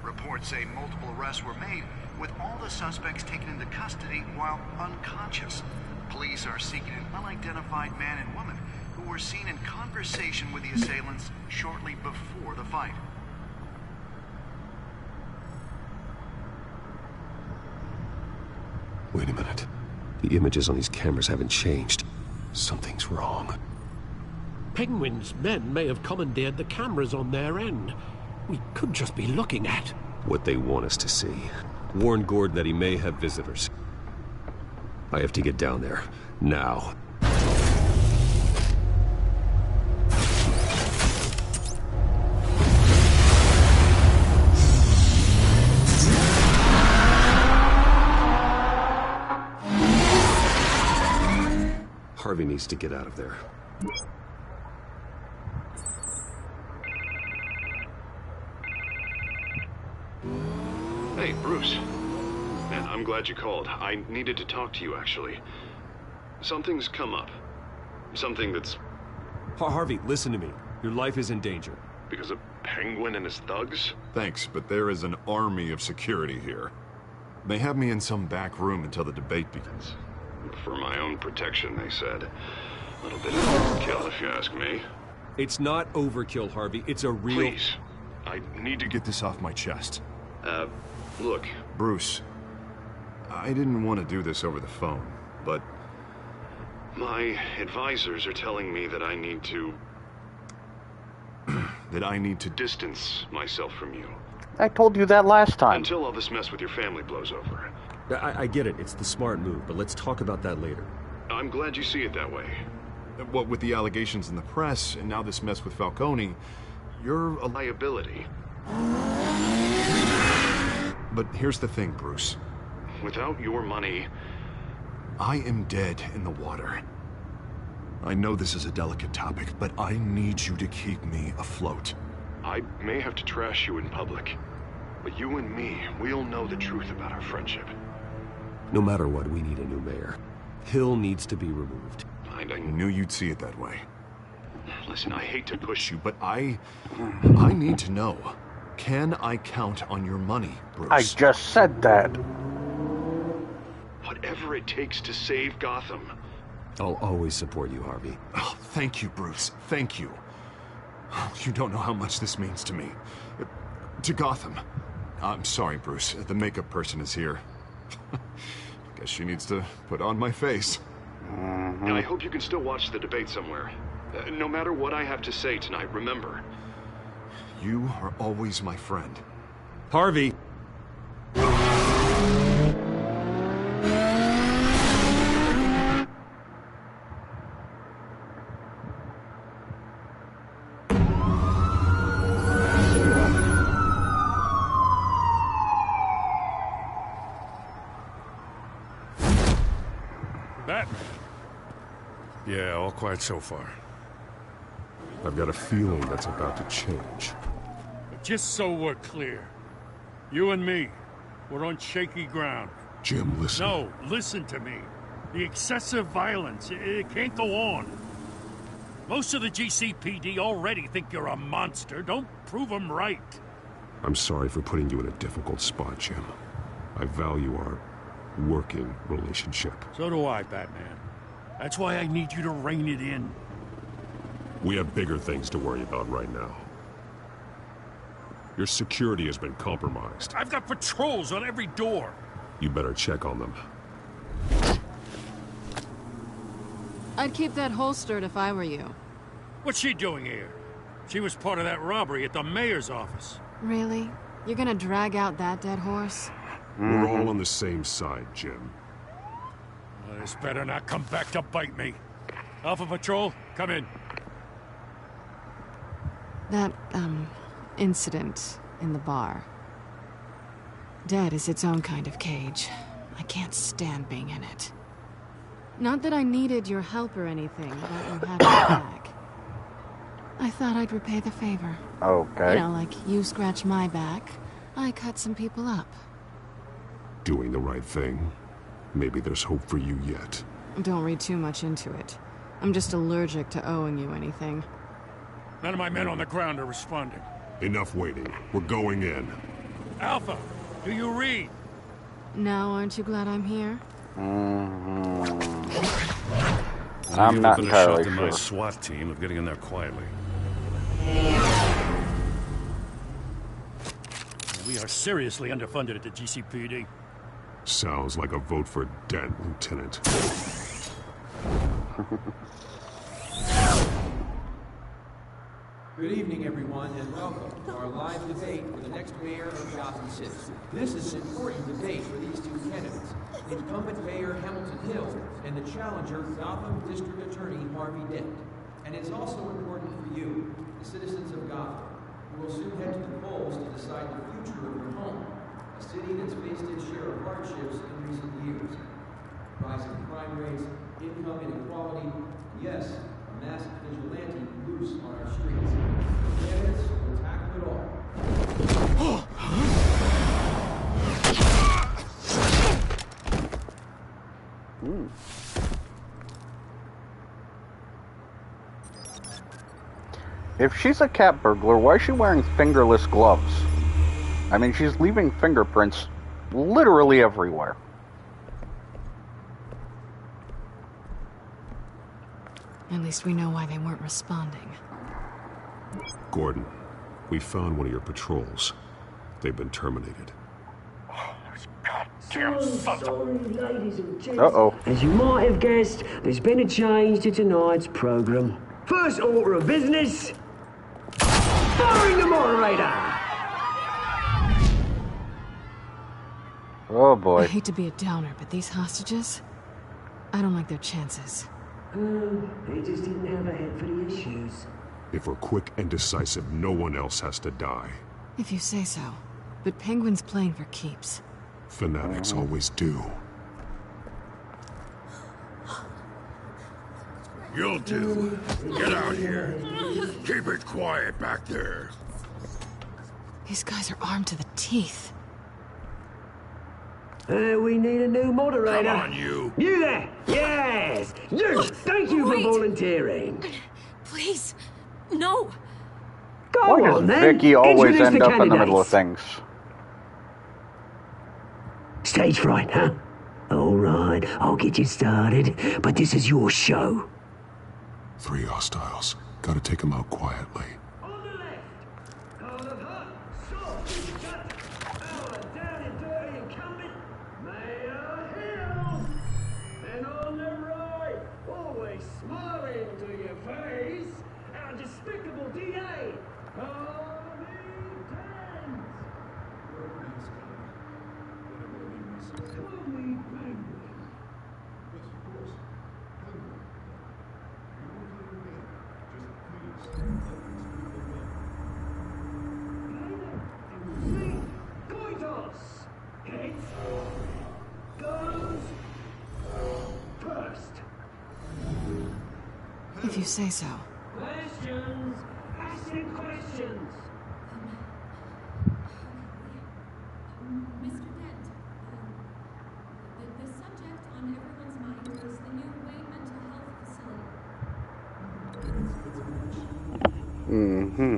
Reports say multiple arrests were made, with all the suspects taken into custody while unconscious. Police are seeking an unidentified man and woman who were seen in conversation with the assailants shortly before the fight.
Wait a minute. The images on these cameras haven't changed. Something's wrong.
Penguin's men may have commandeered the cameras on their end. We could just be looking at
what they want us to see. Warn Gordon that he may have visitors. I have to get down there. Now. Harvey needs to get out of there.
Hey, Bruce. Man, I'm glad you called. I needed to talk to you, actually. Something's come up. Something that's...
Harvey, listen to me. Your life is in danger.
Because of Penguin and his thugs?
Thanks, but there is an army of security here. They have me in some back room until the debate begins.
For my own protection, they said. A little bit of overkill, if you ask me.
It's not overkill, Harvey. It's a real...
Please. I need to
get this off my chest.
Look.
Bruce, I didn't want to do this over the phone, but...
My advisors are telling me that I need to... distance myself from you.
I told you that last time.
Until all this mess with your family blows over.
I get it. It's the smart move, but let's talk about that later.
I'm glad you see it that way.
What with the allegations in the press, and now this mess with Falcone, you're a
liability.
But here's the thing, Bruce.
Without your money...
I am dead in the water. I know this is a delicate topic, but I need you to keep me afloat.
I may have to trash you in public, but you and me, we'll know the truth about our friendship.
No matter what, we need a new mayor. Hill needs to be removed.
I knew you'd see it that way.
Listen, I hate to push
you, but I need to know. Can I count on your money, Bruce?
I just said that.
Whatever it takes to save Gotham.
I'll always support you, Harvey.
Oh, thank you, Bruce. Thank you. You don't know how much this means to me. To Gotham. I'm sorry, Bruce. The makeup person is here. Guess she needs to put on my face.
And I hope you can still watch the debate somewhere. No matter what I have to say tonight, remember.
You are always my friend.
Harvey!
quiet so far.
I've got a feeling that's about to change.
Just so we're clear, you and me, we're on shaky ground.
Jim, listen.
No, listen to me. The excessive violence, it can't go on. Most of the GCPD already think you're a monster. Don't prove them right.
I'm sorry for putting you in a difficult spot, Jim. I value our working relationship.
So do I, Batman. That's why I need you to rein it in.
We have bigger things to worry about right now. Your security has been compromised.
I've got patrols on every door.
You better check on them.
I'd keep that holstered if I were you.
What's she doing here? She was part of that robbery at the mayor's office.
Really? You're gonna drag out that dead horse?
We're all on the same side, Jim.
Well, this better not come back to bite me. Alpha Patrol, come in.
That, incident in the bar. Dead is its own kind of cage. I can't stand being in it. Not that I needed your help or anything, but you had my back. I thought I'd repay the favor.
Okay.
You know, like you scratch my back, I cut some people up.
Doing the right thing. Maybe there's hope for you yet.
Don't read too much into it. I'm just allergic to owing you anything.
None of my men on the ground are responding.
Enough waiting. We're going in.
Alpha, do you read?
Now, aren't you glad I'm here?
I'm not entirely
sure.
sure.
My SWAT team of getting in there quietly. We are seriously underfunded at the GCPD.
Sounds like a vote for Dent, Lieutenant.
Good evening, everyone, and welcome to our live debate for the next mayor of Gotham City. This is an important debate for these two candidates, incumbent Mayor Hamilton Hill and the challenger, Gotham District Attorney Harvey Dent. And it's also important for you, the citizens of Gotham, who will soon head to the polls to decide the future of your home, a city that's faced its share of hardships in recent years. Rising crime rates, income inequality, yes, a masked vigilante loose on our streets. The candidates will tackle it all.
If she's a cat burglar, why is she wearing fingerless gloves? I mean, she's leaving fingerprints literally everywhere.
At least we know why they weren't responding.
Gordon, we found one of your patrols. They've been terminated.
Sorry, ladies and gents.
Uh-oh.
As you might have guessed, there's been a change to tonight's program. First order of business, firing the moderator.
Oh boy.
I hate to be a downer, but these hostages, I don't like their chances.
They just didn't have a head for the issues.
If we're quick and decisive, no one else has to die.
If you say so. But Penguin's playing for keeps.
Fanatics always do.
You'll do. Get out here. Keep it quiet back there.
These guys are armed to the teeth.
We need a new moderator.
Come on, you.
You there? Yes. You. Thank you for volunteering.
Please. No.
Go
Why does
on, then.
Vicky always
Introduce
end
the
up in the middle of
candidates.
things?
Stage fright, huh? All right, I'll get you started, but this is your show.
3 hostiles. Gotta take them out quietly.
And on the right, always smiling to your face, our despicable DA, Harvey Dent. Call me Penguin.
you say so.
Questions! Asking questions!
Mr. Dent, the subject on everyone's mind is the new Wayne mental health facility.
Mm-hmm.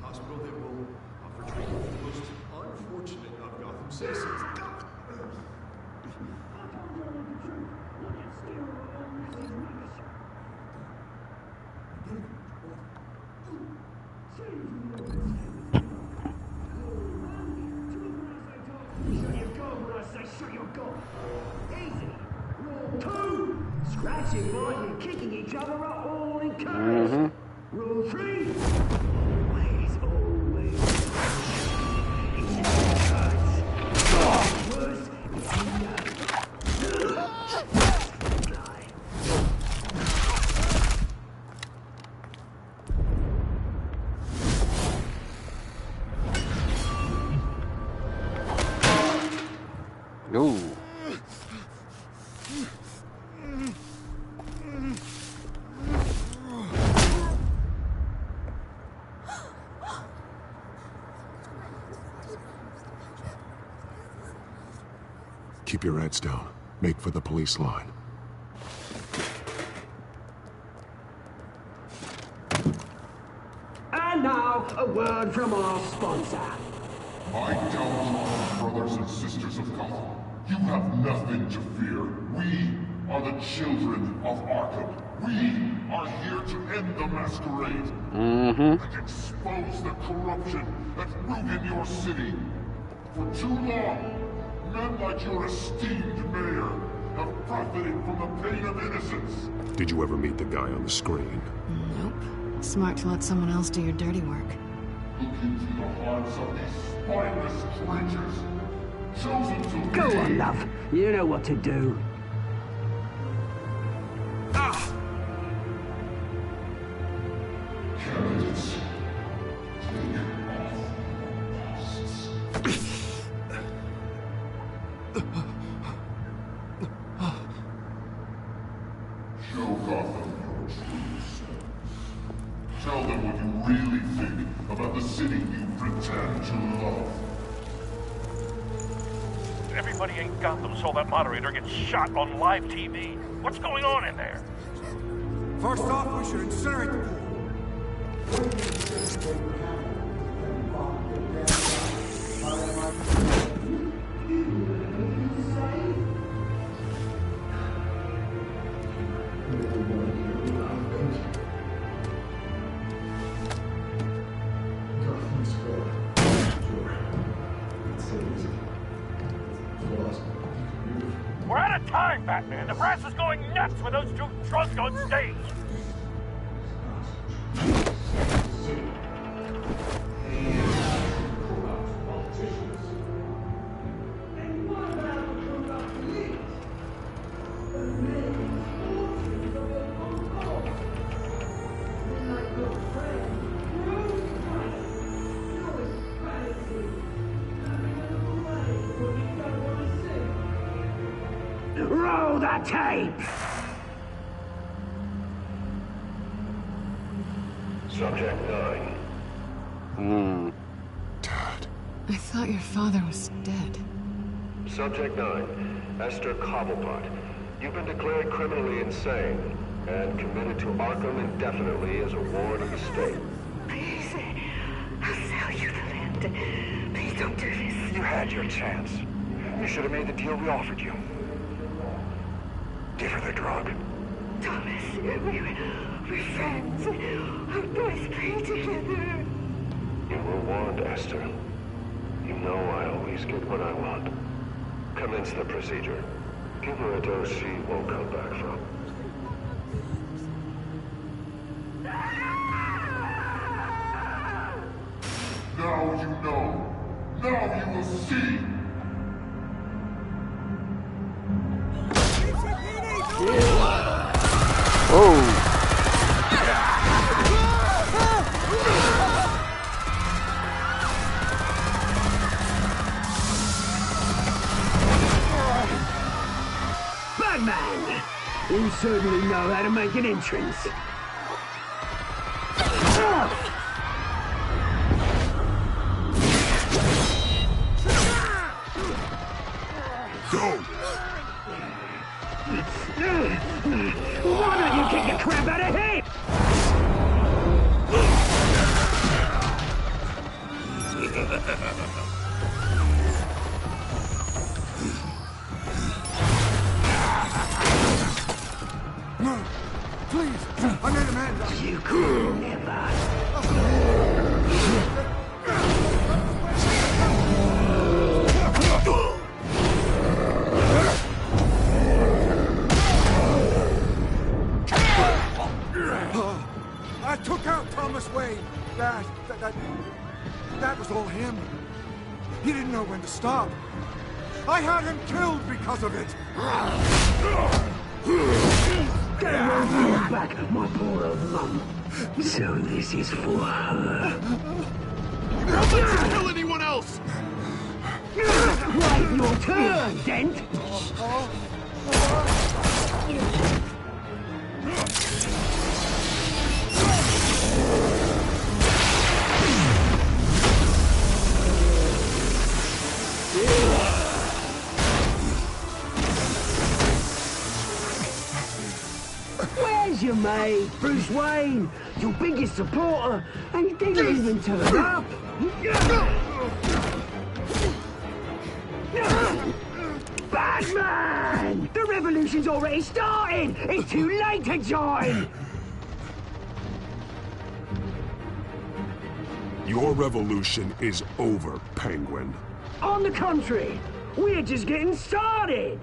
Hospital that will offer treatment to the most unfortunate of Gotham citizens.
Scratching, biting, and kicking each other are all encouraged. Rule 3. Always, always. It's cuts. Worse if you know.
Ooh.
Keep your heads down. Make for the police line.
And now, a word from our sponsor.
My downtrodden brothers and sisters of Gotham, you have nothing to fear. We are the children of Arkham. We are here to end the masquerade and expose the corruption that's ruined your city. For too long, men like your esteemed mayor have profited from the pain of innocence.
Did you ever meet the guy on the screen?
Nope. Smart to let someone else do your dirty work.
Look into the hearts of these spineless creatures, chosen to
Go
lead.
on, love. You know what to do.
Candidates, take off masks. Show Gotham your true selves. Tell them what you really think about the city you pretend to love.
Everybody in Gotham saw that moderator get shot on live TV. What's going on in there?
First off, we should incinerate the pool.
We're out of time, Batman. The brass is going nuts with those two drunks on stage.
Roll the tape!
Subject 9.
I thought your father was dead.
Subject 9, Esther Cobblepot. You've been declared criminally insane and committed to Arkham indefinitely as a ward of the state.
Please, I'll sell you the land. Please don't do this.
You had your chance. You should have made the deal we offered you. Give her the drug.
Thomas, we're friends. Our boys play together.
You were warned, Esther. You know I always get what I want. Commence the procedure. Give her a dose she won't come back from.
Now you know. Now you will see.
You certainly know how to make an entrance.
Go!
Why don't you kick the crap out of him?
No, please, I made a man.
You could never.
I took out Thomas Wayne. That was all him. He didn't know when to stop. I had him killed because of it.
Get away from your back, my poor old mum. So this is for her.
You won't let you kill anyone else!
Right, your turn, Dent. Where's your mate, Bruce Wayne? Your biggest supporter, and he didn't even turn up. Batman! The revolution's already started! It's too late to join!
Your revolution is over, Penguin.
On the contrary, we're just getting started!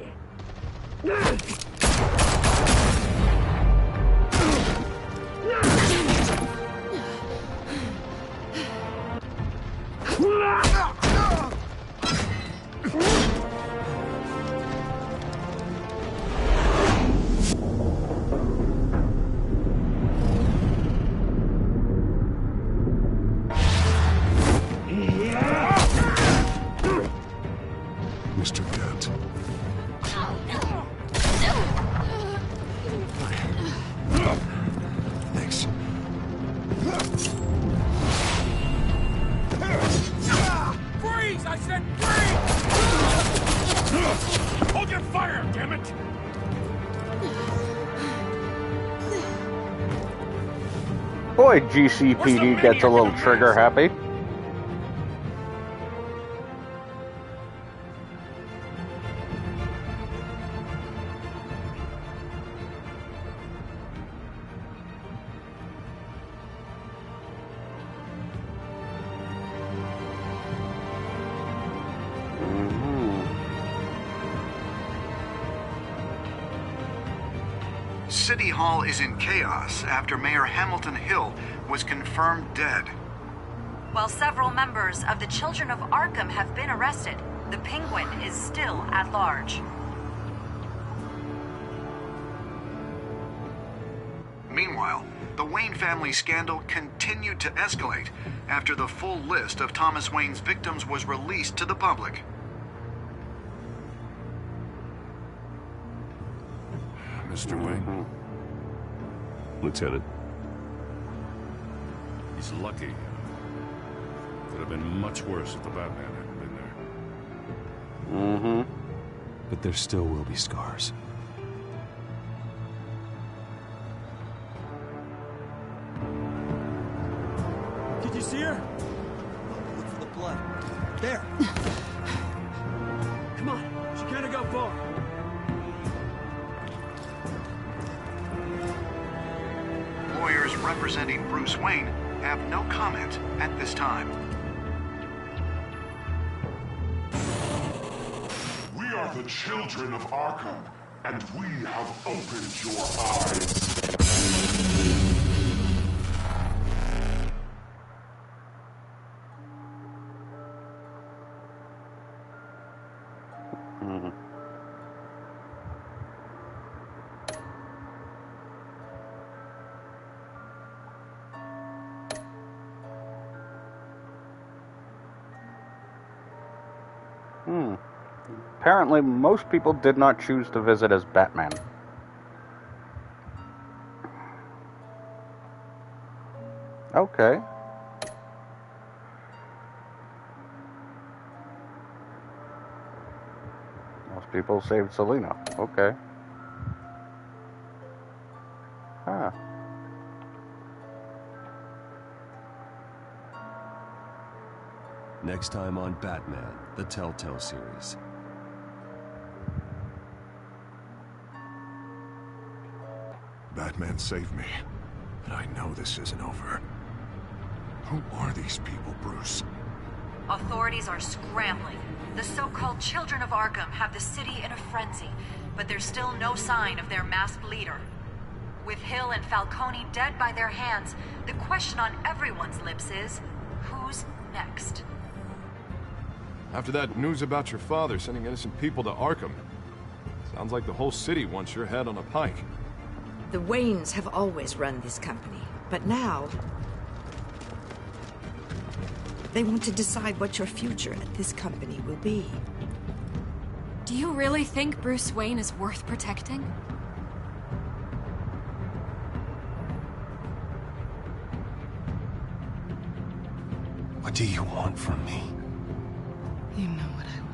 Mr. Dent.
Thanks.
Freeze! I said freeze! Hold your fire, damn it!
Boy, GCPD gets a little trigger happy.
City Hall is in chaos after Mayor Hamilton Hill was confirmed dead.
While several members of the Children of Arkham have been arrested, the Penguin is still at large.
Meanwhile, the Wayne family scandal continued to escalate after the full list of Thomas Wayne's victims was released to the public.
Mr. Wayne.
Lieutenant.
He's lucky. Could have been much worse if the Batman hadn't been there.
But there still will be scars.
Did you see her? Look for the blood. There. Come on. She can't go far.
Lawyers representing Bruce Wayne have no comment at this time.
We are the children of Arkham, and we have opened your eyes.
Apparently, most people did not choose to visit as Batman. Okay. Most people saved Selena. Okay. Huh.
Next time on Batman, the Telltale series.
Batman saved me, but I know this isn't over. Who are these people, Bruce?
Authorities are scrambling. The so-called Children of Arkham have the city in a frenzy, but there's still no sign of their masked leader. With Hill and Falcone dead by their hands, the question on everyone's lips is, who's next?
After that news about your father sending innocent people to Arkham, sounds like the whole city wants your head on a pike.
The Waynes have always run this company, but now they want to decide what your future at this company will be.
Do you really think Bruce Wayne is worth protecting?
What do you want from me?
You know what I